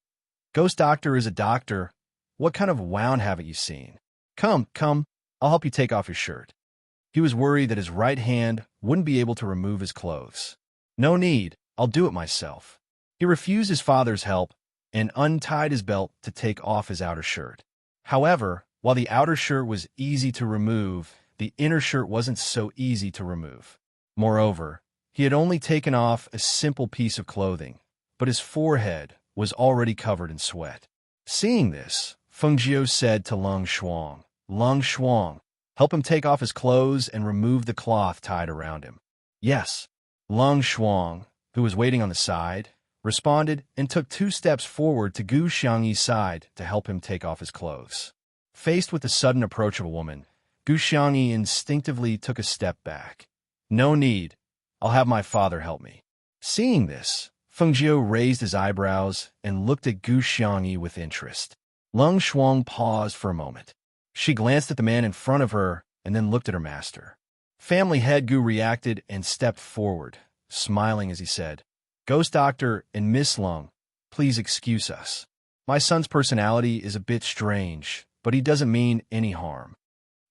Ghost Doctor is a doctor. What kind of wound haven't you seen? Come, I'll help you take off your shirt. He was worried that his right hand wouldn't be able to remove his clothes. No need, I'll do it myself. He refused his father's help and untied his belt to take off his outer shirt. However, while the outer shirt was easy to remove, the inner shirt wasn't so easy to remove. Moreover, he had only taken off a simple piece of clothing, but his forehead was already covered in sweat. Seeing this, Fengjiu said to Lung Shuang, Lung Shuang, help him take off his clothes and remove the cloth tied around him. Yes. Lung Shuang, who was waiting on the side, responded and took 2 steps forward to Gu Xiangyi's side to help him take off his clothes. Faced with the sudden approach of a woman, Gu Xiangyi instinctively took a step back. No need. I'll have my father help me. Seeing this, Fengjiu raised his eyebrows and looked at Gu Xiangyi with interest. Lung Shuang paused for a moment. She glanced at the man in front of her and then looked at her master. Family head Gu reacted and stepped forward, smiling as he said, Ghost Doctor and Miss Lung, please excuse us. My son's personality is a bit strange, but he doesn't mean any harm.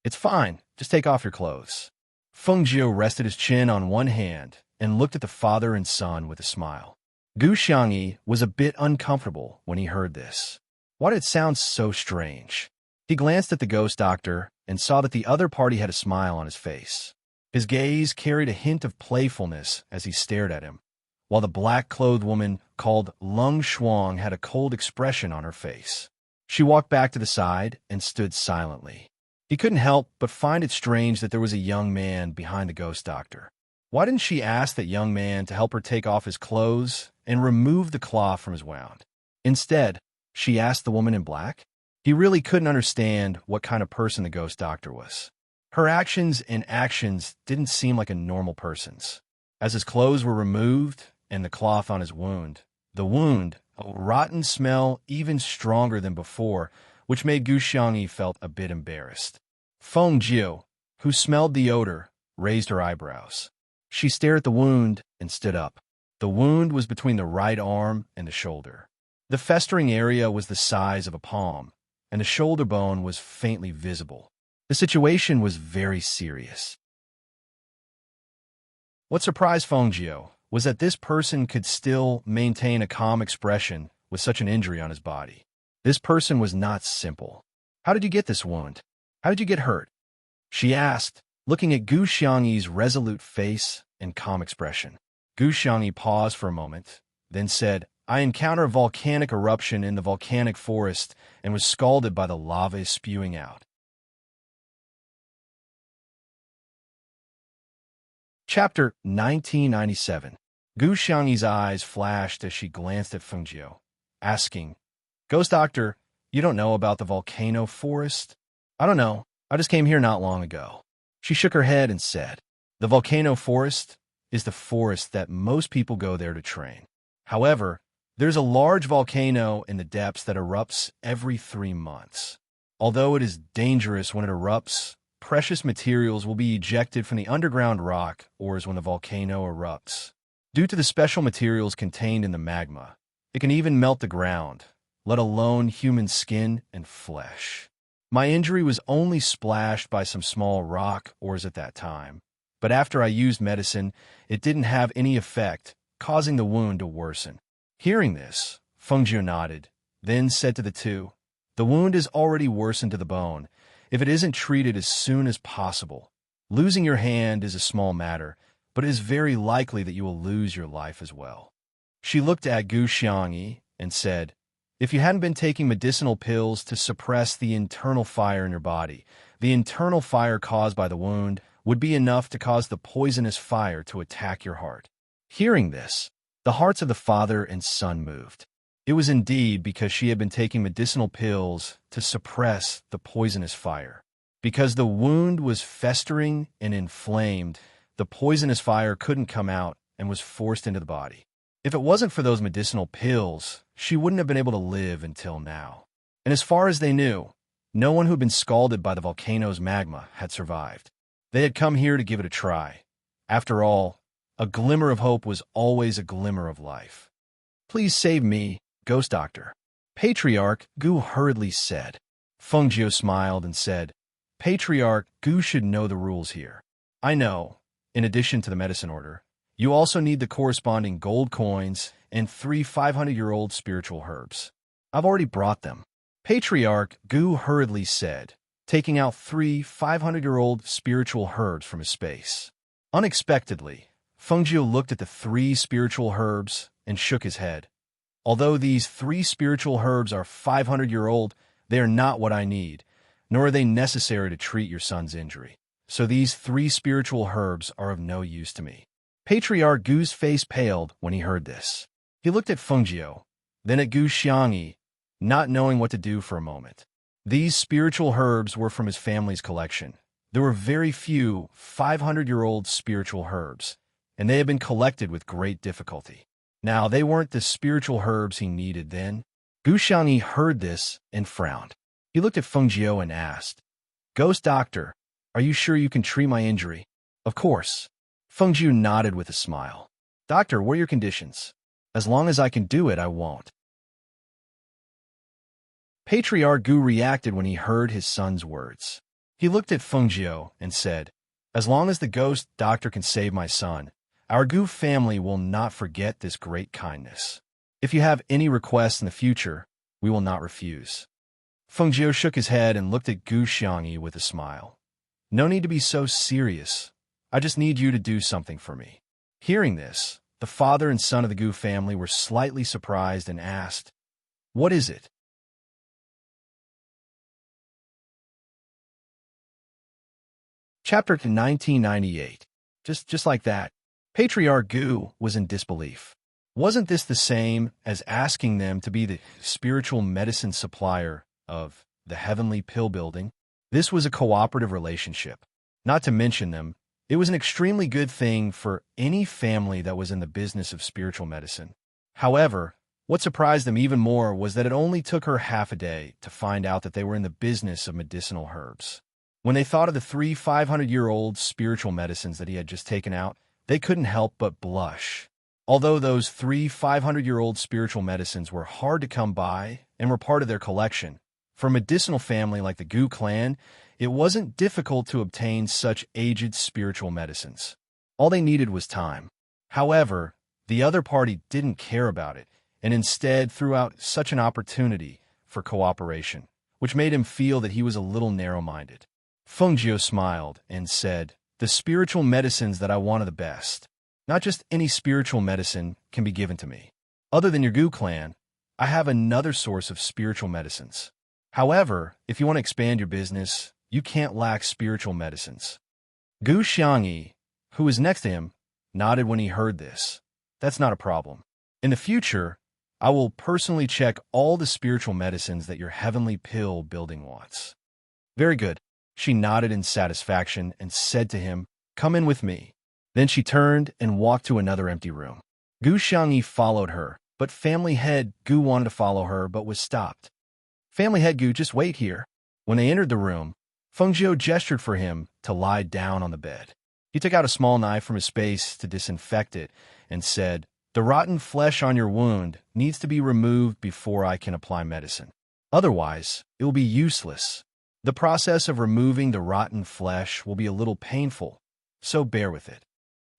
It's fine, just take off your clothes. Fengjiu rested his chin on one hand and looked at the father and son with a smile. Gu Xiangyi was a bit uncomfortable when he heard this. Why did it sound so strange? He glanced at the Ghost Doctor and saw that the other party had a smile on his face. His gaze carried a hint of playfulness as he stared at him, while the black-clothed woman called Lung Shuang had a cold expression on her face. She walked back to the side and stood silently. He couldn't help but find it strange that there was a young man behind the Ghost Doctor. Why didn't she ask that young man to help her take off his clothes and remove the cloth from his wound? Instead, she asked the woman in black. He really couldn't understand what kind of person the ghost doctor was. Her actions and actions didn't seem like a normal person's. As his clothes were removed and the cloth on his wound, a rotten smell even stronger than before, which made Gu Xiangyi felt a bit embarrassed. Feng Jiu, who smelled the odor, raised her eyebrows. She stared at the wound and stood up. The wound was between the right arm and the shoulder. The festering area was the size of a palm, and the shoulder bone was faintly visible. The situation was very serious. What surprised Feng Jiu was that this person could still maintain a calm expression with such an injury on his body. This person was not simple. How did you get this wound? How did you get hurt? She asked, looking at Gu Xiangyi's resolute face and calm expression. Gu Xiangyi paused for a moment, then said, I encountered a volcanic eruption in the volcanic forest and was scalded by the lava spewing out. Chapter 1997. Gu Xiangyi's eyes flashed as she glanced at Feng Jiu, asking, Ghost Doctor, you don't know about the volcano forest? I don't know. I just came here not long ago. She shook her head and said, The volcano forest is the forest that most people go there to train. However, there's a large volcano in the depths that erupts every 3 months. Although it is dangerous when it erupts, precious materials will be ejected from the underground rock ores when the volcano erupts. Due to the special materials contained in the magma, it can even melt the ground, let alone human skin and flesh. My injury was only splashed by some small rock ores at that time, but after I used medicine, it didn't have any effect, causing the wound to worsen. Hearing this, Feng Jiu nodded, then said to the two, The wound is already worsened to the bone. If it isn't treated as soon as possible, losing your hand is a small matter, but it is very likely that you will lose your life as well. She looked at Gu Xiangyi and said, If you hadn't been taking medicinal pills to suppress the internal fire in your body, the internal fire caused by the wound would be enough to cause the poisonous fire to attack your heart. Hearing this, the hearts of the father and son moved. It was indeed because she had been taking medicinal pills to suppress the poisonous fire. Because the wound was festering and inflamed, the poisonous fire couldn't come out and was forced into the body. If it wasn't for those medicinal pills, she wouldn't have been able to live until now. And as far as they knew, no one who had been scalded by the volcano's magma had survived. They had come here to give it a try. After all, a glimmer of hope was always a glimmer of life. Please save me, Ghost Doctor. Patriarch Gu hurriedly said. Feng Jiu smiled and said, Patriarch Gu should know the rules here. I know, in addition to the medicine order, you also need the corresponding gold coins and 3 500-year-old spiritual herbs. I've already brought them. Patriarch Gu hurriedly said, taking out 3 500-year-old spiritual herbs from his space. Unexpectedly, Feng Jiu looked at the 3 spiritual herbs and shook his head. Although these 3 spiritual herbs are 500-year-old, they are not what I need, nor are they necessary to treat your son's injury. So these 3 spiritual herbs are of no use to me. Patriarch Gu's face paled when he heard this. He looked at Feng Jiu, then at Gu Xiangyi, not knowing what to do for a moment. These spiritual herbs were from his family's collection. There were very few 500-year-old spiritual herbs, and they had been collected with great difficulty. Now, they weren't the spiritual herbs he needed then. Gu Xiangyi heard this and frowned. He looked at Feng Jiu and asked, Ghost Doctor, are you sure you can treat my injury? Of course. Feng Jiu nodded with a smile. Doctor, what are your conditions? As long as I can do it, I won't. Patriarch Gu reacted when he heard his son's words. He looked at Feng Jiu and said, As long as the Ghost Doctor can save my son, our Gu family will not forget this great kindness. If you have any requests in the future, we will not refuse. Feng Jiu shook his head and looked at Gu Xiangyi with a smile. No need to be so serious. I just need you to do something for me. Hearing this, the father and son of the Gu family were slightly surprised and asked, What is it? Chapter 1998. Just like that, Patriarch Gu was in disbelief. Wasn't this the same as asking them to be the spiritual medicine supplier of the heavenly pill building? This was a cooperative relationship. Not to mention them, it was an extremely good thing for any family that was in the business of spiritual medicine. However, what surprised them even more was that it only took her half a day to find out that they were in the business of medicinal herbs. When they thought of the 3 500-year-old spiritual medicines that he had just taken out, they couldn't help but blush. Although those 3 500-year-old spiritual medicines were hard to come by and were part of their collection, for a medicinal family like the Gu clan, it wasn't difficult to obtain such aged spiritual medicines. All they needed was time. However, the other party didn't care about it, and instead threw out such an opportunity for cooperation, which made him feel that he was a little narrow-minded. Feng Jiu smiled and said, "The spiritual medicines that I want are the best. Not just any spiritual medicine can be given to me. Other than your Gu clan, I have another source of spiritual medicines. However, if you want to expand your business, you can't lack spiritual medicines." Gu Xiangyi, who was next to him, nodded when he heard this. "That's not a problem. In the future, I will personally check all the spiritual medicines that your heavenly pill building wants." "Very good." She nodded in satisfaction and said to him, "Come in with me." Then she turned and walked to another empty room. Gu Xiangyi followed her, but family head Gu wanted to follow her but was stopped. "Family head Gu, just wait here." When they entered the room, Feng Jiu gestured for him to lie down on the bed. He took out a small knife from his space to disinfect it and said, "The rotten flesh on your wound needs to be removed before I can apply medicine. Otherwise, it will be useless. The process of removing the rotten flesh will be a little painful, so bear with it."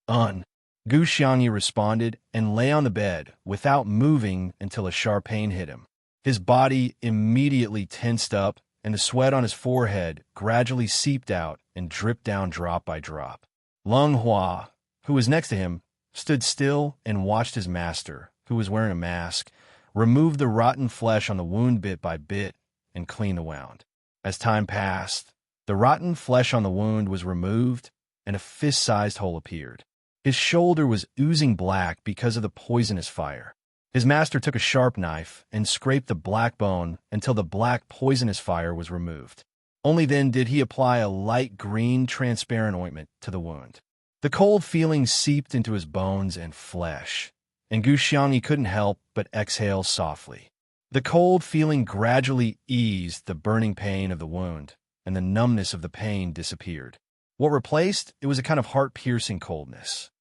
Gu Xiangyi responded and lay on the bed without moving until a sharp pain hit him. His body immediately tensed up, and the sweat on his forehead gradually seeped out and dripped down drop by drop. Lung Hua, who was next to him, stood still and watched his master, who was wearing a mask, remove the rotten flesh on the wound bit by bit and clean the wound. As time passed, the rotten flesh on the wound was removed and a fist-sized hole appeared. His shoulder was oozing black because of the poisonous fire. His master took a sharp knife and scraped the black bone until the black poisonous fire was removed. Only then did he apply a light green transparent ointment to the wound. The cold feeling seeped into his bones and flesh, and Gu Xiangyi couldn't help but exhale softly. The cold feeling gradually eased the burning pain of the wound, and the numbness of the pain disappeared. What replaced it was a kind of heart-piercing coldness.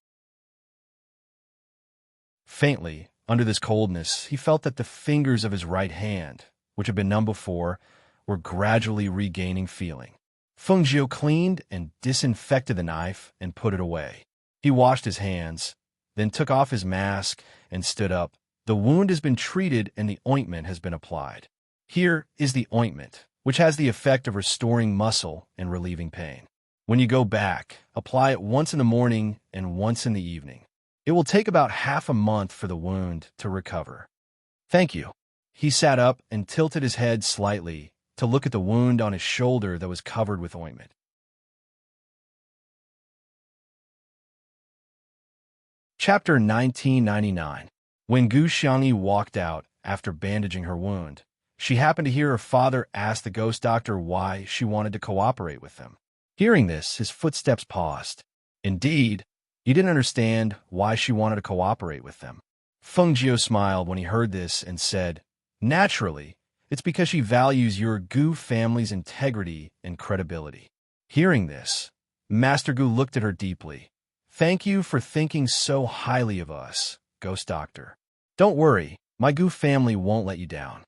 Faintly, under this coldness, he felt that the fingers of his right hand, which had been numb before, were gradually regaining feeling. Feng Jiu cleaned and disinfected the knife and put it away. He washed his hands, then took off his mask and stood up. "The wound has been treated and the ointment has been applied. Here is the ointment, which has the effect of restoring muscle and relieving pain. When you go back, apply it once in the morning and once in the evening. It will take about half a month for the wound to recover." "Thank you." He sat up and tilted his head slightly to look at the wound on his shoulder that was covered with ointment. Chapter 1999. When Gu Xiangyi walked out after bandaging her wound, she happened to hear her father ask the ghost doctor why she wanted to cooperate with them. Hearing this, his footsteps paused. Indeed, he didn't understand why she wanted to cooperate with them. Feng Jiu smiled when he heard this and said, "Naturally, it's because she values your Gu family's integrity and credibility." Hearing this, Master Gu looked at her deeply. "Thank you for thinking so highly of us, Ghost Doctor. Don't worry, my Gu family won't let you down."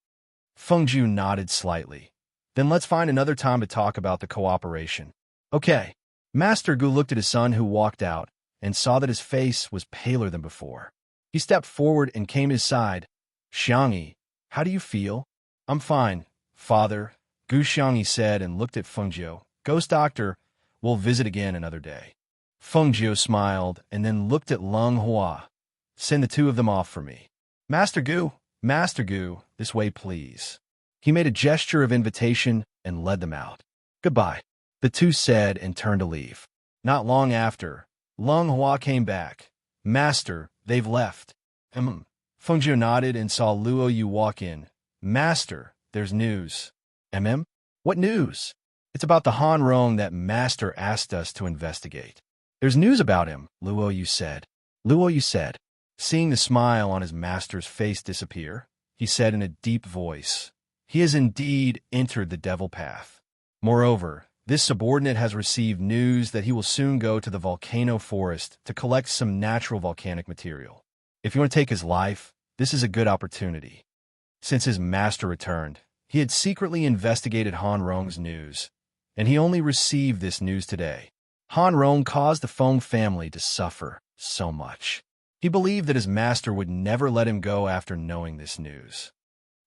Feng Jiu nodded slightly. "Then let's find another time to talk about the cooperation." "Okay." Master Gu looked at his son who walked out and saw that his face was paler than before. He stepped forward and came to his side. "Xiangyi, how do you feel?" "I'm fine, father," Gu Xiangyi said and looked at Feng Jiu. "Ghost Doctor, we'll visit again another day." Feng Jiu smiled and then looked at Lung Hua. "Send the two of them off for me." Master Gu, this way please." He made a gesture of invitation and led them out. "Goodbye," the two said and turned to leave. Not long after, Lung Hua came back, Master, they've left. Feng nodded and saw Luo Yu walk in. Master, there's news. What news? It's about the Han Rong that Master asked us to investigate. There's news about him, Luo Yu said. Luo Yu said. Seeing the smile on his master's face disappear, he said in a deep voice, he has indeed entered the devil path. Moreover, this subordinate has received news that he will soon go to the volcano forest to collect some natural volcanic material. If you want to take his life, this is a good opportunity. Since his master returned, he had secretly investigated Han Rong's news, and he only received this news today. Han Rong caused the Feng family to suffer so much. He believed that his master would never let him go after knowing this news.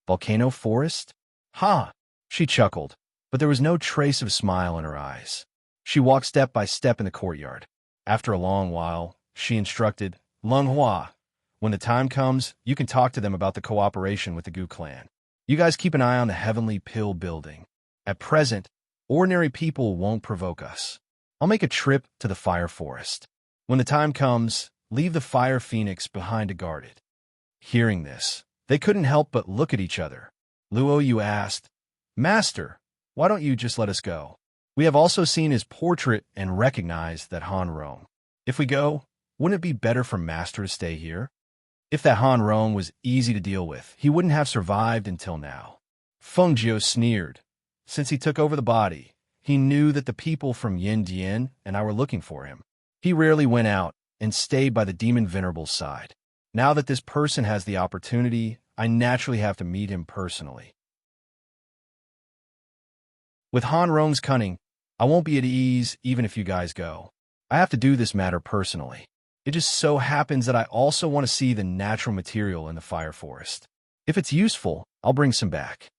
Volcano forest? Ha! She chuckled, but there was no trace of a smile in her eyes. She walked step by step in the courtyard. After a long while, she instructed, Lung Hua, when the time comes, you can talk to them about the cooperation with the Gu clan. You guys keep an eye on the Heavenly Pill building. At present, ordinary people won't provoke us. I'll make a trip to the fire forest. When the time comes, leave the fire phoenix behind to guard it. Hearing this, they couldn't help but look at each other. Luo Yu asked, Master, why don't you just let us go? We have also seen his portrait and recognized that Han Rong. If we go, wouldn't it be better for Master to stay here? If that Han Rong was easy to deal with, he wouldn't have survived until now. Feng Jiu sneered. Since he took over the body, he knew that the people from Yin Dian and I were looking for him. He rarely went out and stayed by the demon venerable's side. Now that this person has the opportunity, I naturally have to meet him personally. With Han Rong's cunning, I won't be at ease even if you guys go. I have to do this matter personally. It just so happens that I also want to see the natural material in the fire forest. If it's useful, I'll bring some back.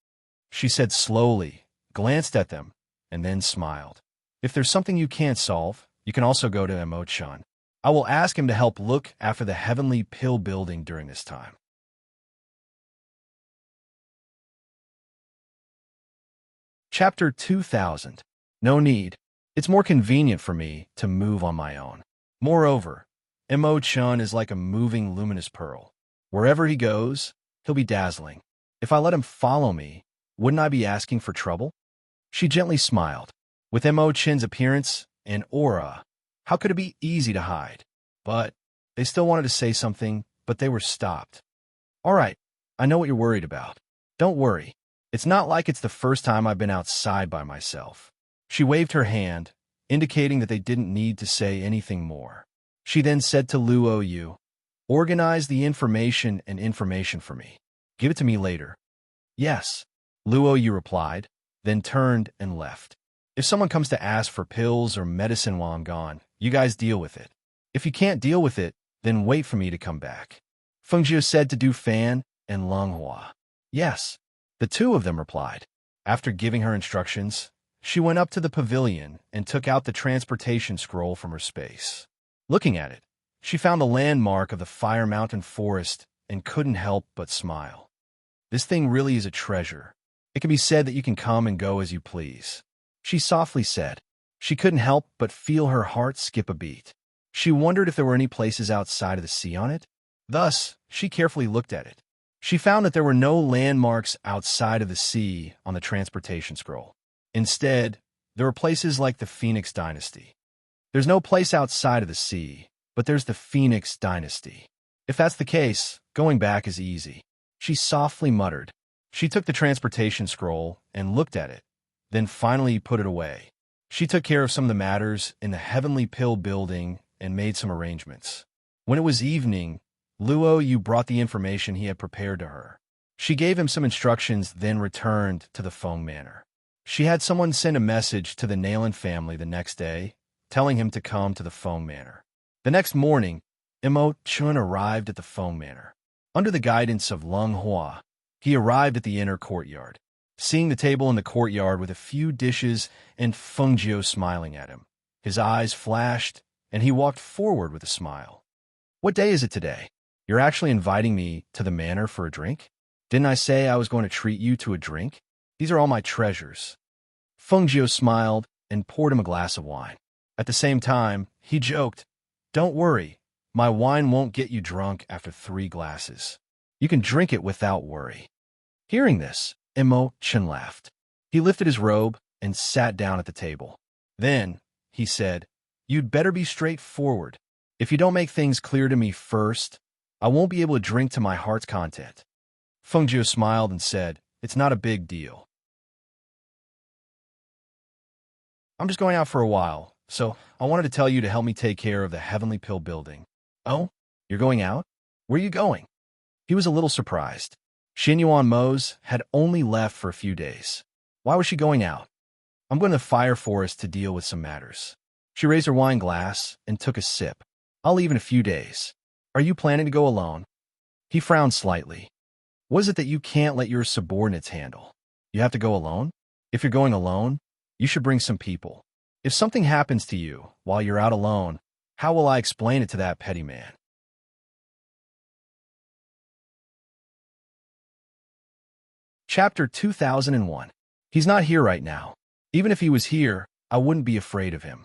She said slowly, glanced at them, and then smiled. If there's something you can't solve, you can also go to Mo-chan. I will ask him to help look after the Heavenly Pill building during this time. Chapter 2000. No need. It's more convenient for me to move on my own. Moreover, Mo-chan is like a moving luminous pearl. Wherever he goes, he'll be dazzling. If I let him follow me, wouldn't I be asking for trouble? She gently smiled. With Mo-chan's appearance and aura, how could it be easy to hide? But they still wanted to say something, but they were stopped. All right, I know what you're worried about. Don't worry. It's not like it's the first time I've been outside by myself. She waved her hand, indicating that they didn't need to say anything more. She then said to Luo Yu, organize the information for me. Give it to me later. Yes, Luo Yu replied, then turned and left. If someone comes to ask for pills or medicine while I'm gone, you guys deal with it. If you can't deal with it, then wait for me to come back. Feng Jiu said to Du Fan and Lung Hua. Yes, the two of them replied. After giving her instructions, she went up to the pavilion and took out the transportation scroll from her space. Looking at it, she found the landmark of the Fire Mountain Forest and couldn't help but smile. This thing really is a treasure. It can be said that you can come and go as you please. She softly said. She couldn't help but feel her heart skip a beat. She wondered if there were any places outside of the sea on it. Thus, she carefully looked at it. She found that there were no landmarks outside of the sea on the transportation scroll. Instead, there were places like the Phoenix Dynasty. There's no place outside of the sea, but there's the Phoenix Dynasty. If that's the case, going back is easy. She softly muttered. She took the transportation scroll and looked at it, then finally put it away. She took care of some of the matters in the Heavenly Pill building and made some arrangements. When it was evening, Luo Yu brought the information he had prepared to her. She gave him some instructions, then returned to the Feng Manor. She had someone send a message to the Nailan family the next day, telling him to come to the Feng Manor. The next morning, Mo-chan arrived at the Feng Manor. Under the guidance of Lung Hua, he arrived at the inner courtyard. Seeing the table in the courtyard with a few dishes and Feng Jiu smiling at him, his eyes flashed, and he walked forward with a smile. What day is it today? You're actually inviting me to the manor for a drink? Didn't I say I was going to treat you to a drink? These are all my treasures. Feng Jiu smiled and poured him a glass of wine. At the same time, he joked, Don't worry, My wine won't get you drunk after 3 glasses. You can drink it without worry. Hearing this, Imo-chan laughed. He lifted his robe and sat down at the table. Then, he said, "You'd better be straightforward. If you don't make things clear to me first, I won't be able to drink to my heart's content." Feng smiled and said, "It's not a big deal. I'm just going out for a while, so I wanted to tell you to help me take care of the Heavenly Pill building." "Oh, you're going out? Where are you going?" He was a little surprised. Xinyuan Mose had only left for a few days. Why was she going out? "I'm going to the fire forest to deal with some matters." She raised her wine glass and took a sip. "I'll leave in a few days. Are you planning to go alone?" He frowned slightly. "What is it that you can't let your subordinates handle? You have to go alone? If you're going alone, you should bring some people. If something happens to you while you're out alone, how will I explain it to that petty man?" Chapter 2001. He's not here right now. Even if he was here, I wouldn't be afraid of him.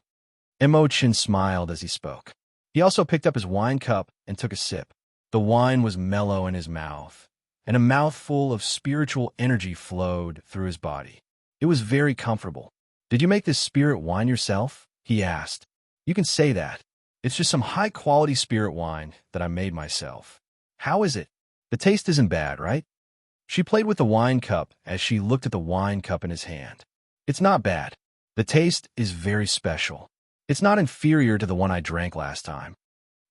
Imo-chan smiled as he spoke. He also picked up his wine cup and took a sip. The wine was mellow in his mouth, and a mouthful of spiritual energy flowed through his body. It was very comfortable. "Did you make this spirit wine yourself?" he asked. "You can say that. It's just some high-quality spirit wine that I made myself." "How is it? The taste isn't bad, right?" She played with the wine cup as she looked at the wine cup in his hand. "It's not bad. The taste is very special. It's not inferior to the one I drank last time.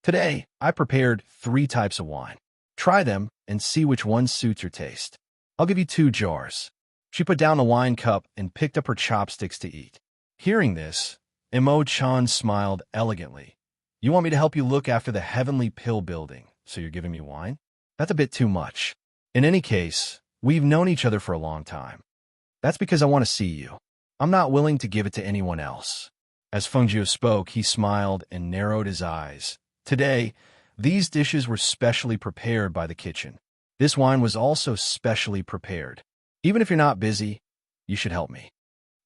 Today, I prepared 3 types of wine. Try them and see which one suits your taste. I'll give you 2 jars." She put down the wine cup and picked up her chopsticks to eat. Hearing this, Imo-chan smiled elegantly. "You want me to help you look after the Heavenly Pill building, so you're giving me wine? That's a bit too much. In any case, we've known each other for a long time. That's because I want to see you. I'm not willing to give it to anyone else." As Feng spoke, he smiled and narrowed his eyes. Today, these dishes were specially prepared by the kitchen. This wine was also specially prepared. "Even if you're not busy, you should help me.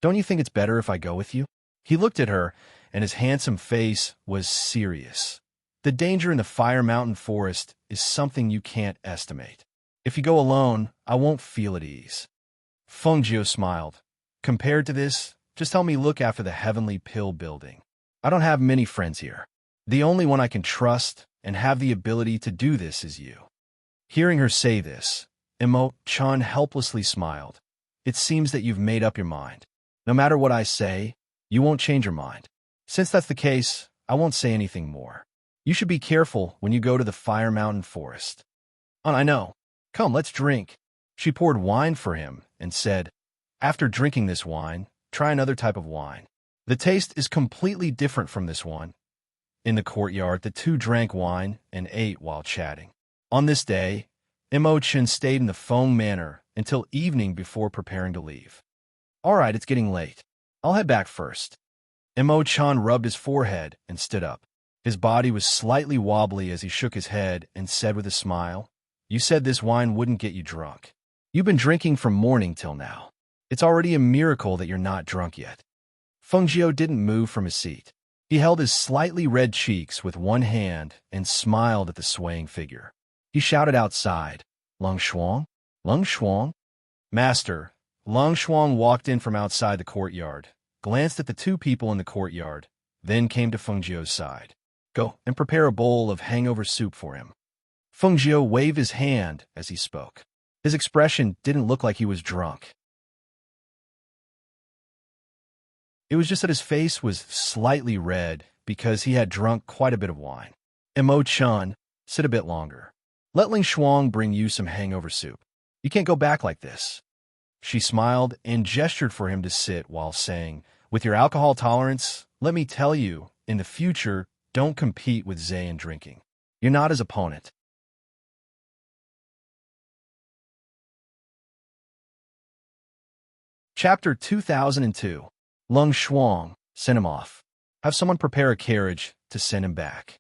Don't you think it's better if I go with you?" He looked at her, and his handsome face was serious. The danger in the Fire Mountain Forest is something you can't estimate. If you go alone, I won't feel at ease. Feng smiled. "Compared to this, just help me look after the Heavenly Pill building. I don't have many friends here. The only one I can trust and have the ability to do this is you." Hearing her say this, Imo-chan helplessly smiled. "It seems that you've made up your mind. No matter what I say, you won't change your mind. Since that's the case, I won't say anything more. You should be careful when you go to the Fire Mountain Forest." "Oh, I know. Come, let's drink." She poured wine for him and said, "After drinking this wine, try another type of wine. The taste is completely different from this one." In the courtyard, the 2 drank wine and ate while chatting. On this day, Imo-chan stayed in the Feng Manor until evening before preparing to leave. "All right, it's getting late. I'll head back first." Imo-chan rubbed his forehead and stood up. His body was slightly wobbly as he shook his head and said with a smile, "You said this wine wouldn't get you drunk. You've been drinking from morning till now. It's already a miracle that you're not drunk yet." Feng didn't move from his seat. He held his slightly red cheeks with one hand and smiled at the swaying figure. He shouted outside, "Lung Shuang? Lung Shuang?" "Master." Lung Shuang walked in from outside the courtyard, glanced at the 2 people in the courtyard, then came to Feng side. "Go and prepare a bowl of hangover soup for him." Feng waved his hand as he spoke. His expression didn't look like he was drunk. It was just that his face was slightly red because he had drunk quite a bit of wine. "Imo-chan, sit a bit longer. Let Ling Shuang bring you some hangover soup. You can't go back like this." She smiled and gestured for him to sit while saying, "With your alcohol tolerance, let me tell you, in the future, don't compete with Zay in drinking. You're not his opponent." Chapter 2002. Lung Shuang, send him off. Have someone prepare a carriage to send him back.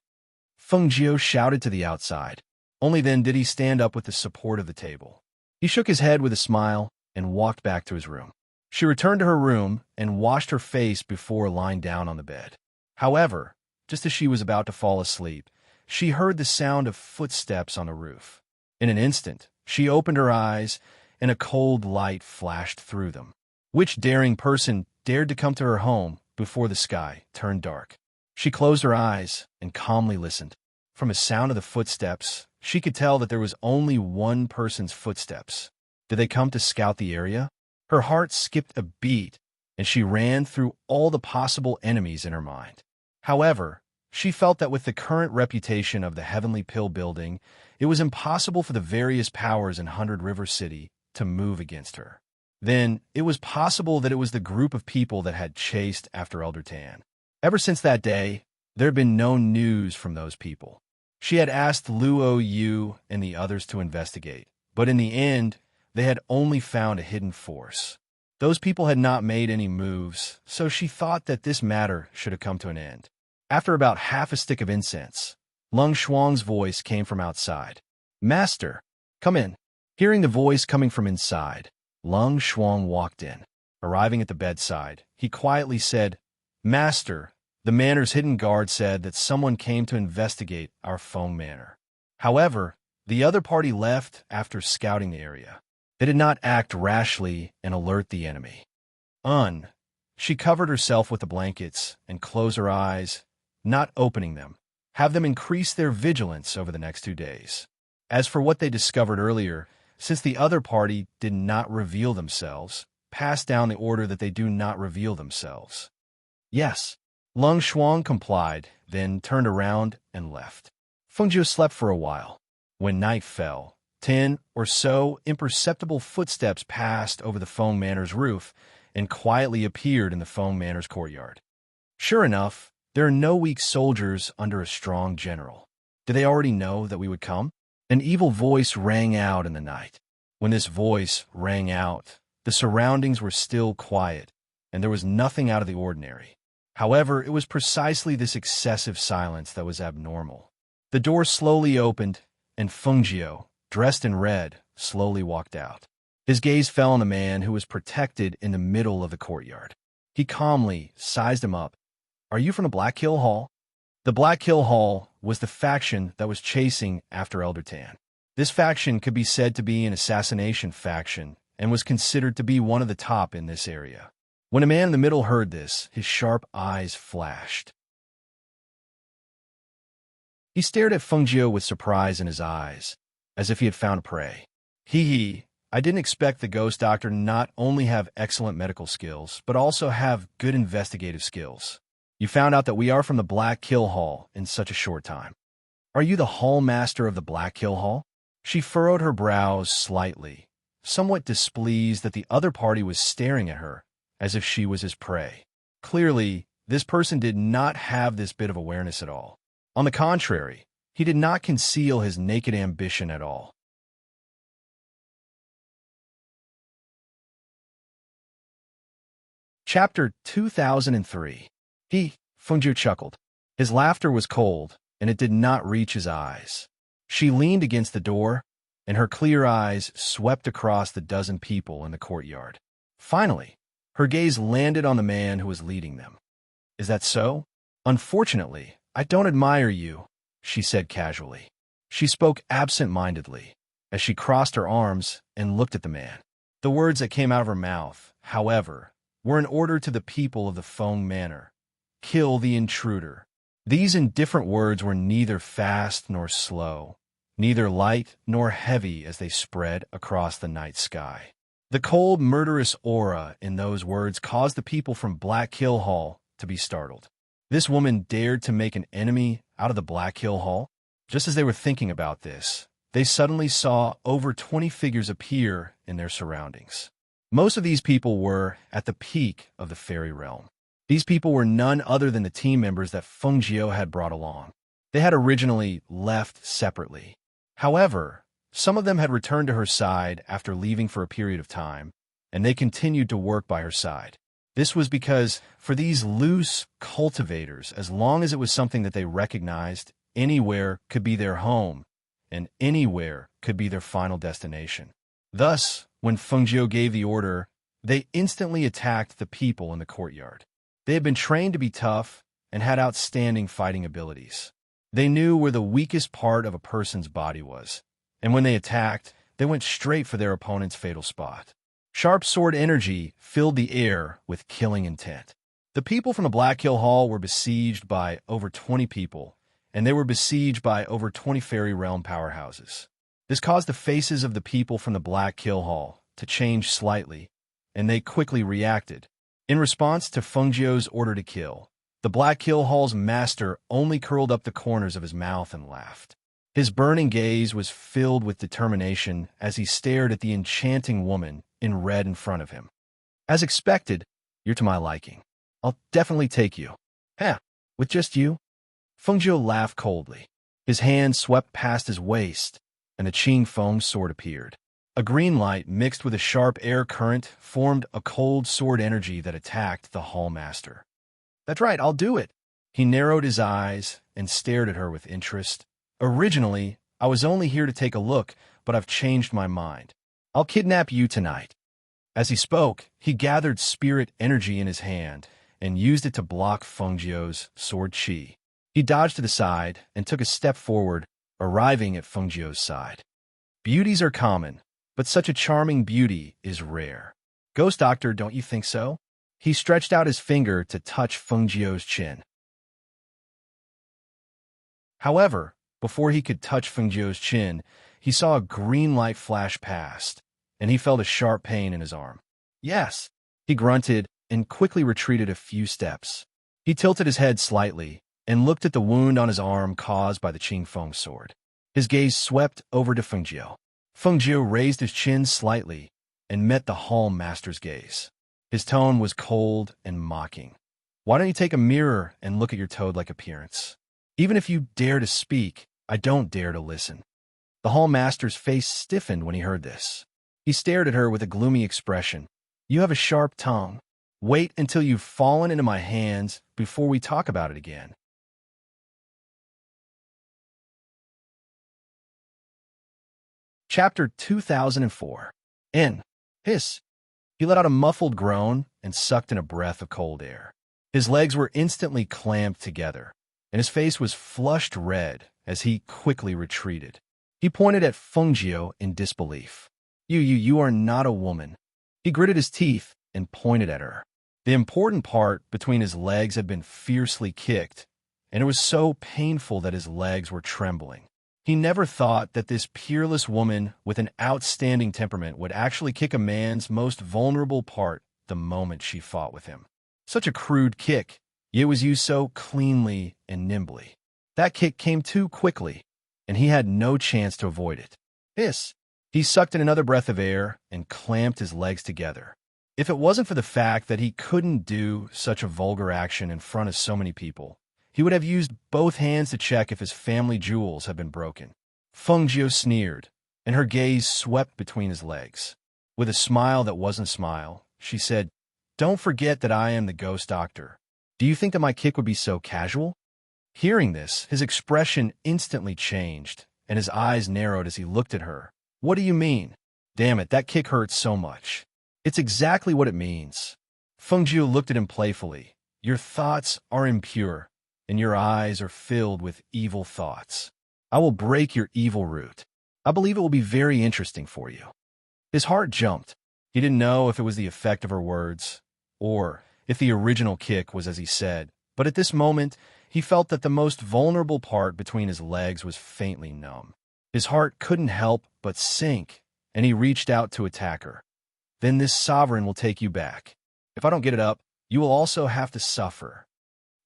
Feng shouted to the outside. Only then did he stand up with the support of the table. He shook his head with a smile and walked back to his room. She returned to her room and washed her face before lying down on the bed. However, just as she was about to fall asleep, she heard the sound of footsteps on the roof. In an instant, she opened her eyes, and a cold light flashed through them. Which daring person dared to come to her home before the sky turned dark? She closed her eyes and calmly listened. From the sound of the footsteps, she could tell that there was only one person's footsteps. Did they come to scout the area? Her heart skipped a beat, and she ran through all the possible enemies in her mind. However, she felt that with the current reputation of the Heavenly Pill Building, it was impossible for the various powers in 100 River City to move against her. Then, it was possible that it was the group of people that had chased after Elder Tan. Ever since that day, there had been no news from those people. She had asked Luo Yu and the others to investigate, but in the end, they had only found a hidden force. Those people had not made any moves, so she thought that this matter should have come to an end. After about half a stick of incense, Lung Shuang's voice came from outside. "Master, come in." Hearing the voice coming from inside, Lung Shuang walked in. Arriving at the bedside, he quietly said, "Master, the manor's hidden guard said that someone came to investigate our Feng Manor. However, the other party left after scouting the area. They did not act rashly and alert the enemy." She covered herself with the blankets and closed her eyes, not opening them. Have them increase their vigilance over the next 2 days. As for what they discovered earlier, since the other party did not reveal themselves, pass down the order that they do not reveal themselves. Yes. Lung Shuang complied, then turned around and left. Fengjiu slept for a while. When night fell, 10 or so imperceptible footsteps passed over the Feng Manor's roof and quietly appeared in the Feng Manor's courtyard. Sure enough, there are no weak soldiers under a strong general. Did they already know that we would come? An evil voice rang out in the night. When this voice rang out, the surroundings were still quiet, and there was nothing out of the ordinary. However, it was precisely this excessive silence that was abnormal. The door slowly opened, and Fengjiu, dressed in red, slowly walked out. His gaze fell on a man who was protected in the middle of the courtyard. He calmly sized him up. "Are you from the Black Hill Hall?" The Black Hill Hall was the faction that was chasing after Elder Tan. This faction could be said to be an assassination faction and was considered to be one of the top in this area. When a man in the middle heard this, his sharp eyes flashed. He stared at Fengjiu with surprise in his eyes, as if he had found prey. I didn't expect the ghost doctor not only have excellent medical skills, but also have good investigative skills. You found out that we are from the Black Hill Hall in such a short time. Are you the hall master of the Black Hill Hall? She furrowed her brows slightly, somewhat displeased that the other party was staring at her, as if she was his prey. Clearly, this person did not have this bit of awareness at all. On the contrary, he did not conceal his naked ambition at all. Chapter 2003. Fengjiu chuckled. His laughter was cold, and it did not reach his eyes. She leaned against the door, and her clear eyes swept across the dozen people in the courtyard. Finally, her gaze landed on the man who was leading them. "Is that so? Unfortunately, I don't admire you," she said casually. She spoke absent-mindedly, as she crossed her arms and looked at the man. The words that came out of her mouth, however, were an order to the people of the Feng Manor. "Kill the intruder." These indifferent words were neither fast nor slow, neither light nor heavy as they spread across the night sky. The cold, murderous aura in those words caused the people from Black Hill Hall to be startled. This woman dared to make an enemy out of the Black Hill Hall? Just as they were thinking about this, they suddenly saw over 20 figures appear in their surroundings. Most of these people were at the peak of the fairy realm. These people were none other than the team members that Fengjiu had brought along. They had originally left separately. However, some of them had returned to her side after leaving for a period of time, and they continued to work by her side. This was because, for these loose cultivators, as long as it was something that they recognized, anywhere could be their home, and anywhere could be their final destination. Thus, when Fengjiu gave the order, they instantly attacked the people in the courtyard. They had been trained to be tough and had outstanding fighting abilities. They knew where the weakest part of a person's body was, and when they attacked, they went straight for their opponent's fatal spot. Sharp sword energy filled the air with killing intent. The people from the Black Hill Hall were besieged by over 20 people, and they were besieged by over 20 fairy realm powerhouses. This caused the faces of the people from the Black Hill Hall to change slightly, and they quickly reacted. In response to Fengjiu's order to kill, the Black Hill Hall's master only curled up the corners of his mouth and laughed. His burning gaze was filled with determination as he stared at the enchanting woman in red in front of him. As expected, you're to my liking. I'll definitely take you. Huh, with just you? Fengjiu laughed coldly. His hand swept past his waist, and the Qing Feng sword appeared. A green light mixed with a sharp air current formed a cold sword energy that attacked the hall master. That's right, I'll do it. He narrowed his eyes and stared at her with interest. Originally, I was only here to take a look, but I've changed my mind. I'll kidnap you tonight. As he spoke, he gathered spirit energy in his hand and used it to block Fengjiu's sword qi. He dodged to the side and took a step forward, arriving at Fengjiu's side. Beauties are common, but such a charming beauty is rare. Ghost Doctor, don't you think so? He stretched out his finger to touch Fengjiu's chin. However, before he could touch Fengjiu's chin, he saw a green light flash past, and he felt a sharp pain in his arm. Yes, he grunted and quickly retreated a few steps. He tilted his head slightly and looked at the wound on his arm caused by the Qing Feng sword. His gaze swept over to Fengjiu. Fengjiu raised his chin slightly and met the hall master's gaze. His tone was cold and mocking. Why don't you take a mirror and look at your toad-like appearance? Even if you dare to speak, I don't dare to listen. The hall master's face stiffened when he heard this. He stared at her with a gloomy expression. You have a sharp tongue. Wait until you've fallen into my hands before we talk about it again. Chapter 2004. In. Hiss. He let out a muffled groan and sucked in a breath of cold air. His legs were instantly clamped together, and his face was flushed red as he quickly retreated. He pointed at Fengjiu in disbelief. You are not a woman. He gritted his teeth and pointed at her. The important part between his legs had been fiercely kicked, and it was so painful that his legs were trembling. He never thought that this peerless woman with an outstanding temperament would actually kick a man's most vulnerable part the moment she fought with him. Such a crude kick, yet it was used so cleanly and nimbly. That kick came too quickly, and he had no chance to avoid it. Hiss! He sucked in another breath of air and clamped his legs together. If it wasn't for the fact that he couldn't do such a vulgar action in front of so many people, he would have used both hands to check if his family jewels had been broken. Fengjiu sneered, and her gaze swept between his legs. With a smile that wasn't a smile, she said, Don't forget that I am the Ghost Doctor. Do you think that my kick would be so casual? Hearing this, his expression instantly changed, and his eyes narrowed as he looked at her. What do you mean? Damn it, that kick hurts so much. It's exactly what it means. Fengjiu looked at him playfully. Your thoughts are impure, and your eyes are filled with evil thoughts. I will break your evil root. I believe it will be very interesting for you. His heart jumped. He didn't know if it was the effect of her words, or if the original kick was as he said, but at this moment, he felt that the most vulnerable part between his legs was faintly numb. His heart couldn't help but sink, and he reached out to attack her. Then this sovereign will take you back. If I don't get it up, you will also have to suffer.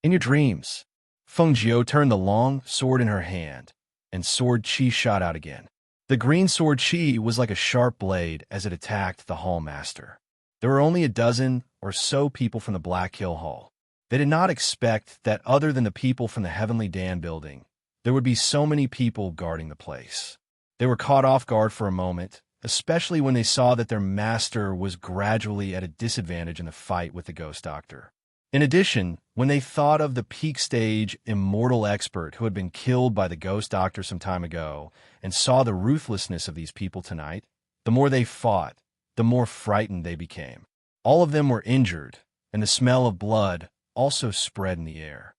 In your dreams. Fengjiu turned the long sword in her hand, and sword qi shot out again. The green sword qi was like a sharp blade as it attacked the hall master. There were only a dozen or so people from the Black Hill Hall. They did not expect that other than the people from the Heavenly Dan building, there would be so many people guarding the place. They were caught off guard for a moment, especially when they saw that their master was gradually at a disadvantage in the fight with the Ghost Doctor. In addition, when they thought of the peak stage immortal expert who had been killed by the Ghost Doctor some time ago and saw the ruthlessness of these people tonight, the more they fought, the more frightened they became. All of them were injured, and the smell of blood also spread in the air.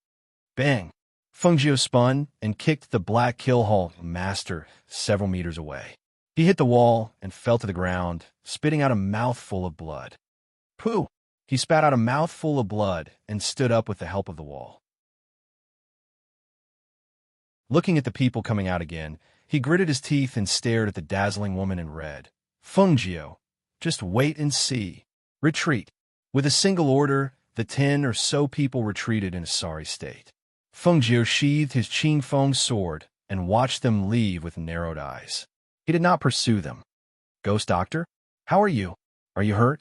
Bang! Feng Jiu spun and kicked the black kill hall master several meters away. He hit the wall and fell to the ground, spitting out a mouthful of blood. Pooh! He spat out a mouthful of blood and stood up with the help of the wall. Looking at the people coming out again, he gritted his teeth and stared at the dazzling woman in red. Feng Jiu, just wait and see. Retreat. With a single order, the 10 or so people retreated in a sorry state. Feng Jiu sheathed his Qing Feng sword and watched them leave with narrowed eyes. He did not pursue them. Ghost Doctor? How are you? Are you hurt?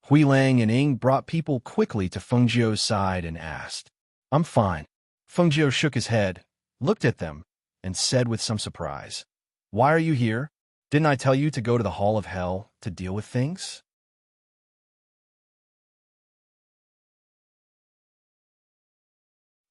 Hui Lang and Ying brought people quickly to Feng Jiu's side and asked. I'm fine. Feng Jiu shook his head, looked at them, and said with some surprise, Why are you here? Didn't I tell you to go to the Hall of Hell to deal with things?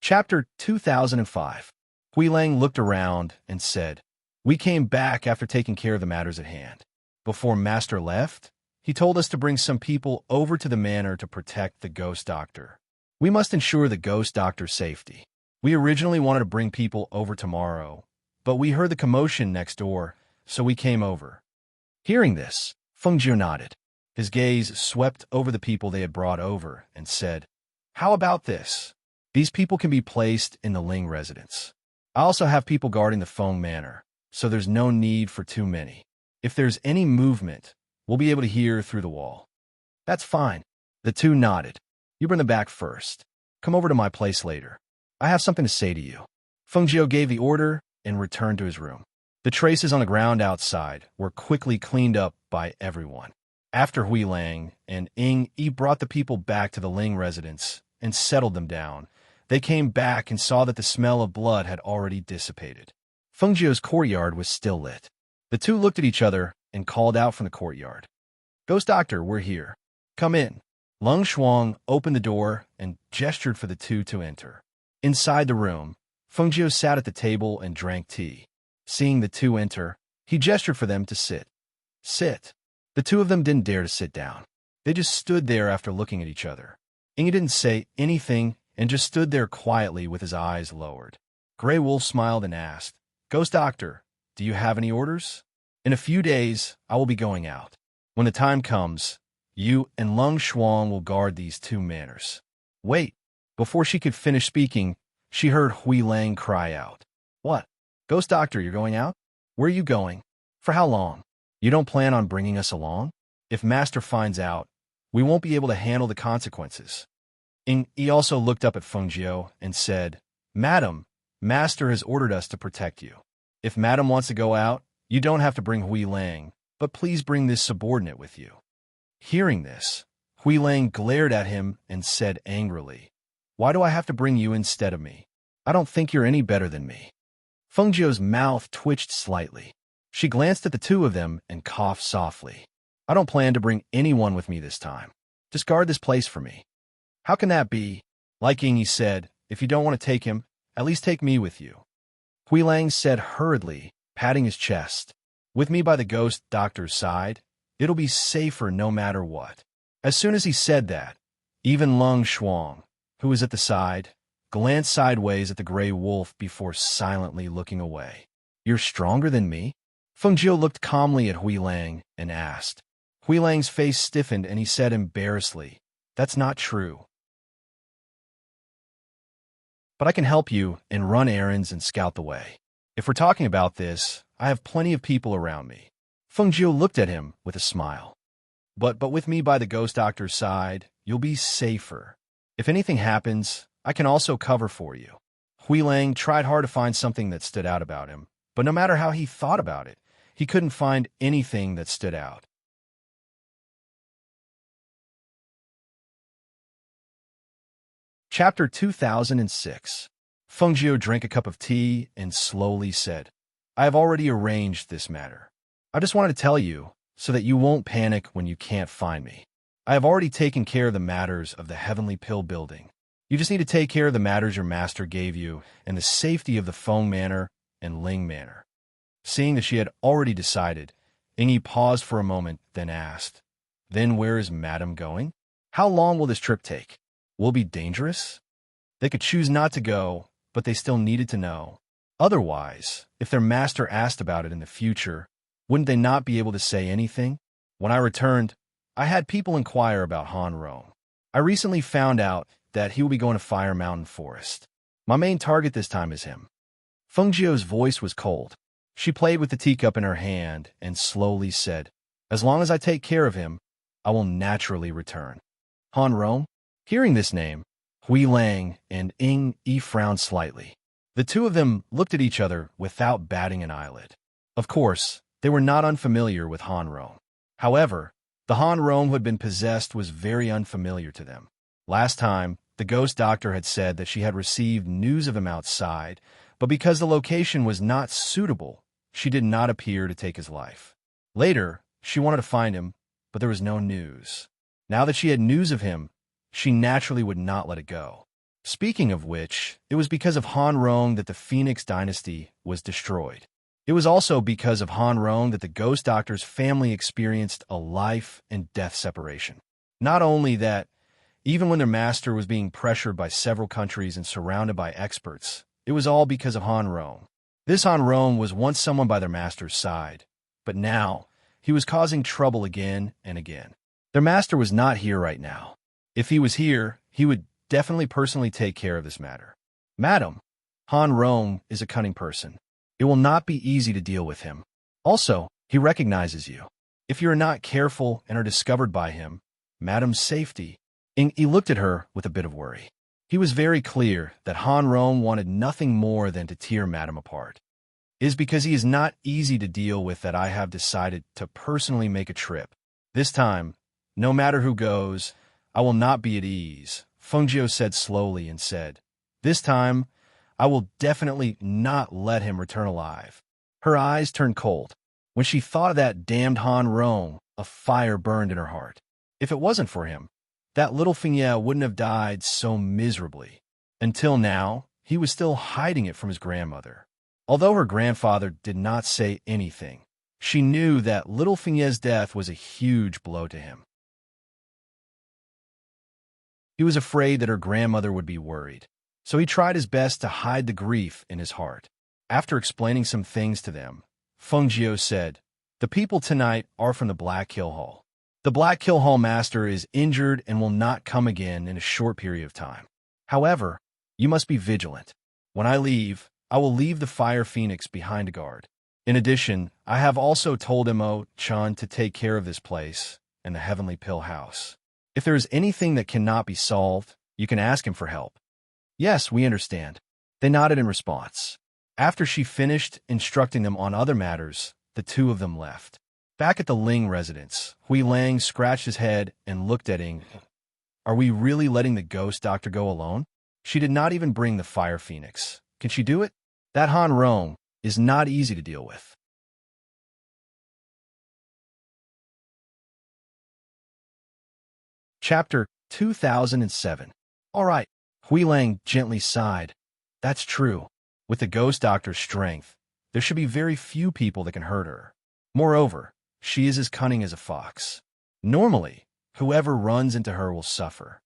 Chapter 2005. Hui Lang looked around and said, We came back after taking care of the matters at hand. Before Master left, he told us to bring some people over to the manor to protect the Ghost Doctor. We must ensure the Ghost Doctor's safety. We originally wanted to bring people over tomorrow, but we heard the commotion next door, so we came over. Hearing this, Feng Jiu nodded. His gaze swept over the people they had brought over and said, How about this? These people can be placed in the Ling residence. I also have people guarding the Feng Manor, so there's no need for too many. If there's any movement, we'll be able to hear through the wall. That's fine. The two nodded. You bring them back first. Come over to my place later. I have something to say to you. Feng Jiu gave the order and returned to his room. The traces on the ground outside were quickly cleaned up by everyone. After Hui Lang and Ying Yi brought the people back to the Ling residence and settled them down, they came back and saw that the smell of blood had already dissipated. Feng Jiu's courtyard was still lit. The two looked at each other and called out from the courtyard. Ghost Doctor, we're here. Come in. Lung Shuang opened the door and gestured for the two to enter. Inside the room, Feng Jiu sat at the table and drank tea. Seeing the two enter, he gestured for them to sit. Sit. The two of them didn't dare to sit down. They just stood there after looking at each other. Ying didn't say anything and just stood there quietly with his eyes lowered. Grey Wolf smiled and asked, Ghost Doctor, do you have any orders? In a few days, I will be going out. When the time comes, you and Lung Shuang will guard these two manors. Wait. Before she could finish speaking, she heard Hui Lang cry out. What? Ghost Doctor, you're going out? Where are you going? For how long? You don't plan on bringing us along? If Master finds out, we won't be able to handle the consequences. He also looked up at Feng Jiu and said, Madam, Master has ordered us to protect you. If Madam wants to go out, you don't have to bring Hui Lang, but please bring this subordinate with you. Hearing this, Hui Lang glared at him and said angrily, Why do I have to bring you instead of me? I don't think you're any better than me. Feng Jiu's mouth twitched slightly. She glanced at the two of them and coughed softly. I don't plan to bring anyone with me this time. Just guard this place for me. How can that be? Like Ying said, if you don't want to take him, at least take me with you. Hui Lang said hurriedly, patting his chest. With me by the Ghost Doctor's side, it'll be safer no matter what. As soon as he said that, even Lung Shuang, who was at the side, glanced sideways at the Grey Wolf before silently looking away. You're stronger than me? Feng Jiu looked calmly at Hui Lang and asked. Hui Lang's face stiffened and he said embarrassedly, That's not true. But I can help you and run errands and scout the way. If we're talking about this, I have plenty of people around me. Feng Jiu looked at him with a smile. But with me by the Ghost Doctor's side, you'll be safer. If anything happens, I can also cover for you. Hui Lang tried hard to find something that stood out about him, but no matter how he thought about it, he couldn't find anything that stood out. Chapter 2006. Feng Jiu drank a cup of tea and slowly said, I have already arranged this matter. I just wanted to tell you so that you won't panic when you can't find me. I have already taken care of the matters of the Heavenly Pill building. You just need to take care of the matters your master gave you and the safety of the Feng Manor and Ling Manor. Seeing that she had already decided, Ying paused for a moment, then asked, Then where is Madam going? How long will this trip take? Will it be dangerous? They could choose not to go, but they still needed to know. Otherwise, if their master asked about it in the future, wouldn't they not be able to say anything? When I returned, I had people inquire about Han Rong. I recently found out that he will be going to Fire Mountain Forest. My main target this time is him. Feng Jiu's voice was cold. She played with the teacup in her hand and slowly said, "As long as I take care of him, I will naturally return." Han Rong? Hearing this name, Hui Lang and Ying Yi frowned slightly. The two of them looked at each other without batting an eyelid. Of course, they were not unfamiliar with Han Rong. However, the Han Rong who had been possessed was very unfamiliar to them. Last time, the ghost doctor had said that she had received news of him outside, but because the location was not suitable, she did not appear to take his life. Later, she wanted to find him, but there was no news. Now that she had news of him, she naturally would not let it go. Speaking of which, it was because of Han Rong that the Phoenix dynasty was destroyed. It was also because of Han Rong that the ghost doctor's family experienced a life and death separation. Not only that, even when their master was being pressured by several countries and surrounded by experts, it was all because of Han Rong. This Han Rong was once someone by their master's side, but now he was causing trouble again and again. Their master was not here right now. If he was here, he would definitely personally take care of this matter. "Madam, Han Rong is a cunning person. It will not be easy to deal with him. Also, he recognizes you. If you are not careful and are discovered by him, Madam's safety." He looked at her with a bit of worry. He was very clear that Han Rong wanted nothing more than to tear Madam apart. "It is because he is not easy to deal with that I have decided to personally make a trip. This time, no matter who goes, I will not be at ease," Feng Jiu said slowly and said, "This time, I will definitely not let him return alive." Her eyes turned cold. When she thought of that damned Han Rong, a fire burned in her heart. If it wasn't for him, that little Fengye wouldn't have died so miserably. Until now, he was still hiding it from his grandmother. Although her grandfather did not say anything, she knew that little Fengye's death was a huge blow to him. He was afraid that her grandmother would be worried, so he tried his best to hide the grief in his heart. After explaining some things to them, Feng Jiu said, "The people tonight are from the Black Hill Hall. The Black Hill Hall master is injured and will not come again in a short period of time. However, you must be vigilant. When I leave, I will leave the Fire Phoenix behind to guard. In addition, I have also told Mo Chun to take care of this place and the Heavenly Pill House. If there is anything that cannot be solved, you can ask him for help." "Yes, we understand." They nodded in response. After she finished instructing them on other matters, the two of them left. Back at the Ling residence, Hui Lang scratched his head and looked at Ying. "Are we really letting the ghost doctor go alone? She did not even bring the Fire Phoenix. Can she do it? That Han Rong is not easy to deal with." Chapter 2007. "All right," Hui Lang gently sighed. "That's true. With the ghost doctor's strength, there should be very few people that can hurt her. Moreover, she is as cunning as a fox. Normally, whoever runs into her will suffer."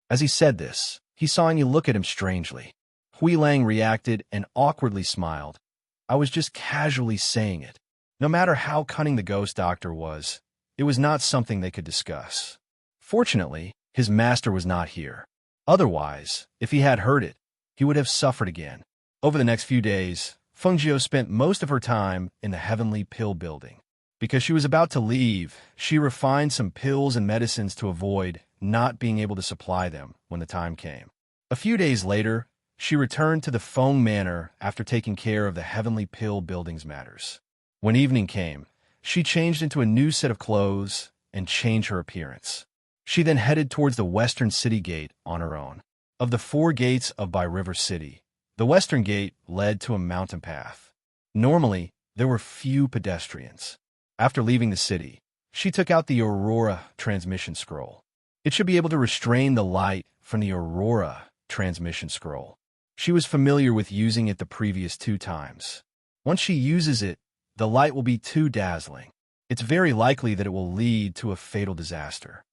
As he said this, he saw Yin look at him strangely. Hui Lang reacted and awkwardly smiled. "I was just casually saying it. No matter how cunning the ghost doctor was, it was not something they could discuss. Fortunately, his master was not here. Otherwise, if he had heard it, he would have suffered again." Over the next few days, Feng Jiu spent most of her time in the Heavenly Pill Building. Because she was about to leave, she refined some pills and medicines to avoid not being able to supply them when the time came. A few days later, she returned to the Feng Manor after taking care of the Heavenly Pill Building's matters. When evening came, she changed into a new set of clothes and changed her appearance. She then headed towards the Western City Gate on her own. Of the 4 gates of By River City, the Western Gate led to a mountain path. Normally, there were few pedestrians. After leaving the city, she took out the Aurora transmission scroll. It should be able to restrain the light from the Aurora transmission scroll. She was familiar with using it the previous 2 times. Once she uses it, the light will be too dazzling. It's very likely that it will lead to a fatal disaster.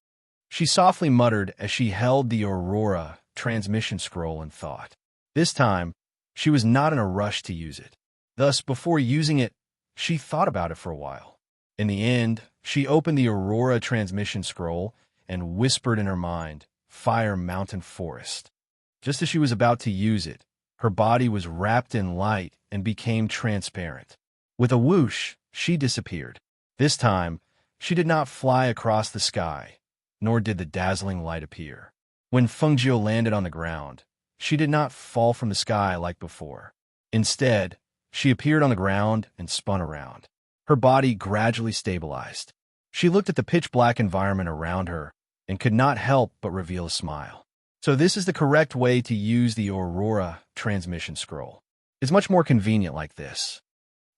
She softly muttered as she held the Aurora transmission scroll and thought. This time, She was not in a rush to use it. Thus, before using it, she thought about it for a while. In the end, she opened the Aurora transmission scroll and whispered in her mind, "Fire Mountain Forest." Just as she was about to use it, her body was wrapped in light and became transparent. With a whoosh, she disappeared. This time, she did not fly across the sky, nor did the dazzling light appear. When Fengjiu landed on the ground, she did not fall from the sky like before. Instead, she appeared on the ground and spun around. Her body gradually stabilized. She looked at the pitch-black environment around her and could not help but reveal a smile. So this is the correct way to use the Aurora transmission scroll. It's much more convenient like this.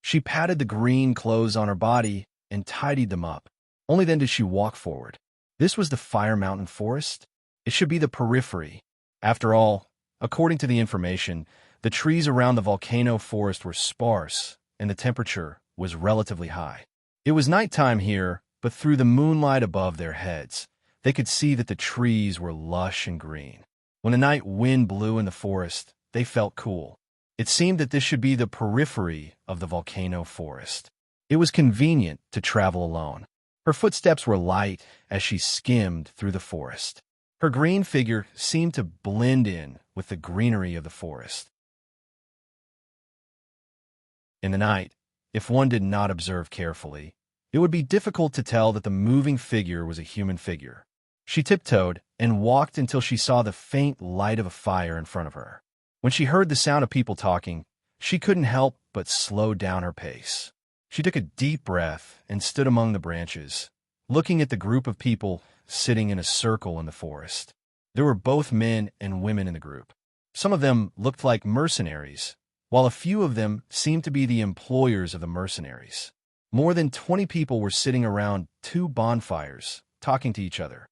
She patted the green clothes on her body and tidied them up. Only then did she walk forward. This was the Fire Mountain Forest. It should be the periphery. After all, according to the information, the trees around the volcano forest were sparse, and the temperature was relatively high. It was nighttime here, but through the moonlight above their heads, they could see that the trees were lush and green. When the night wind blew in the forest, they felt cool. It seemed that this should be the periphery of the volcano forest. It was convenient to travel alone. Her footsteps were light as she skimmed through the forest. Her green figure seemed to blend in with the greenery of the forest. In the night, if one did not observe carefully, it would be difficult to tell that the moving figure was a human figure. She tiptoed and walked until she saw the faint light of a fire in front of her. When she heard the sound of people talking, she couldn't help but slow down her pace. She took a deep breath and stood among the branches, looking at the group of people sitting in a circle in the forest. There were both men and women in the group. Some of them looked like mercenaries, while a few of them seemed to be the employers of the mercenaries. More than 20 people were sitting around 2 bonfires, talking to each other.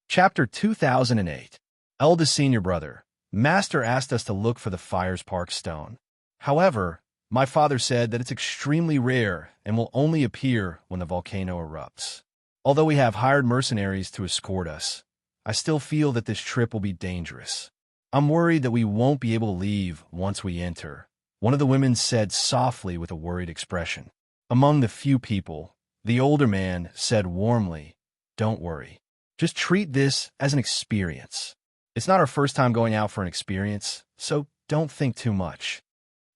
Chapter 2008. Eldest senior brother. Master asked us to look for the Fires Park stone. However, my father said that it's extremely rare and will only appear when the volcano erupts. Although we have hired mercenaries to escort us, I still feel that this trip will be dangerous. I'm worried that we won't be able to leave once we enter, one of the women said softly with a worried expression. Among the few people, the older man said warmly, "Don't worry. Just treat this as an experience. It's not our first time going out for an experience, so don't think too much."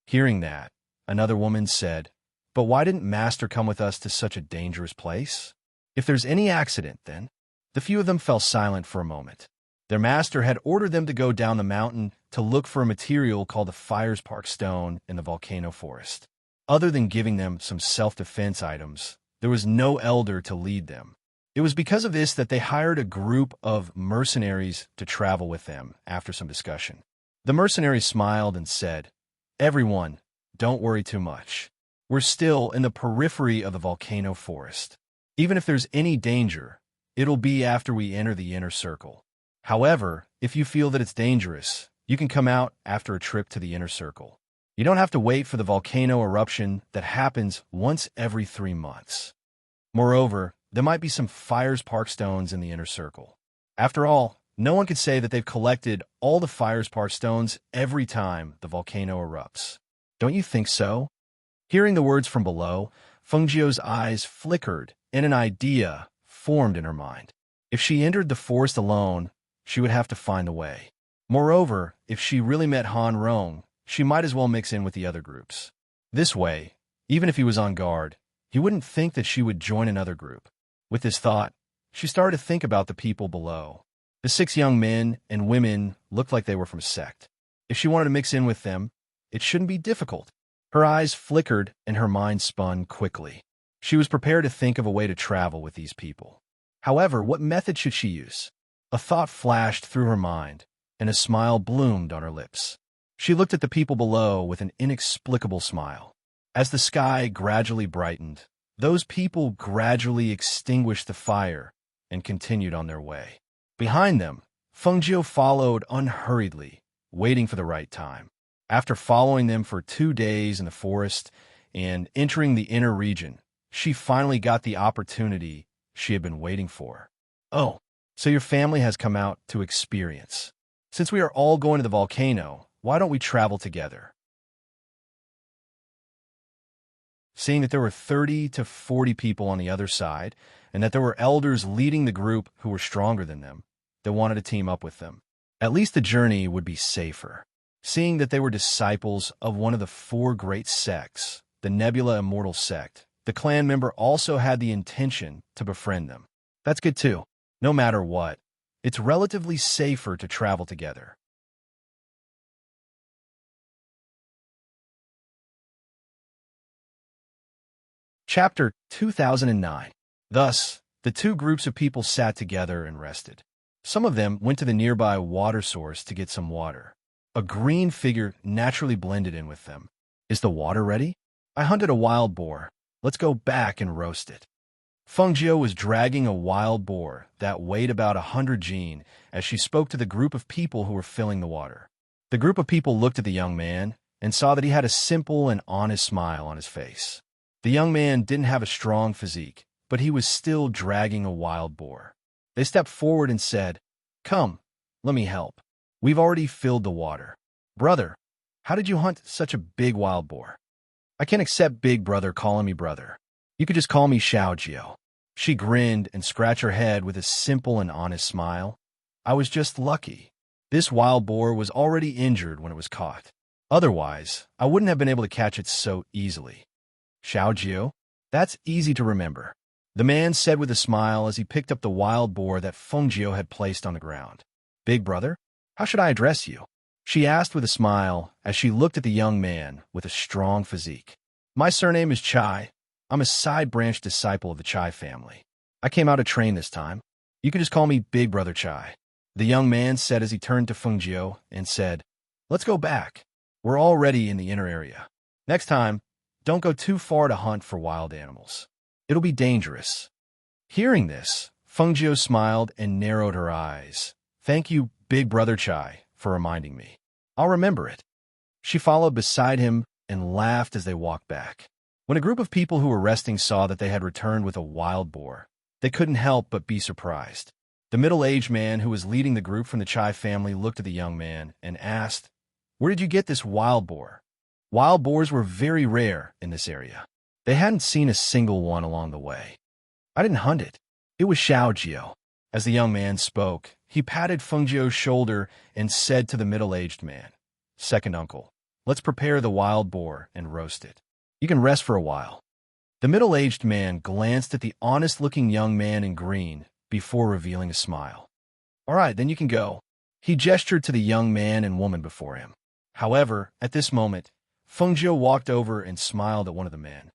Hearing that, another woman said, "But why didn't Master come with us to such a dangerous place? If there's any accident, then?" The few of them fell silent for a moment. Their master had ordered them to go down the mountain to look for a material called the Fires Park stone in the volcano forest. Other than giving them some self-defense items, there was no elder to lead them. It was because of this that they hired a group of mercenaries to travel with them after some discussion. The mercenaries smiled and said, "Everyone, don't worry too much. We're still in the periphery of the volcano forest. Even if there's any danger, it'll be after we enter the inner circle. However, if you feel that it's dangerous, you can come out after a trip to the inner circle. You don't have to wait for the volcano eruption that happens once every 3 months. Moreover, there might be some Fires Park stones in the inner circle. After all, no one could say that they've collected all the Fires Park stones every time the volcano erupts. Don't you think so?" Hearing the words from below, Fengjiu's eyes flickered and an idea formed in her mind. If she entered the forest alone, she would have to find the way. Moreover, if she really met Han Rong, she might as well mix in with the other groups. This way, even if he was on guard, he wouldn't think that she would join another group. With this thought, she started to think about the people below. The 6 young men and women looked like they were from a sect. If she wanted to mix in with them, it shouldn't be difficult. Her eyes flickered and her mind spun quickly. She was prepared to think of a way to travel with these people. However, what method should she use? A thought flashed through her mind, and a smile bloomed on her lips. She looked at the people below with an inexplicable smile. As the sky gradually brightened, those people gradually extinguished the fire and continued on their way. Behind them, Fengjiu followed unhurriedly, waiting for the right time. After following them for 2 days in the forest and entering the inner region, she finally got the opportunity she had been waiting for. "Oh, So your family has come out to experience. Since we are all going to the volcano, why don't we travel together? Seeing that there were 30 to 40 people on the other side, and that there were elders leading the group who were stronger than them, they wanted to team up with them. At least the journey would be safer. Seeing that they were disciples of one of the four great sects, the Nebula Immortal sect, the clan member also had the intention to befriend them. That's good too. No matter what, it's relatively safer to travel together. Chapter 2009. Thus, the two groups of people sat together and rested. Some of them went to the nearby water source to get some water. A green figure naturally blended in with them. Is the water ready? I hunted a wild boar. Let's go back and roast it. Fengjiu was dragging a wild boar that weighed about 100 jin as she spoke to the group of people who were filling the water. The group of people looked at the young man and saw that he had a simple and honest smile on his face. The young man didn't have a strong physique, but he was still dragging a wild boar. They stepped forward and said, "Come, let me help. We've already filled the water. Brother, how did you hunt such a big wild boar?" "I can't accept big brother calling me brother. You could just call me Xiaojiu." She grinned and scratched her head with a simple and honest smile. "I was just lucky. This wild boar was already injured when it was caught. Otherwise, I wouldn't have been able to catch it so easily." "Xiaojiu, that's easy to remember," the man said with a smile as he picked up the wild boar that Fengjiu had placed on the ground. "Big brother, how should I address you?" she asked with a smile as she looked at the young man with a strong physique. "My surname is Chai. I'm a side-branch disciple of the Chai family. I came out to train this time. You can just call me Big Brother Chai," the young man said as he turned to Fengjiu and said, "Let's go back. We're already in the inner area. Next time, don't go too far to hunt for wild animals. It'll be dangerous." Hearing this, Fengjiu smiled and narrowed her eyes. "Thank you, Big Brother Chai, for reminding me. I'll remember it." She followed beside him and laughed as they walked back. When a group of people who were resting saw that they had returned with a wild boar, they couldn't help but be surprised. The middle-aged man who was leading the group from the Chai family looked at the young man and asked, "Where did you get this wild boar?" Wild boars were very rare in this area. They hadn't seen a single one along the way. "I didn't hunt it. It was Xiaojiu." As the young man spoke, he patted Fengjiu's shoulder and said to the middle-aged man, "Second uncle, let's prepare the wild boar and roast it. You can rest for a while." The middle-aged man glanced at the honest-looking young man in green before revealing a smile. "All right, then you can go." He gestured to the young man and woman before him. However, at this moment, Fengjiu walked over and smiled at one of the men.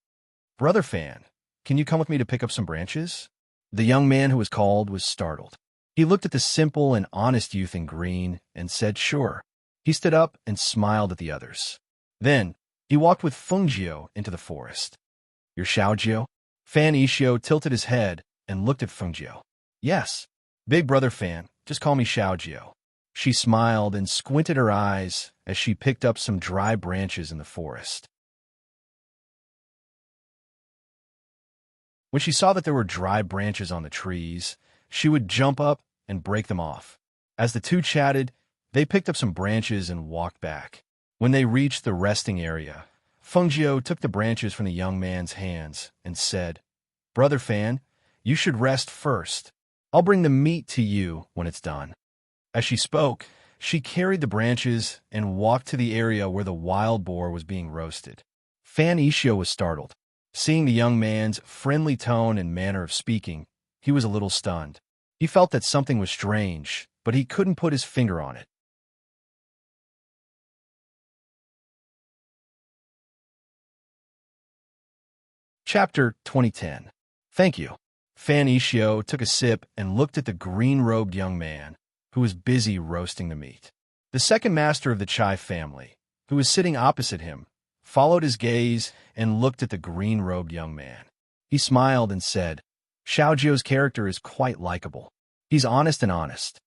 "Brother Fan, can you come with me to pick up some branches?" The young man who was called was startled. He looked at the simple and honest youth in green and said, "Sure." He stood up and smiled at the others. Then, he walked with Fengjiu into the forest. "You're Xiaojiu?" Fan Ishio tilted his head and looked at Fengjiu. "Yes, Big Brother Fan, just call me Xiaojiu." She smiled and squinted her eyes as she picked up some dry branches in the forest. When she saw that there were dry branches on the trees, she would jump up and break them off. As the two chatted, they picked up some branches and walked back. When they reached the resting area, Fengjiu took the branches from the young man's hands and said, "Brother Fan, you should rest first. I'll bring the meat to you when it's done." As she spoke, she carried the branches and walked to the area where the wild boar was being roasted. Fan Ishio was startled. Seeing the young man's friendly tone and manner of speaking, he was a little stunned. He felt that something was strange, but he couldn't put his finger on it. Chapter 2010. Thank you. Fan Ishio took a sip and looked at the green-robed young man, who was busy roasting the meat. The second master of the Chai family, who was sitting opposite him, followed his gaze and looked at the green-robed young man. He smiled and said, "Xiaojiu's character is quite likable. He's honest and honest."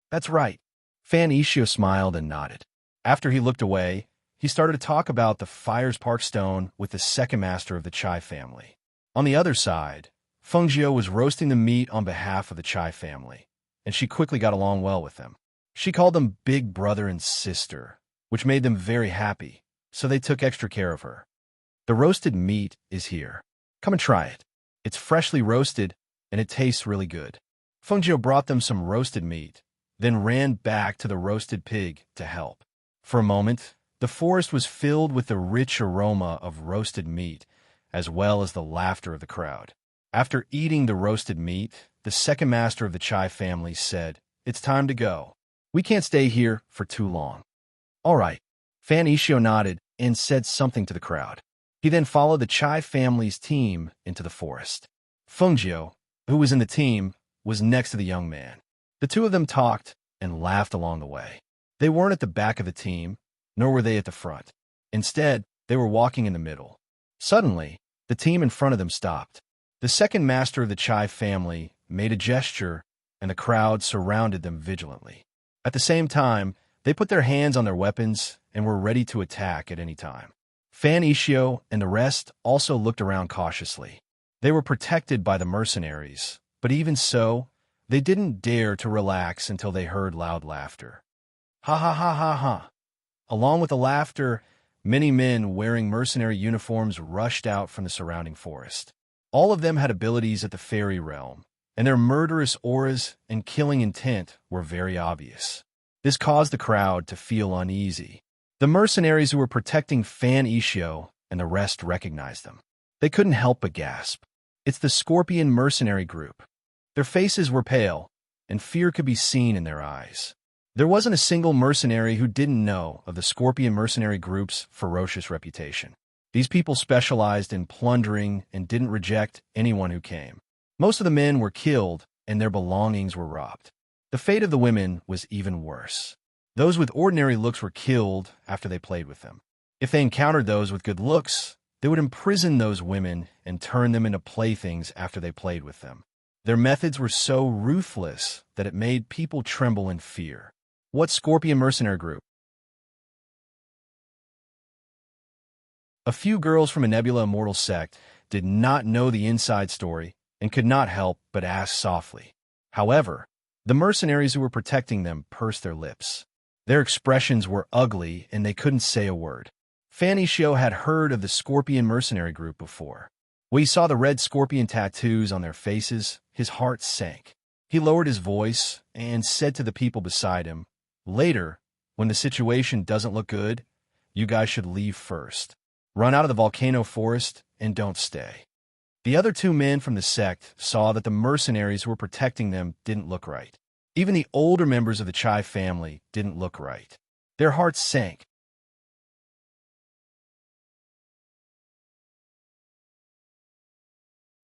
"That's right." Fan Ishio smiled and nodded. After he looked away, he started to talk about the Fires Park stone with the second master of the Chai family. On the other side, Fengjiu was roasting the meat on behalf of the Chai family. and she quickly got along well with them. She called them big brother and sister, which made them very happy, so they took extra care of her. The roasted meat is here. Come and try it. It's freshly roasted, and it tastes really good. Fengjiu brought them some roasted meat, then ran back to the roasted pig to help. For a moment, the forest was filled with the rich aroma of roasted meat, as well as the laughter of the crowd. After eating the roasted meat, the second master of the Chai family said, "It's time to go. We can't stay here for too long." "All right." Fan Ishio nodded and said something to the crowd. He then followed the Chai family's team into the forest. Fengjiu, who was in the team, was next to the young man. The two of them talked and laughed along the way. They weren't at the back of the team, nor were they at the front. Instead, they were walking in the middle. Suddenly, the team in front of them stopped. The second master of the Chai family made a gesture, and the crowd surrounded them vigilantly. At the same time, they put their hands on their weapons and were ready to attack at any time. Fan Ishio and the rest also looked around cautiously. They were protected by the mercenaries, but even so, they didn't dare to relax until they heard loud laughter. Ha ha ha ha ha! Along with the laughter, many men wearing mercenary uniforms rushed out from the surrounding forest. All of them had abilities at the fairy realm, and their murderous auras and killing intent were very obvious. This caused the crowd to feel uneasy. The mercenaries who were protecting Fan Ishio and the rest recognized them. They couldn't help but gasp. It's the Scorpion mercenary group. Their faces were pale, and fear could be seen in their eyes. There wasn't a single mercenary who didn't know of the Scorpion mercenary group's ferocious reputation. These people specialized in plundering and didn't reject anyone who came. Most of the men were killed, and their belongings were robbed. The fate of the women was even worse. Those with ordinary looks were killed after they played with them. If they encountered those with good looks, they would imprison those women and turn them into playthings after they played with them. Their methods were so ruthless that it made people tremble in fear. What Scorpion mercenary group? A few girls from a Nebula Immortal sect did not know the inside story and could not help but ask softly. However, the mercenaries who were protecting them pursed their lips. Their expressions were ugly and they couldn't say a word. Fan Ishio had heard of the Scorpion mercenary group before. When he saw the red scorpion tattoos on their faces, his heart sank. He lowered his voice and said to the people beside him, "Later, when the situation doesn't look good, you guys should leave first. Run out of the volcano forest and don't stay." The other two men from the sect saw that the mercenaries who were protecting them didn't look right. Even the older members of the Chai family didn't look right. Their hearts sank.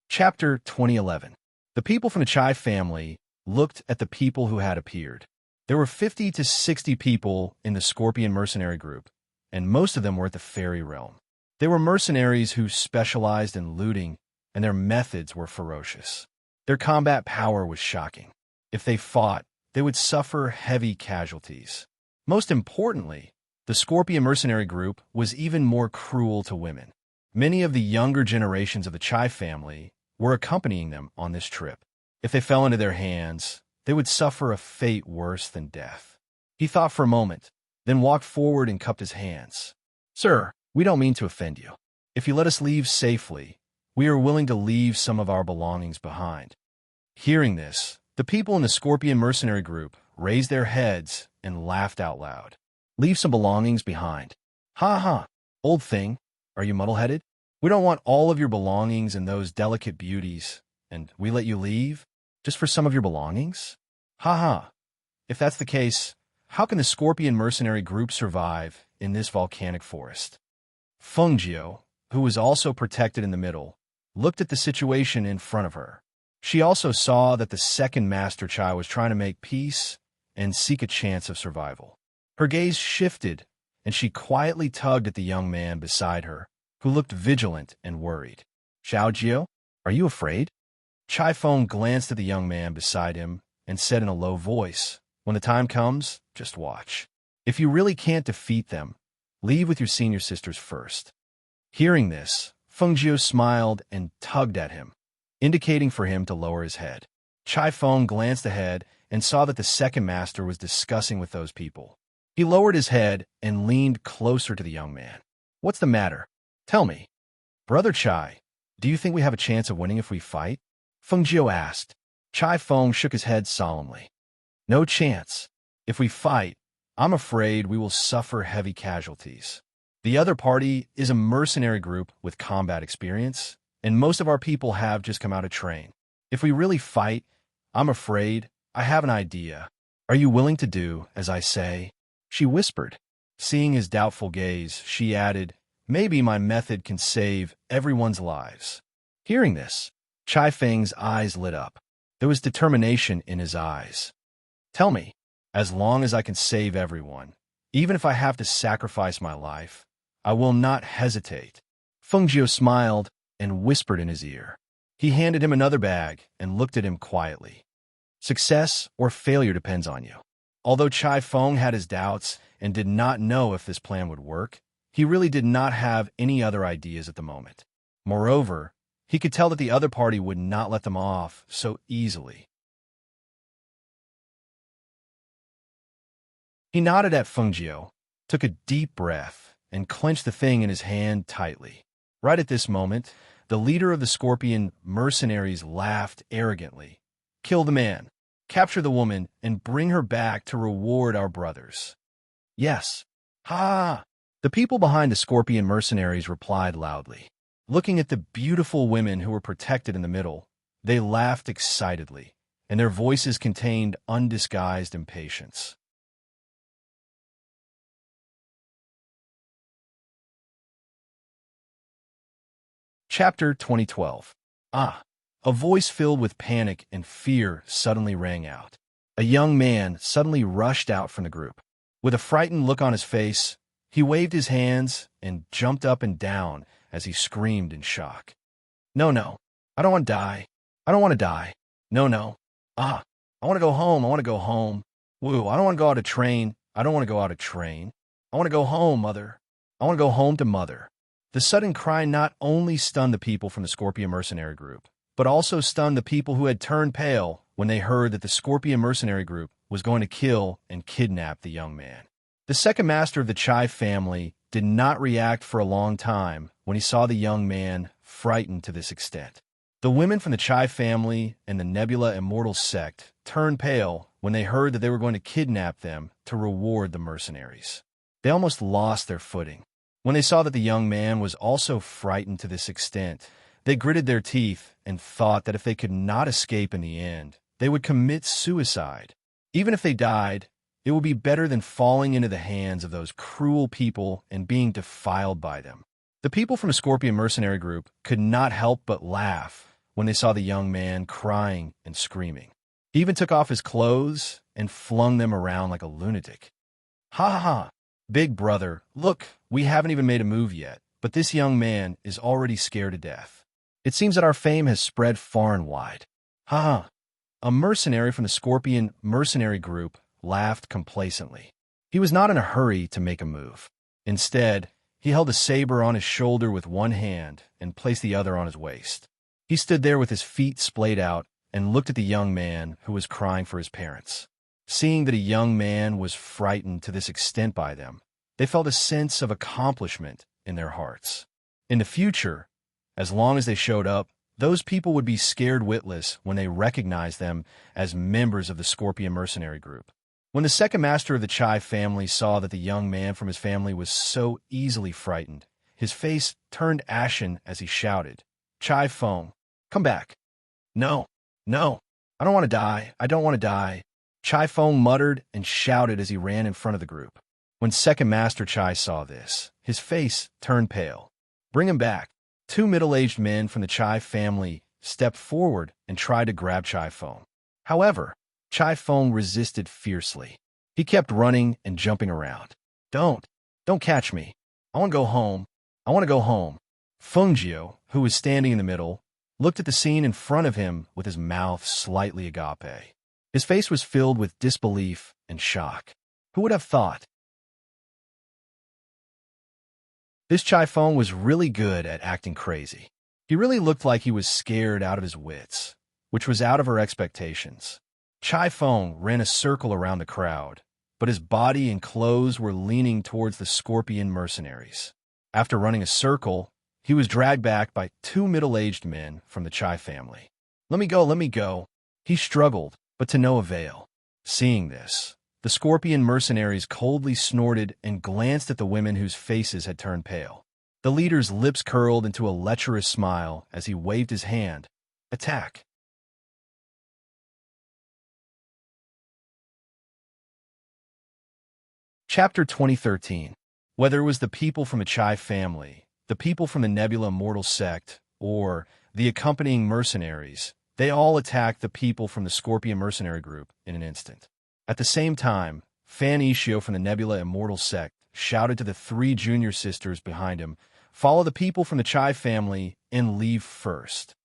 Chapter 2011. The people from the Chai family looked at the people who had appeared. There were 50 to 60 people in the Scorpion mercenary group, and most of them were at the fairy realm. They were mercenaries who specialized in looting, and their methods were ferocious. Their combat power was shocking. If they fought, they would suffer heavy casualties. Most importantly, the Scorpion mercenary group was even more cruel to women. Many of the younger generations of the Chai family were accompanying them on this trip. If they fell into their hands, they would suffer a fate worse than death. He thought for a moment, then walked forward and cupped his hands. "Sir, we don't mean to offend you. If you let us leave safely, we are willing to leave some of our belongings behind." Hearing this, the people in the Scorpion mercenary group raised their heads and laughed out loud. "Leave some belongings behind. Ha ha, old thing, are you muddle-headed? We don't want all of your belongings and those delicate beauties, and we let you leave just for some of your belongings? Ha ha. If that's the case, how can the Scorpion mercenary group survive in this volcanic forest?" Fengjiu, who was also protected in the middle, looked at the situation in front of her. She also saw that the second Master Chai was trying to make peace and seek a chance of survival. Her gaze shifted, and she quietly tugged at the young man beside her, who looked vigilant and worried. "Xiaojio, are you afraid?" Chai Feng glanced at the young man beside him and said in a low voice, "When the time comes, just watch. If you really can't defeat them, leave with your senior sisters first." Hearing this, Fengjiu smiled and tugged at him, indicating for him to lower his head. Chai Feng glanced ahead and saw that the second master was discussing with those people. He lowered his head and leaned closer to the young man. "What's the matter? Tell me." "Brother Chai, do you think we have a chance of winning if we fight?" Feng Jiu asked. Chai Feng shook his head solemnly. "No chance. If we fight, I'm afraid we will suffer heavy casualties. The other party is a mercenary group with combat experience, and most of our people have just come out of train. If we really fight, I'm afraid I have an idea. Are you willing to do as I say?" She whispered. Seeing his doubtful gaze, she added, "Maybe my method can save everyone's lives." Hearing this, Chai Feng's eyes lit up. There was determination in his eyes. "Tell me, as long as I can save everyone, even if I have to sacrifice my life, I will not hesitate." Feng Jiu smiled and whispered in his ear. He handed him another bag and looked at him quietly. "Success or failure depends on you." Although Chai Feng had his doubts and did not know if this plan would work, he really did not have any other ideas at the moment. Moreover, he could tell that the other party would not let them off so easily. He nodded at Feng Jiu, took a deep breath, and clenched the thing in his hand tightly. Right at this moment, the leader of the Scorpion mercenaries laughed arrogantly. "Kill the man, capture the woman, and bring her back to reward our brothers." "Yes." "Ha!" The people behind the Scorpion mercenaries replied loudly. Looking at the beautiful women who were protected in the middle, they laughed excitedly, and their voices contained undisguised impatience. Chapter 2012. Ah! A voice filled with panic and fear suddenly rang out. A young man suddenly rushed out from the group. With a frightened look on his face, he waved his hands and jumped up and down as he screamed in shock. "No, no, I don't want to die. I don't want to die. No, no. Ah, I want to go home. I want to go home. Woo, I don't want to go out of train. I don't want to go out of train. I want to go home, mother. I want to go home to mother." The sudden cry not only stunned the people from the Scorpion mercenary group, but also stunned the people who had turned pale when they heard that the Scorpion mercenary group was going to kill and kidnap the young man. The second master of the Chai family did not react for a long time when he saw the young man frightened to this extent. The women from the Chai family and the Nebula Immortal sect turned pale when they heard that they were going to kidnap them to reward the mercenaries. They almost lost their footing. When they saw that the young man was also frightened to this extent, they gritted their teeth and thought that if they could not escape in the end, they would commit suicide. Even if they died, it would be better than falling into the hands of those cruel people and being defiled by them. The people from the Scorpion mercenary group could not help but laugh when they saw the young man crying and screaming. He even took off his clothes and flung them around like a lunatic. "Ha ha ha! Big brother, look, we haven't even made a move yet, but this young man is already scared to death. It seems that our fame has spread far and wide. Ha ha!" A mercenary from the Scorpion mercenary group laughed complacently. He was not in a hurry to make a move. Instead, he held a saber on his shoulder with one hand and placed the other on his waist. He stood there with his feet splayed out and looked at the young man who was crying for his parents. Seeing that a young man was frightened to this extent by them, they felt a sense of accomplishment in their hearts. In the future, as long as they showed up, those people would be scared witless when they recognized them as members of the Scorpion mercenary group. When the second master of the Chai family saw that the young man from his family was so easily frightened, his face turned ashen as he shouted, "Chai Feng, come back." "No, no, I don't want to die. I don't want to die." Chai Feng muttered and shouted as he ran in front of the group. When second master Chai saw this, his face turned pale. "Bring him back." Two middle-aged men from the Chai family stepped forward and tried to grab Chai Feng. However, Chai Feng resisted fiercely. He kept running and jumping around. Don't catch me. I want to go home. I want to go home." Feng Jiu, who was standing in the middle, looked at the scene in front of him with his mouth slightly agape. His face was filled with disbelief and shock. Who would have thought? This Chai Feng was really good at acting crazy. He really looked like he was scared out of his wits, which was out of her expectations. Chai Feng ran a circle around the crowd, but his body and clothes were leaning towards the scorpion mercenaries. After running a circle, he was dragged back by two middle-aged men from the Chai family. Let me go, let me go. He struggled, but to no avail. Seeing this, the scorpion mercenaries coldly snorted and glanced at the women whose faces had turned pale. The leader's lips curled into a lecherous smile as he waved his hand. Attack! Chapter 2013. Whether it was the people from the Chai family, the people from the Nebula Immortal sect, or the accompanying mercenaries, they all attacked the people from the Scorpion mercenary group in an instant. At the same time, Fan Ishio from the Nebula Immortal sect shouted to the three junior sisters behind him, "Follow the people from the Chai family and leave first."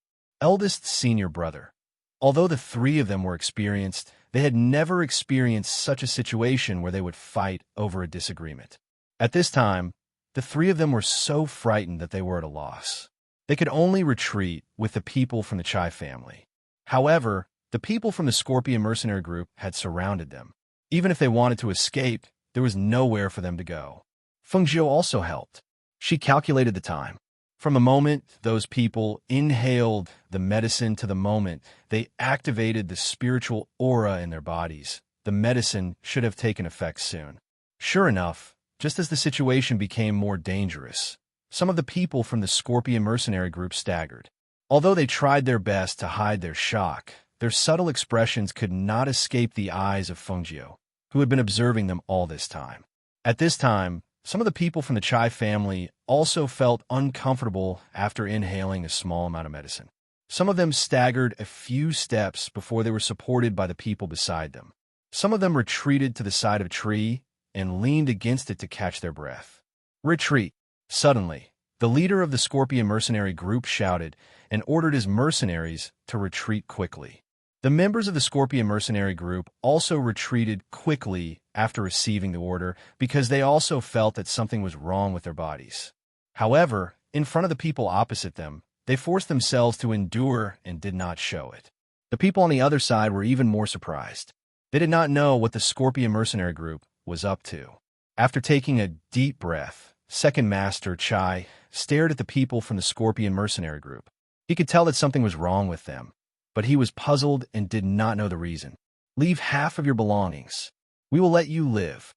Eldest senior brother. Although the three of them were experienced, they had never experienced such a situation where they would fight over a disagreement. At this time, the three of them were so frightened that they were at a loss. They could only retreat with the people from the Chai family. However, the people from the Scorpion mercenary group had surrounded them. Even if they wanted to escape, there was nowhere for them to go. Fengjiu also helped. She calculated the time. From the moment those people inhaled the medicine to the moment they activated the spiritual aura in their bodies, the medicine should have taken effect soon. Sure enough, just as the situation became more dangerous, some of the people from the Scorpion mercenary group staggered. Although they tried their best to hide their shock, their subtle expressions could not escape the eyes of Fengjiu, who had been observing them all this time. At this time, some of the people from the Chai family also felt uncomfortable after inhaling a small amount of medicine. Some of them staggered a few steps before they were supported by the people beside them. Some of them retreated to the side of a tree and leaned against it to catch their breath. Retreat! Suddenly, the leader of the Scorpion mercenary group shouted and ordered his mercenaries to retreat quickly. The members of the Scorpion mercenary group also retreated quickly after receiving the order because they also felt that something was wrong with their bodies. However, in front of the people opposite them, they forced themselves to endure and did not show it. The people on the other side were even more surprised. They did not know what the Scorpion mercenary group was up to. After taking a deep breath, Second Master Chai stared at the people from the Scorpion mercenary group. He could tell that something was wrong with them, but he was puzzled and did not know the reason. Leave half of your belongings. We will let you live.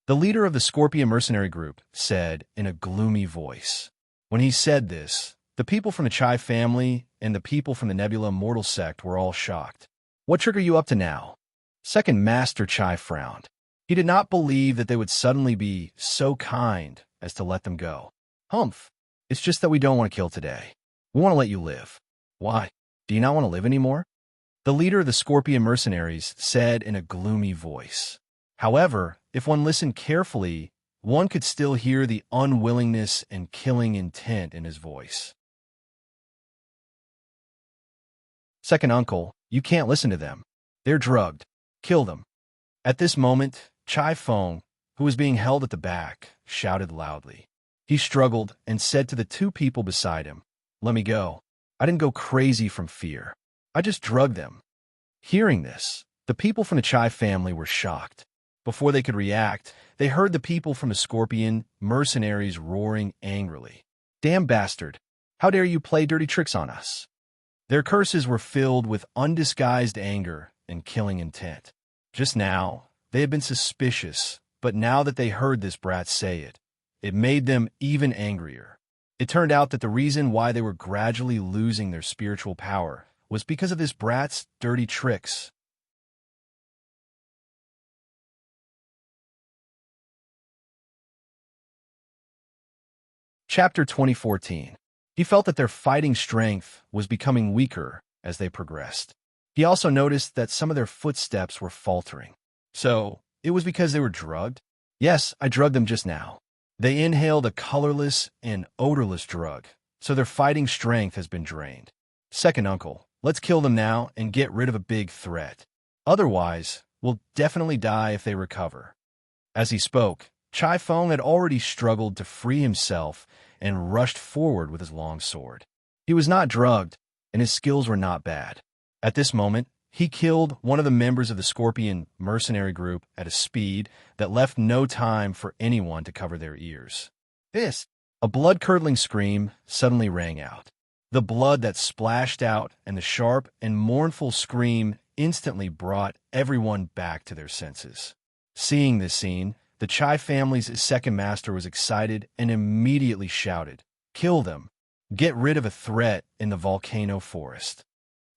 The leader of the Scorpion mercenary group said in a gloomy voice. When he said this, the people from the Chai family and the people from the Nebula Immortal sect were all shocked. What trick are you up to now? Second Master Chai frowned. He did not believe that they would suddenly be so kind as to let them go. Humph. It's just that we don't want to kill today. We want to let you live. Why? Do you not want to live anymore? The leader of the Scorpion mercenaries said in a gloomy voice. However, if one listened carefully, one could still hear the unwillingness and killing intent in his voice. Second uncle, you can't listen to them. They're drugged. Kill them. At this moment, Chai Feng, who was being held at the back, shouted loudly. He struggled and said to the two people beside him, "Let me go. I didn't go crazy from fear. I just drugged them." Hearing this, the people from the Chai family were shocked. Before they could react, they heard the people from the Scorpion mercenaries roaring angrily. "Damn bastard! How dare you play dirty tricks on us?" Their curses were filled with undisguised anger and killing intent. Just now, they had been suspicious, but now that they heard this brat say it, it made them even angrier. It turned out that the reason why they were gradually losing their spiritual power was because of this brat's dirty tricks. Chapter 2014. He felt that their fighting strength was becoming weaker as they progressed. He also noticed that some of their footsteps were faltering. So, it was because they were drugged? Yes, I drugged them just now. They inhaled a colorless and odorless drug, so their fighting strength has been drained. Second uncle, let's kill them now and get rid of a big threat. Otherwise, we'll definitely die if they recover. As he spoke, Chai Feng had already struggled to free himself and rushed forward with his long sword. He was not drugged, and his skills were not bad. At this moment, He killed one of the members of the Scorpion mercenary group at a speed that left no time for anyone to cover their ears. A blood-curdling scream suddenly rang out. The blood that splashed out and the sharp and mournful scream instantly brought everyone back to their senses. Seeing this scene, the Chai family's second master was excited and immediately shouted, "Kill them! Get rid of a threat in the volcano forest."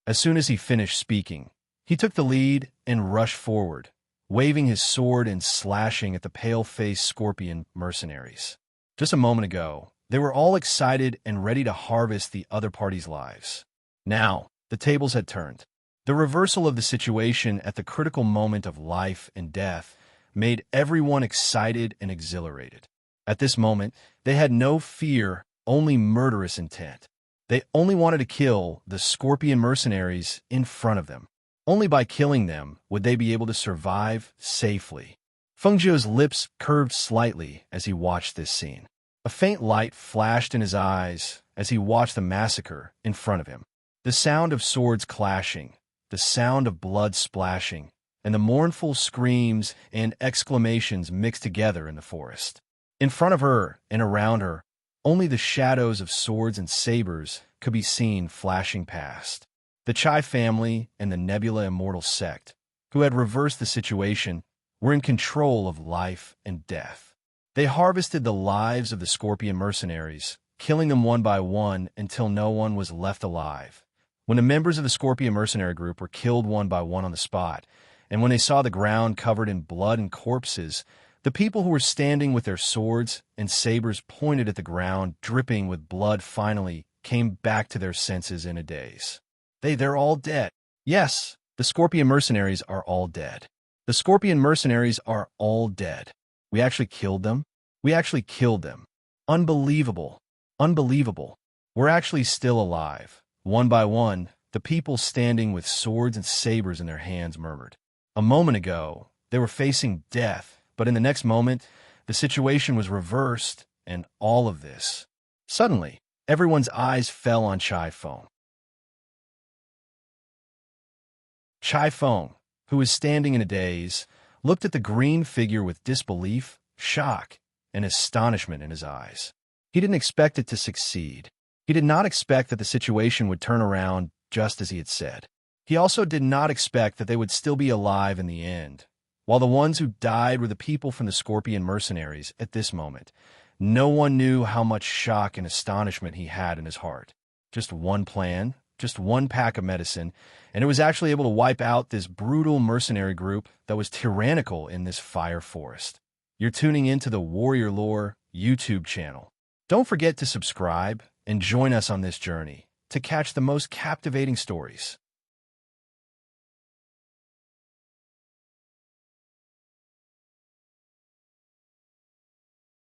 As soon as he finished speaking, he took the lead and rushed forward, waving his sword and slashing at the pale-faced Scorpion mercenaries. Just a moment ago, they were all excited and ready to harvest the other party's lives. Now, the tables had turned. The reversal of the situation at the critical moment of life and death made everyone excited and exhilarated. At this moment, they had no fear, only murderous intent. They only wanted to kill the Scorpion mercenaries in front of them. Only by killing them would they be able to survive safely. Fengzhou's lips curved slightly as he watched this scene. A faint light flashed in his eyes as he watched the massacre in front of him. The sound of swords clashing, the sound of blood splashing, and the mournful screams and exclamations mixed together in the forest. In front of her and around her, only the shadows of swords and sabers could be seen flashing past. The Chai family and the Nebula Immortal sect, who had reversed the situation, were in control of life and death. They harvested the lives of the Scorpion mercenaries, killing them one by one until no one was left alive. When the members of the Scorpion mercenary group were killed one by one on the spot, and when they saw the ground covered in blood and corpses, the people who were standing with their swords and sabers pointed at the ground, dripping with blood, finally came back to their senses in a daze. They're all dead. Yes, the Scorpion mercenaries are all dead. The Scorpion mercenaries are all dead. We actually killed them. We actually killed them. Unbelievable. Unbelievable. We're actually still alive. One by one, the people standing with swords and sabers in their hands murmured. A moment ago, they were facing death, but in the next moment, the situation was reversed, and all of this. Suddenly, everyone's eyes fell on Chai Feng. Chai Feng, who was standing in a daze, looked at the green figure with disbelief, shock, and astonishment in his eyes. He didn't expect it to succeed. He did not expect that the situation would turn around just as he had said. He also did not expect that they would still be alive in the end. While the ones who died were the people from the Scorpion mercenaries at this moment, no one knew how much shock and astonishment he had in his heart. Just one plan, just one pack of medicine, and it was actually able to wipe out this brutal mercenary group that was tyrannical in this fire forest. You're tuning into the Warrior Lore YouTube channel. Don't forget to subscribe and join us on this journey to catch the most captivating stories.